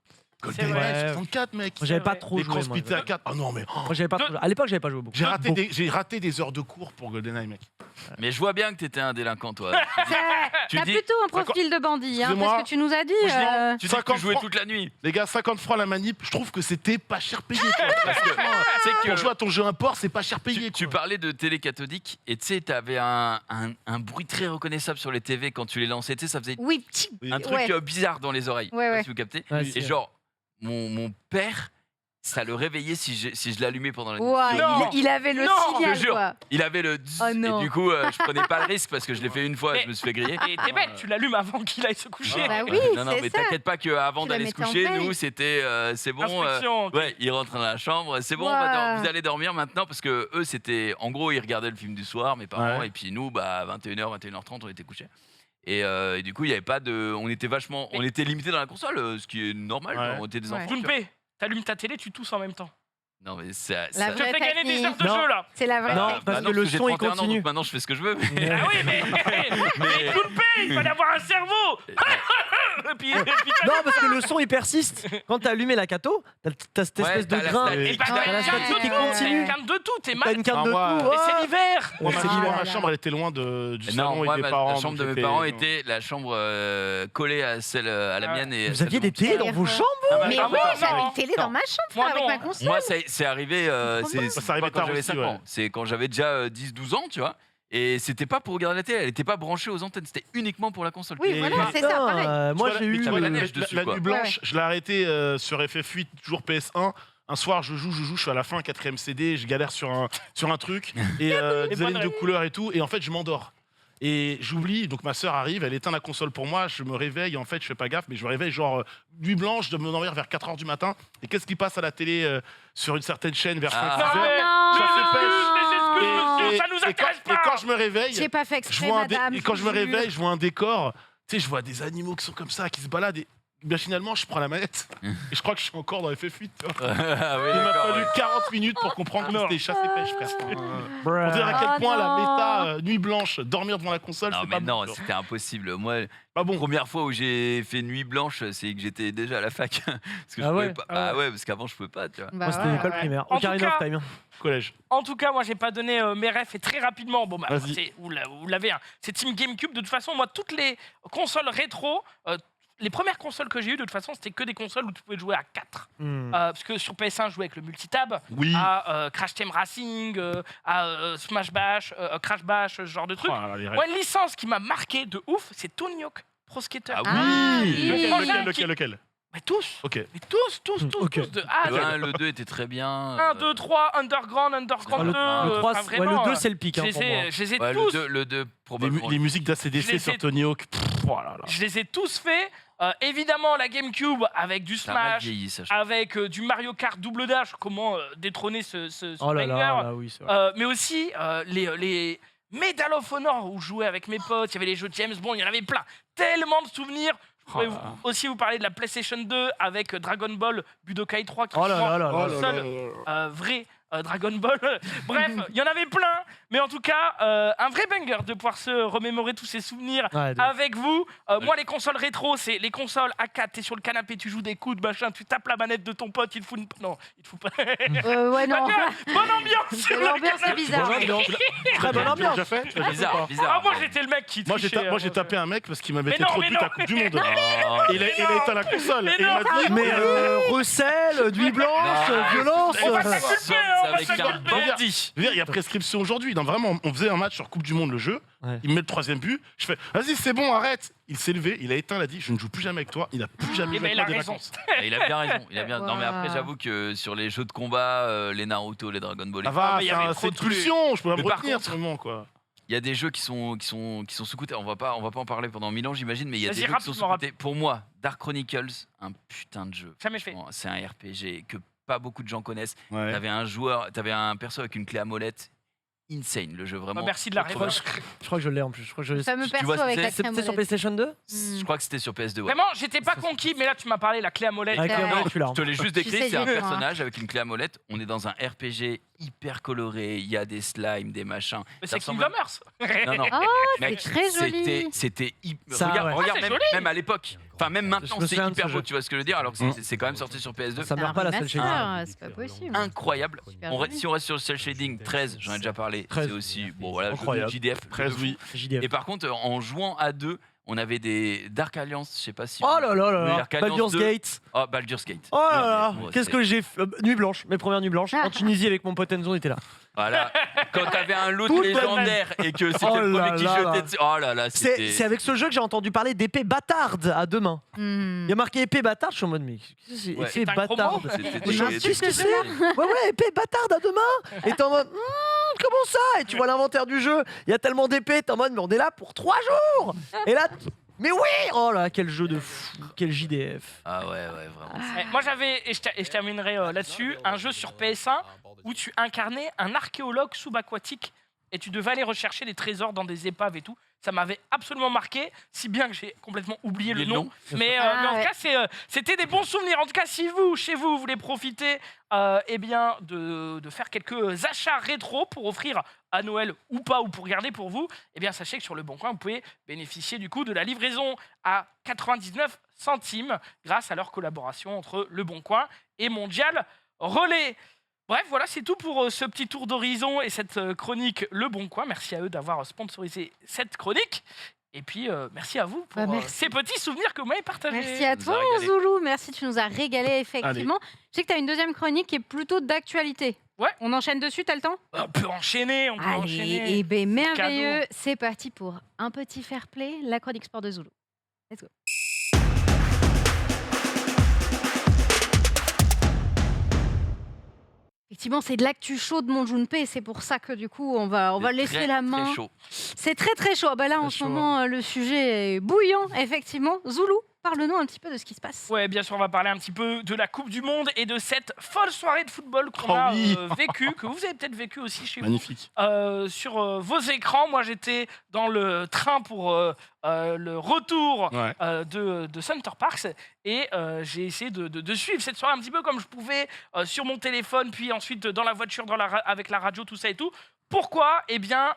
GoldenEye 64, mec. J'avais pas trop joué. Les Cross à 4. Ah non, mais. Moi, j'avais pas trop joué. À l'époque, j'avais pas joué beaucoup. J'ai raté des heures de cours pour GoldenEye, mec. Mais je vois bien que t'étais un délinquant, toi. T'as plutôt un profil de bandit, hein, parce que tu nous as dit. Tu sais que tu jouais toute la nuit. Les gars, 50 francs la manip, je trouve que c'était pas cher payé. C'est que pour jouer à ton jeu import, c'est pas cher payé. Tu parlais de télé cathodique et tu sais, t'avais un bruit très reconnaissable sur les TV quand tu les lançais. Tu sais, ça faisait un truc bizarre dans les oreilles. Si vous captez. Et genre, mon père. Ça le réveillait si je l'allumais pendant la nuit. Il avait le signal, quoi. Il avait le et du coup, je prenais pas le risque parce que je l'ai fait une fois, je me suis fait griller. Et t'es bête, tu l'allumes avant qu'il aille se coucher. Bah oui, non, mais t'inquiète pas qu'avant d'aller se coucher, nous, c'était c'est bon. Ouais, il rentre dans la chambre, c'est bon, vous allez dormir maintenant parce que eux, c'était en gros, ils regardaient le film du soir, mes parents, et puis nous, à 21h, 21h30, on était couchés. Et du coup, il y avait pas de. On était limité dans la console, ce qui est normal. On était des enfants. T'allumes ta télé, tu tousses en même temps. Non, mais ça te fait gagner des heures de jeu, là. C'est la vraie. Non, parce que le son, il continue. Donc maintenant, je fais ce que je veux. Ah oui, mais Junpei, il fallait avoir un cerveau. Non, parce que le son il persiste. Quand t'as allumé la cato, t'as cette espèce de grain. T'as la statique qui continue. T'as une quinte de tout, t'es mal. T'as une quinte de tout. Et c'est l'hiver. Ma chambre, elle était loin du salon et des parents. La chambre de mes parents était la chambre collée à celle à la mienne. Vous aviez des télés dans vos chambres? Mais moi, j'avais une télé dans ma chambre avec ma console. Moi, c'est arrivé. Ça arrivait tard aussi, ouais. C'est quand j'avais déjà 10-12 ans, tu vois. Et c'était pas pour regarder la télé, elle était pas branchée aux antennes, c'était uniquement pour la console. Oui, voilà, c'est ça, pareil. Moi, j'ai eu la neige dessus. La nuit blanche, je l'ai arrêté sur FF8, toujours PS1. Un soir, je joue, je suis à la fin, 4ème CD, je galère sur un truc, et des lignes de couleurs et tout, et en fait, je m'endors. Et j'oublie, donc ma sœur arrive, elle éteint la console pour moi, je me réveille, en fait, je fais pas gaffe, mais je me réveille genre nuit blanche, de me dormir vers 4h du matin. Et qu'est-ce qui passe à la télé sur une certaine chaîne vers 5-6h? Ça fait pêche. Ça nous intéresse pas. Et quand je me réveille, j'ai pas fait exprès, madame. et quand je me réveille, je vois un décor, tu sais, je vois des animaux qui sont comme ça, qui se baladent. Et bien finalement, je prends la manette et je crois que je suis encore dans FF8. Il m'a fallu 40 minutes pour comprendre que c'était chasse et pêche, presque. On dirait à quel point la méta nuit blanche, dormir devant la console, c'est pas bon. Non, c'était impossible. Moi, la première fois où j'ai fait nuit blanche, c'est que j'étais déjà à la fac. Parce que je pouvais pas. Parce qu'avant, je pouvais pas, tu vois. Moi, c'était l'école primaire. Ocarina of Time. Collège. En tout cas, moi, j'ai pas donné mes refs et très rapidement. Bon, vous l'avez. C'est Team GameCube. De toute façon, moi, toutes les consoles rétro. Les premières consoles que j'ai eues, de toute façon, c'était que des consoles où tu pouvais jouer à 4. Parce que sur PS1, je jouais avec le multitab, à Crash Team Racing, à Smash Bash, Crash Bash, ce genre de trucs. Moi, une licence qui m'a marqué de ouf, c'est Tony Hawk Pro Skater. Ah oui. Lequel Mais tous. Ok. Mais tous. De A à Z. Le 2 était très bien. 1, 2, 3, Underground 2. Le 2, c'est le pic. Je les ai tous. Le 2, probablement. Les musiques d'ACDC sur Tony Hawk. Je les ai tous faits. Évidemment, la GameCube avec du Smash, avec du Mario Kart Double Dash, comment détrôner ce banger. Mais aussi les Medal of Honor où je jouais avec mes potes, il y avait les jeux James Bond, il y en avait plein. Tellement de souvenirs. Je pourrais aussi vous parler de la PlayStation 2 avec Dragon Ball Budokai 3 qui est le seul vrai Dragon Ball. Bref, il y en avait plein, mais en tout cas, un vrai banger de pouvoir se remémorer tous ces souvenirs avec vous. Moi, les consoles rétro, c'est les consoles à 4, t'es sur le canapé, tu joues des coudes, machin, tu tapes la manette de ton pote, il te fout une... Non, il te fout pas... ouais, non. Bonne ambiance. L'ambiance est bizarre. Très bonne ambiance. Bizarre. Moi, j'étais le mec qui trichait. Moi, j'ai tapé un mec parce qu'il m'avait fait trop de buts à Coupe du Monde. Il a éteint la console. Et il m'a dit... Mais recel, nuit blanche, violence... Avec un bandit. Il y a prescription aujourd'hui. Vraiment, on faisait un match sur Coupe du Monde, le jeu. Il me met le 3e but. Je fais, vas-y, c'est bon, arrête. Il s'est levé, il a éteint, il a dit, je ne joue plus jamais avec toi. Il n'a plus jamais joué avec moi des vacances. Il a bien raison. Non, mais après, j'avoue que sur les jeux de combat, les Naruto, les Dragon Ball... Ça va, c'est une pulsion. Je peux me retenir ce moment, quoi. Il y a des jeux qui sont sous-cotés. On va pas en parler pendant 1000 ans, j'imagine, mais il y a des jeux qui sont sous-cotés. Pour moi, Dark Chronicles, un putain de jeu. Jamais fait. C'est un RPG que pas beaucoup de gens connaissent. T'avais un perso avec une clé à molette. Insane, le jeu, vraiment. Merci de la réponse. Je crois que je l'ai en plus. Le fameux perso avec la clé à molette. C'était sur PlayStation 2 Je crois que c'était sur PS2. Vraiment, j'étais pas conquis, mais là, tu m'as parlé la clé à molette. Je te l'ai juste décrit, c'est un personnage avec une clé à molette. On est dans un RPG hyper coloré, il y a des slimes, des machins. Mais c'est Kingdom Hearts. Non. C'est très joli. C'était hyper... Regarde, même à l'époque. Enfin, même maintenant, c'est hyper beau, tu vois ce que je veux dire, alors que c'est quand même sorti sur PS2. Ça meurt pas la cell shading. C'est pas possible. Incroyable. Si on reste sur le cell shading, 13, j'en ai déjà parlé, c'est aussi... Bon, voilà, incroyable. JDF. 13, oui. Et par contre, en jouant à 2, on avait des Dark Alliance, je sais pas si... Oh là là, Baldur's Gate. Oh, Baldur's Gate. Oh là là, qu'est-ce que j'ai fait. Nuit blanche, mes premières nuits blanches. En Tunisie avec mon pote Enzo, on était là. Voilà, quand t'avais un loot légendaire et que c'était le premier qui jetait dessus. Oh là là, c'est avec ce jeu que j'ai entendu parler d'épée bâtarde à 2 mains. Il y a marqué épée bâtarde, je suis en mode, mais épée bâtarde. Qu'est-ce que c'est? Ouais, épée bâtarde à 2 mains. Et t'es en mode, comment ça? Et tu vois l'inventaire du jeu, il y a tellement d'épées, t'es en mode, mais on est là pour 3 jours. Et là, mais oui! Oh là, quel jeu de fou, quel JDF. Ah ouais, vraiment. Moi j'avais, et je terminerai là-dessus, un jeu sur PS1 où tu incarnais un archéologue subaquatique et tu devais aller rechercher des trésors dans des épaves et tout. Ça m'avait absolument marqué, si bien que j'ai complètement oublié le nom. Mais en tout cas, c'était des bons souvenirs. En tout cas, si vous, chez vous, voulez profiter de faire quelques achats rétro pour offrir à Noël ou pas, ou pour garder pour vous, sachez que sur Le Bon Coin, vous pouvez bénéficier du coup de la livraison à 99 centimes grâce à leur collaboration entre Le Bon Coin et Mondial Relais. Bref, voilà, c'est tout pour ce petit tour d'horizon et cette chronique Le Bon Coin. Merci à eux d'avoir sponsorisé cette chronique. Et puis, merci à vous pour ces petits souvenirs que vous m'avez partagés. Merci à toi, Zoulou. Merci, tu nous as régalé, effectivement. Allez. Je sais que tu as une deuxième chronique qui est plutôt d'actualité. Ouais. On enchaîne dessus, t'as le temps ? On peut enchaîner, enchaîner. Eh bien, merveilleux. C'est parti pour un petit fair play, la chronique sport de Zoulou. Let's go. Effectivement, c'est de l'actu chaud de mon Junpei, c'est pour ça que du coup, on va laisser la main. Très chaud. C'est très très chaud. Bah là, en ce moment, le sujet est bouillant, effectivement. Zoulou, parle-nous un petit peu de ce qui se passe. Ouais, bien sûr, on va parler un petit peu de la Coupe du Monde et de cette folle soirée de football qu'on a vécue, que vous avez peut-être vécu aussi chez Magnifique. vous. Sur vos écrans, moi j'étais dans le train pour le retour de Center Parcs et j'ai essayé de suivre cette soirée un petit peu comme je pouvais sur mon téléphone, puis ensuite dans la voiture, avec la radio, tout ça et tout. Pourquoi ? Eh bien,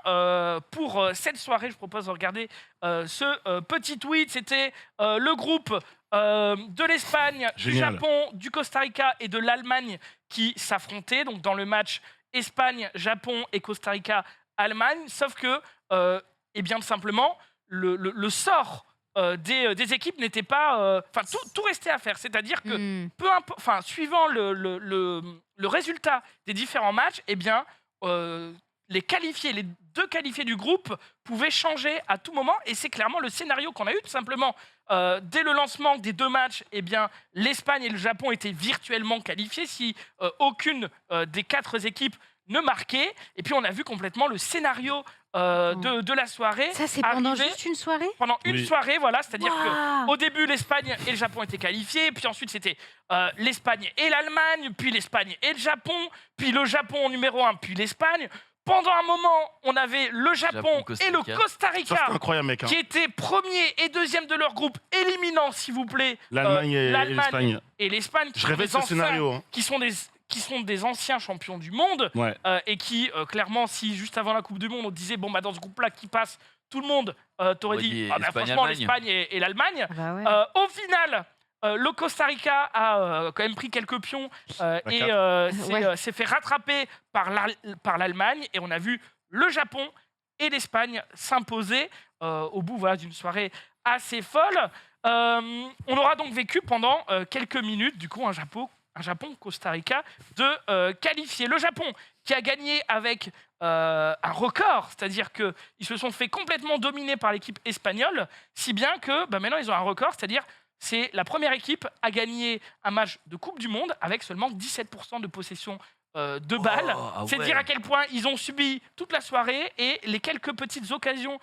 pour cette soirée, je propose de regarder ce petit tweet. C'était le groupe de l'Espagne, du Japon, du Costa Rica et de l'Allemagne qui s'affrontaient. Donc, dans le match Espagne, Japon et Costa Rica, Allemagne. Sauf que, eh bien, tout simplement, le sort des équipes n'était pas... Enfin, tout restait à faire. C'est-à-dire que, peu importe, suivant le résultat des différents matchs, eh bien... les deux qualifiés du groupe pouvaient changer à tout moment et c'est clairement le scénario qu'on a eu tout simplement. Dès le lancement des deux matchs, eh bien, l'Espagne et le Japon étaient virtuellement qualifiés si aucune des 4 équipes ne marquait. Et puis on a vu complètement le scénario de la soirée. Ça, c'est pendant juste une soirée ? Pendant une soirée, voilà. C'est-à-dire qu'au début, l'Espagne et le Japon étaient qualifiés. Puis ensuite, c'était l'Espagne et l'Allemagne. Puis l'Espagne et le Japon. Puis le Japon en numéro 1. Puis l'Espagne. Pendant un moment, on avait le Japon et le Costa Rica qui étaient premiers et deuxièmes de leur groupe, éliminant, s'il vous plaît, l'Allemagne et l'Espagne. Je rêvais de ce scénario. Qui sont des anciens champions du monde et qui, clairement, si juste avant la Coupe du Monde, on disait, bon, bah, dans ce groupe-là qui passe, tout le monde t'aurait dit, franchement, l'Espagne et l'Allemagne. Bah ouais. Au final... le Costa Rica a quand même pris quelques pions et s'est fait rattraper par l'Allemagne. Et on a vu le Japon et l'Espagne s'imposer au bout d'une soirée assez folle. On aura donc vécu pendant quelques minutes, du coup, un Japon-Costa Rica de qualifier. Le Japon qui a gagné avec un record, c'est-à-dire qu'ils se sont fait complètement dominer par l'équipe espagnole, si bien que maintenant ils ont un record, c'est-à-dire c'est la première équipe à gagner un match de Coupe du Monde avec seulement 17% de possession de balles. C'est dire à quel point ils ont subi toute la soirée et les quelques petites occasions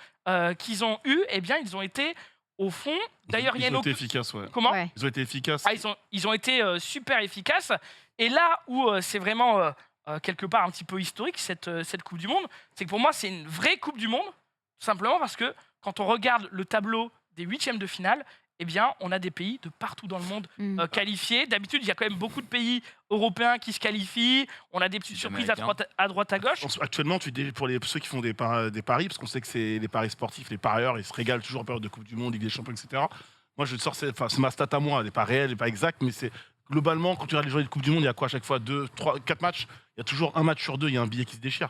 qu'ils ont eues, eh bien, ils ont été au fond. D'ailleurs, ils ont été efficaces. Comment ? Ils ont été efficaces. Ils ont été super efficaces. Et là où c'est vraiment quelque part un petit peu historique, cette Coupe du Monde, c'est que pour moi, c'est une vraie Coupe du Monde, tout simplement parce que quand on regarde le tableau des 8e de finale, eh bien, on a des pays de partout dans le monde qualifiés. D'habitude, il y a quand même beaucoup de pays européens qui se qualifient. On a des petites surprises à droite, à gauche. Actuellement, pour ceux qui font des paris, parce qu'on sait que c'est les paris sportifs, les parieurs, ils se régalent toujours en période de Coupe du Monde, Ligue des Champions, etc. Moi, c'est ma stat à moi, elle n'est pas réelle, elle n'est pas exacte, mais c'est globalement, quand tu regardes les journées de Coupe du Monde, il y a quoi à chaque fois 2, 3, 4 matchs. Il y a toujours un match sur 2, il y a un billet qui se déchire.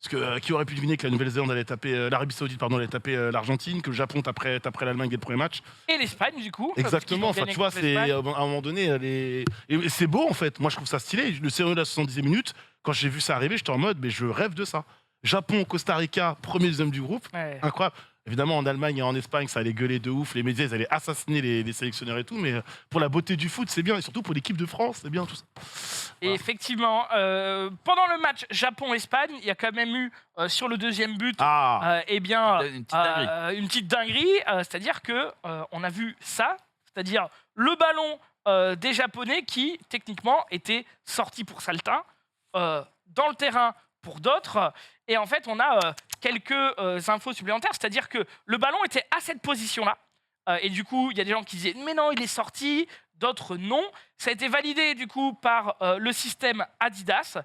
Parce que qui aurait pu deviner que la Nouvelle-Zélande allait taper l'Arabie Saoudite, allait taper l'Argentine, que le Japon taperait l'Allemagne dès le premier match. Et l'Espagne, du coup. Exactement. Enfin, tu vois, c'est à un moment donné, et c'est beau en fait. Moi, je trouve ça stylé. Le scénario de la 70e minute, quand j'ai vu ça arriver, j'étais en mode, mais je rêve de ça. Japon, Costa Rica, premier, deuxième du groupe, incroyable. Évidemment, en Allemagne et en Espagne, ça allait gueuler de ouf. Les médias, ils allaient assassiner les sélectionneurs et tout. Mais pour la beauté du foot, c'est bien. Et surtout pour l'équipe de France, c'est bien tout ça. Et effectivement, pendant le match Japon-Espagne, il y a quand même eu, sur le deuxième but, une petite dinguerie. C'est-à-dire qu'on a vu ça, c'est-à-dire le ballon des Japonais qui, techniquement, était sorti pour Saltin, dans le terrain pour d'autres. Et en fait, on a quelques infos supplémentaires, c'est-à-dire que le ballon était à cette position-là. Et du coup, il y a des gens qui disaient « Mais non, il est sorti », d'autres non. Ça a été validé du coup par le système Adidas,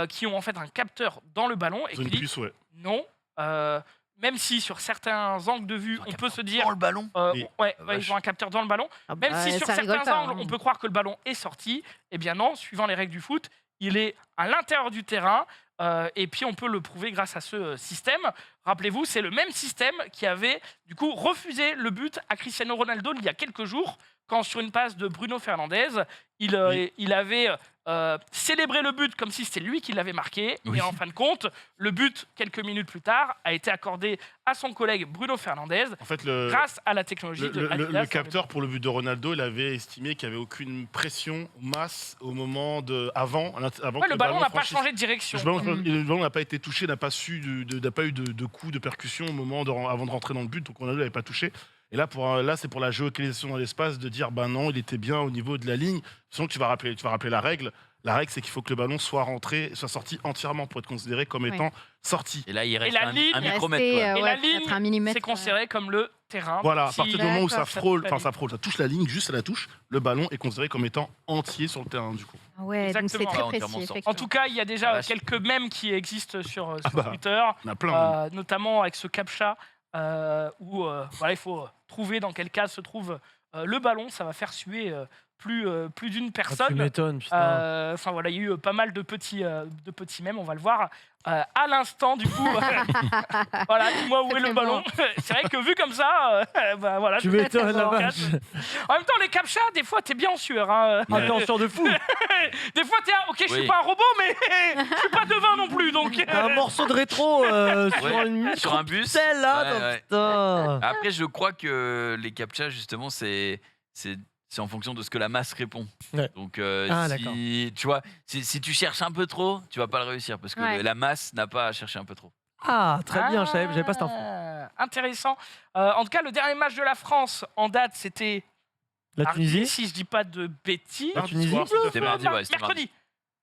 qui ont en fait un capteur dans le ballon. Et qui dit « Non, même si sur certains angles de vue, on peut se dire... Dans le ballon ils ont un capteur dans le ballon. Même si sur certains angles, on peut croire que le ballon est sorti, eh bien non, suivant les règles du foot, il est à l'intérieur du terrain. Et puis on peut le prouver grâce à ce système. Rappelez-vous, c'est le même système qui avait du coup refusé le but à Cristiano Ronaldo il y a quelques jours, quand sur une passe de Bruno Fernandes, il avait célébré le but comme si c'était lui qui l'avait marqué. Et en fin de compte, le but, quelques minutes plus tard, a été accordé à son collègue Bruno Fernandes grâce à la technologie de Adidas. Le capteur pour le but de Ronaldo, il avait estimé qu'il n'y avait aucune pression ou masse au moment avant que le ballon n'a pas changé de direction. Le ballon n'a pas été touché, n'a pas eu de coup de percussion au moment avant de rentrer dans le but, donc Ronaldo n'avait pas touché. Et là, c'est pour la géolocalisation dans l'espace de dire non, il était bien au niveau de la ligne. Sinon, tu vas rappeler la règle. La règle, c'est qu'il faut que le ballon soit sorti entièrement pour être considéré comme étant sorti. Et là, il reste un micromètre. Et la ligne, c'est considéré comme le terrain. Voilà, à partir du moment où ça touche la ligne, juste à la touche, le ballon est considéré comme étant entier sur le terrain, du coup. Ouais, donc c'est très précis. En tout cas, il y a déjà quelques mèmes qui existent sur Twitter, il y en a plein, notamment avec ce captcha. Où il faut trouver dans quel cas se trouve le ballon, ça va faire suer plus d'une personne. Tu m'étonnes, putain. Il y a eu pas mal de petits mèmes, on va le voir à l'instant du coup. Voilà, dis-moi où est le ballon. C'est vrai que vu comme ça, tu m'étonnes la vache. En même temps, les captchas, des fois, t'es bien en sueur. Hein. T'es en sueur de fou. Des fois, je suis pas un robot, mais je suis pas devin non plus. Donc un morceau de rétro sur un bus. Putain. Après, je crois que les captchas, justement, c'est en fonction de ce que la masse répond. Ouais. Donc, si tu cherches un peu trop, tu vas pas le réussir parce que la masse n'a pas à chercher un peu trop. Ah, très bien, j'avais pas cette info. Intéressant. En tout cas, le dernier match de la France en date, c'était la Tunisie. Si je dis pas de bêtises. La Tunisie. C'était mardi, mercredi.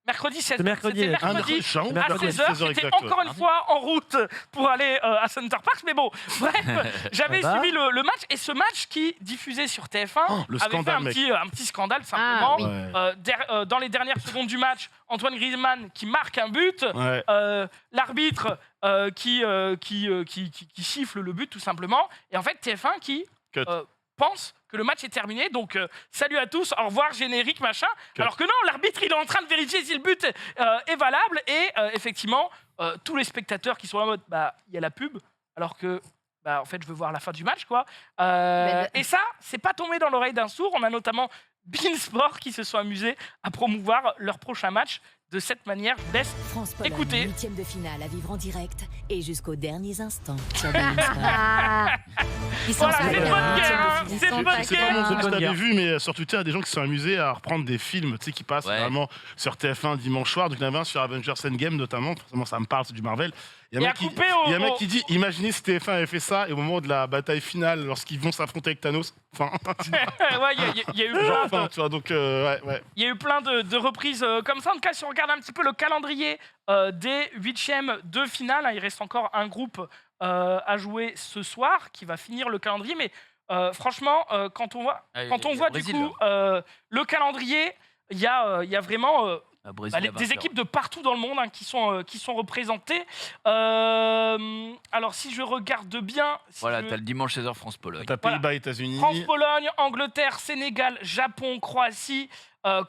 Mercredi 16h. Mercredi à 16h. J'étais encore une fois en route pour aller à Center Park. Mais bon, bref, j'avais suivi le match. Et ce match qui diffusait sur TF1 avait fait un petit scandale simplement. Dans les dernières secondes du match, Antoine Griezmann qui marque un but. L'arbitre qui siffle le but tout simplement. Et en fait, TF1 qui pense que le match est terminé, donc salut à tous, au revoir, générique, machin. Alors que non, l'arbitre, il est en train de vérifier si le but est valable, et effectivement, tous les spectateurs qui sont en mode, il y a la pub, alors que, en fait, je veux voir la fin du match, quoi. Et ça, c'est pas tombé dans l'oreille d'un sourd. On a notamment Beansport qui se sont amusés à promouvoir leur prochain match de cette manière. France-Pologne, écoutez. 8e de finale à vivre en direct et jusqu'aux derniers instants sur c'est une bonne guerre. C'est pas mon si tu l'avais vu, mais sur Twitter, il y a des gens qui se sont amusés à reprendre des films qui passent vraiment sur TF1 dimanche soir. Donc il y en avait un sur Avengers Endgame notamment. Forcément, ça me parle, c'est du Marvel. Il y a un mec qui dit imaginez si TF1 avait fait ça et au moment de la bataille finale, lorsqu'ils vont s'affronter avec Thanos. Il y a eu plein il y a eu plein de reprises comme ça. En tout cas, si on regarde un petit peu le calendrier des 8e de finale, il reste encore un groupe à jouer ce soir qui va finir le calendrier. Mais franchement, quand on voit du coup le calendrier, il y a vraiment des équipes de partout dans le monde qui sont représentées. Alors si je regarde bien... t'as le dimanche 16h France-Pologne. T'as Pays-Bas, États-Unis. France-Pologne, Angleterre, Sénégal, Japon, Croatie,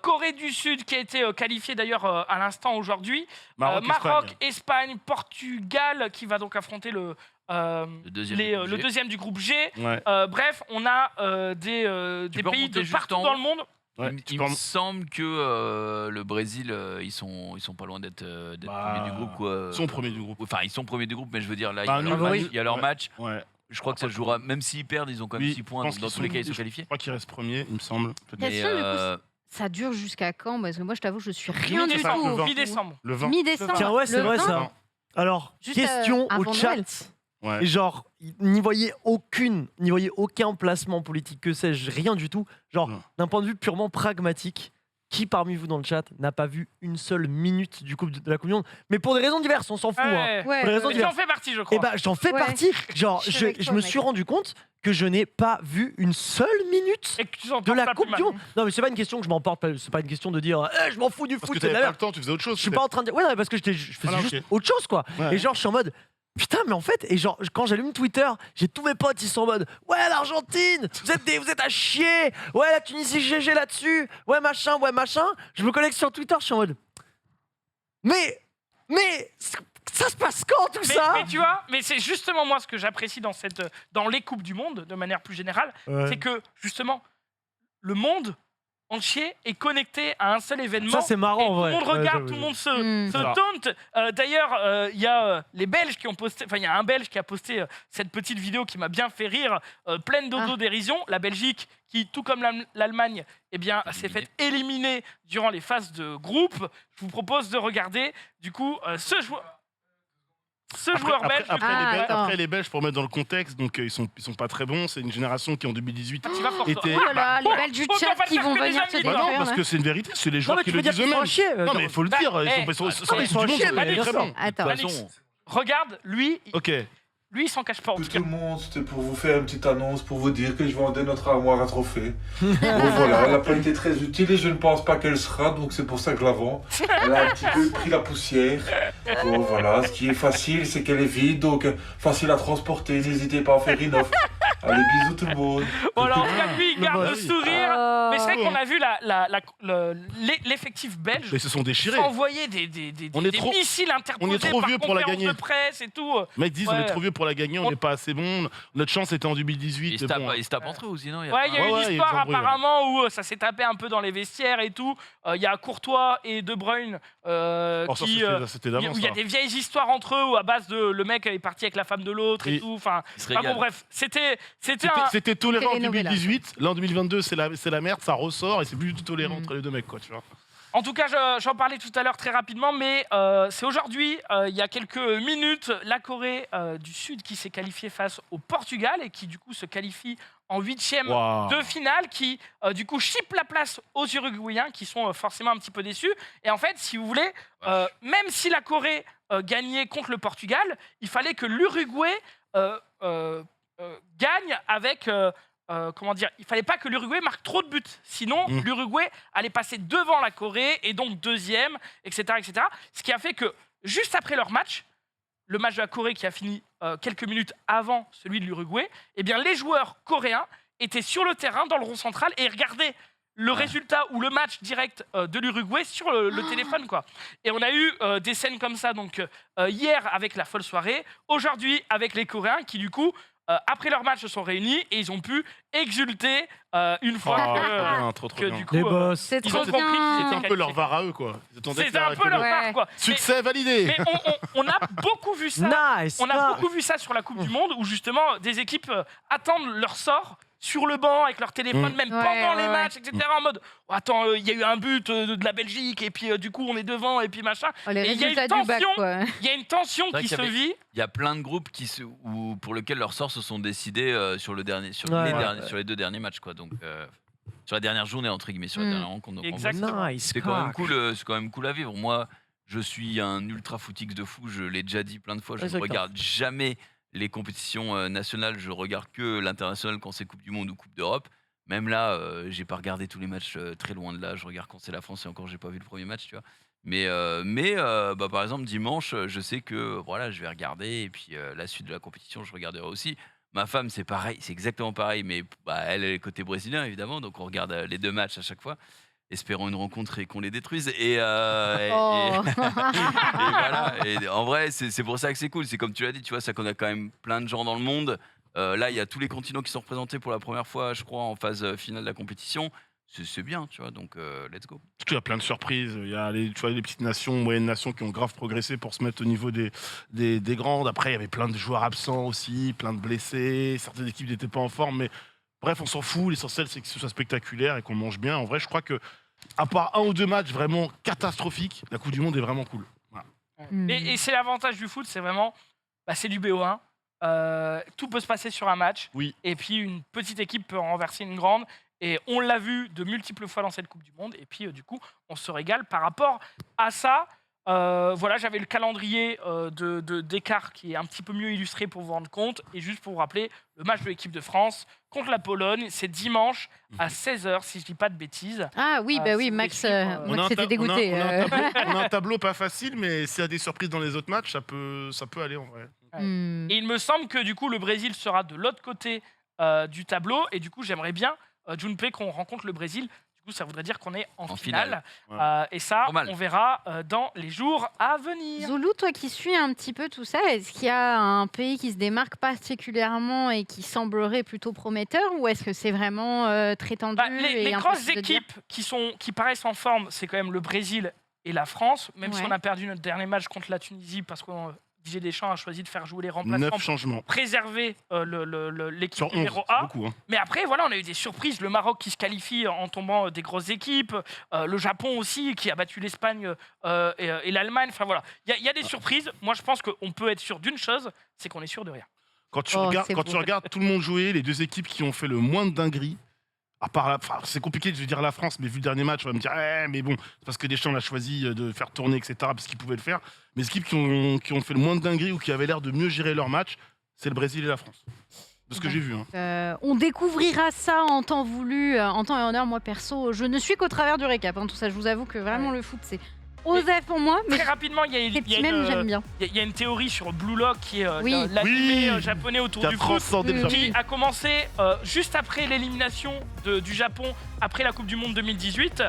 Corée du Sud qui a été qualifiée d'ailleurs à l'instant aujourd'hui. Maroc, Espagne, Portugal qui va donc affronter le deuxième du groupe G. Bref, on a des pays de partout dans le monde. Il me semble que le Brésil, ils sont pas loin d'être premiers du groupe. Quoi. Ils sont premiers du groupe. Enfin, ils sont premiers du groupe, mais je veux dire, là, il y a leur match. Je crois que ça se jouera, même s'ils perdent, ils ont quand même 6 points. Dans tous les cas, ils sont qualifiés. Je crois qu'ils restent premiers, il me semble. Ça dure jusqu'à quand? Parce que moi, je t'avoue, je suis rien du tout. Mi-décembre. Le 20. Mi-décembre. Tiens, ouais, c'est vrai ça. Alors, question au chat. Et genre, n'y voyez aucun placement politique, que sais-je, rien du tout. Genre, d'un point de vue purement pragmatique, qui parmi vous dans le chat n'a pas vu une seule minute de la Coupe du Monde? Mais pour des raisons diverses, on s'en fout. Pour des raisons diverses. J'en fais partie, je crois. J'en fais partie. Genre, je me suis rendu compte que je n'ai pas vu une seule minute de la Coupe du Monde. Non, mais c'est pas une question que je m'emporte. C'est pas une question de dire je m'en fous du foot. Parce que t'avais pas le temps, tu faisais autre chose. Je suis pas en train de dire. Ouais, non, parce que je faisais juste autre chose, quoi. Et genre, je suis en mode. Putain, mais en fait, et genre, quand j'allume Twitter, j'ai tous mes potes, ils sont en mode ouais, l'Argentine, vous êtes à chier, ouais, la Tunisie, GG là-dessus, ouais, machin. Je me connecte sur Twitter, je suis en mode mais ça se passe quand tout ça? Mais tu vois, mais c'est justement moi ce que j'apprécie dans les Coupes du Monde, de manière plus générale, c'est que justement, le monde entier est connecté à un seul événement. Ça, c'est marrant, en vrai. Tout le monde regarde, tout le monde se taunt. D'ailleurs, il y a les Belges qui ont posté, enfin, il y a un Belge qui a posté cette petite vidéo qui m'a bien fait rire, pleine d'autodérision. La Belgique, qui, tout comme l'Allemagne, eh bien, s'est fait éliminer durant les phases de groupe. Je vous propose de regarder, du coup, ce joueur belge. Après, les Belges, pour mettre dans le contexte, donc ils sont pas très bons. C'est une génération qui en 2018 était. Oh là là, les Belges du chat qui vont venir se défendre. Non, parce que c'est une vérité. C'est les joueurs qui le disent eux-mêmes. Non, mais il faut le dire. Ils sont du monde. Très bons. Attends. Regarde, lui. Ok. Lui, il s'en cache pas. Tout le monde, c'était pour vous faire une petite annonce, pour vous dire que je vendais notre armoire à trophées. Bon voilà, elle n'a pas été très utile et je ne pense pas qu'elle sera, donc c'est pour ça que je la vends. Elle a un petit peu pris la poussière. Bon voilà, ce qui est facile, c'est qu'elle est vide, donc facile à transporter. N'hésitez pas à faire une offre. Allez, bisous tout le monde. Bon, alors, en tout cas, lui, il garde le sourire. Mais c'est vrai qu'on a vu l'effectif belge. Mais ils se sont déchirés. Envoyer des missiles interposés. On est trop vieux pour la gagner. De presse et tout. Mec, disent on est trop vieux pour la gagner, on n'est pas assez bon. Notre chance était en 2018. Ils se tapent entre eux aussi, non? Il y a eu une histoire apparemment où ça s'est tapé un peu dans les vestiaires et tout. Il y a Courtois et De Bruyne qui. Il y a des vieilles histoires entre eux où à base de le mec est parti avec la femme de l'autre et tout. Enfin, bon, bref, c'était tolérant en 2018. Là en 2022, c'est la merde, ça ressort et c'est plus du tout tolérant entre les deux mecs, quoi, tu vois. En tout cas, j'en parlais tout à l'heure très rapidement, mais c'est aujourd'hui, il y a quelques minutes, la Corée du Sud qui s'est qualifiée face au Portugal et qui du coup se qualifie en 8e de finale, qui du coup chipe la place aux Uruguayens qui sont forcément un petit peu déçus. Et en fait, si vous voulez, même si la Corée gagnait contre le Portugal, il fallait que l'Uruguay gagne avec... comment dire, il fallait pas que l'Uruguay marque trop de buts, sinon l'Uruguay allait passer devant la Corée et donc deuxième, etc., etc. Ce qui a fait que juste après leur match, le match de la Corée qui a fini quelques minutes avant celui de l'Uruguay, eh bien les joueurs coréens étaient sur le terrain dans le rond central et regardaient le résultat ou le match direct de l'Uruguay sur le téléphone, quoi. Et on a eu des scènes comme ça, donc hier avec la folle soirée, aujourd'hui avec les Coréens qui du coup après leur match se sont réunis et ils ont pu exulter une fois que du coup les boss. ils ont compris qu'ils étaient un peu leur VAR à eux, quoi. C'était un peu leur VAR, quoi. Succès validé. Mais on a beaucoup vu ça. On a beaucoup vu ça sur la Coupe du Monde où justement des équipes attendent leur sort sur le banc avec leur téléphone, même pendant les matchs, etc. En mode attends, il y a eu un but de la Belgique et puis du coup on est devant et puis machin. Il y a une tension qui se vit. Il y a plein de groupes pour lesquels leurs sorts se sont décidés sur les 2 derniers matchs, quoi. Donc sur la dernière journée entre guillemets, sur la dernière rencontre. Exactement. C'est quand même cool. C'est quand même cool à vivre. Moi, je suis un ultra footix de fou. Je l'ai déjà dit plein de fois. Je ne regarde jamais les compétitions nationales, je regarde que l'international quand c'est Coupe du Monde ou Coupe d'Europe. Même là, j'ai pas regardé tous les matchs très loin de là. Je regarde quand c'est la France et encore j'ai pas vu le premier match, tu vois. Mais par exemple dimanche, je sais que voilà, je vais regarder et puis la suite de la compétition, je regarderai aussi. Ma femme, c'est pareil, c'est exactement pareil, mais elle est côté brésilien évidemment, donc on regarde les 2 matchs à chaque fois. Espérons une rencontre et qu'on les détruise. Et voilà. Et en vrai, c'est pour ça que c'est cool. C'est comme tu l'as dit, tu vois, ça qu'on a quand même plein de gens dans le monde. Là, il y a tous les continents qui sont représentés pour la première fois, je crois, en phase finale de la compétition. C'est bien, tu vois, donc let's go. Il y a plein de surprises. Il y a les petites nations, moyennes nations qui ont grave progressé pour se mettre au niveau des grandes. Après, il y avait plein de joueurs absents aussi, plein de blessés. Certaines équipes n'étaient pas en forme, mais bref, on s'en fout. L'essentiel, c'est que ce soit spectaculaire et qu'on mange bien. En vrai, je crois que, à part 1 ou 2 matchs vraiment catastrophiques, la Coupe du Monde est vraiment cool. Voilà. Et c'est l'avantage du foot, c'est vraiment, c'est du BO1. Tout peut se passer sur un match. Oui. Et puis, une petite équipe peut renverser une grande. Et on l'a vu de multiples fois dans cette Coupe du Monde. Et puis, du coup, on se régale par rapport à ça. Voilà, j'avais le calendrier d'écart qui est un petit peu mieux illustré pour vous rendre compte. Et juste pour vous rappeler, le match de l'équipe de France contre la Pologne, c'est dimanche à 16h, si je dis pas de bêtises. Ah oui, oui, Max s'était dégoûté. On a un tableau pas facile, mais s'il y a des surprises dans les autres matchs, ça peut aller en vrai. Et il me semble que du coup, le Brésil sera de l'autre côté du tableau. Et du coup, j'aimerais bien, Junpei, qu'on rencontre le Brésil. Du coup, ça voudrait dire qu'on est en finale. Et ça, on verra dans les jours à venir. Zoulou, toi qui suis un petit peu tout ça, est-ce qu'il y a un pays qui se démarque particulièrement et qui semblerait plutôt prometteur, ou est-ce que c'est vraiment très tendu Les grosses équipes qui paraissent en forme, c'est quand même le Brésil et la France, même si on a perdu notre dernier match contre la Tunisie parce qu'on Didier Deschamps a choisi de faire jouer les remplaçants pour préserver l'équipe numéro 1. Beaucoup, hein. Mais après, voilà, on a eu des surprises. Le Maroc qui se qualifie en tombant des grosses équipes. Le Japon aussi qui a battu l'Espagne et l'Allemagne. Enfin voilà, il y a des surprises. Moi, je pense qu'on peut être sûr d'une chose, c'est qu'on est sûr de rien. Quand tu regardes tout le monde jouer, les deux équipes qui ont fait le moins de dingueries, à part c'est compliqué de dire la France, mais vu le dernier match, on va me dire mais bon, c'est parce que Deschamps a choisi de faire tourner, etc., parce qu'il pouvait le faire. Mais les équipes qui ont fait le moins de dingueries ou qui avaient l'air de mieux gérer leur match, c'est le Brésil et la France. De ce que j'ai vu. Hein. On découvrira ça en temps voulu, en temps et en heure. Moi, perso, je ne suis qu'au travers du récap. Tout ça, je vous avoue que vraiment le foot, c'est osef pour moi. Mais très rapidement, il y a une théorie sur Blue Lock qui est l'animé japonais autour du foot, qui a commencé juste après l'élimination du Japon après la Coupe du Monde 2018,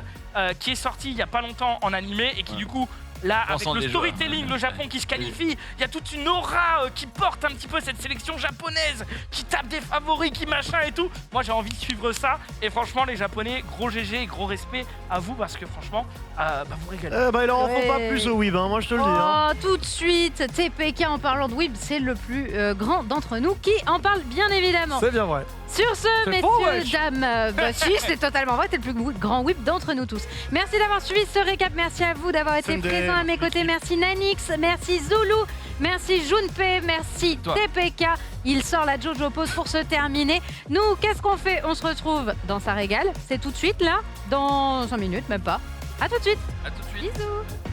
qui est sorti il y a pas longtemps en animé et qui du coup là, avec le storytelling, le Japon qui se qualifie, il y a toute une aura qui porte un petit peu cette sélection japonaise, qui tape des favoris, qui machin et tout. Moi, j'ai envie de suivre ça. Et franchement, les Japonais, gros GG et gros respect à vous parce que franchement, vous régalez. Ils leur en font pas plus au Weeb, moi je te le dis. Tout de suite, TPK en parlant de Weeb, c'est le plus grand d'entre nous qui en parle bien évidemment. C'est bien vrai. Sur ce, messieurs, dames, si, c'est totalement vrai, c'est le plus grand whip d'entre nous tous. Merci d'avoir suivi ce récap, merci à vous d'avoir été présents à mes côtés, merci Nanix, merci Zoulou, merci Junpei, merci TPK. Il sort la Jojo Pause pour se terminer. Nous, qu'est-ce qu'on fait? On se retrouve dans Ça Régale, c'est tout de suite là, dans 5 minutes, même pas. À tout de suite. À tout de suite. Bisous.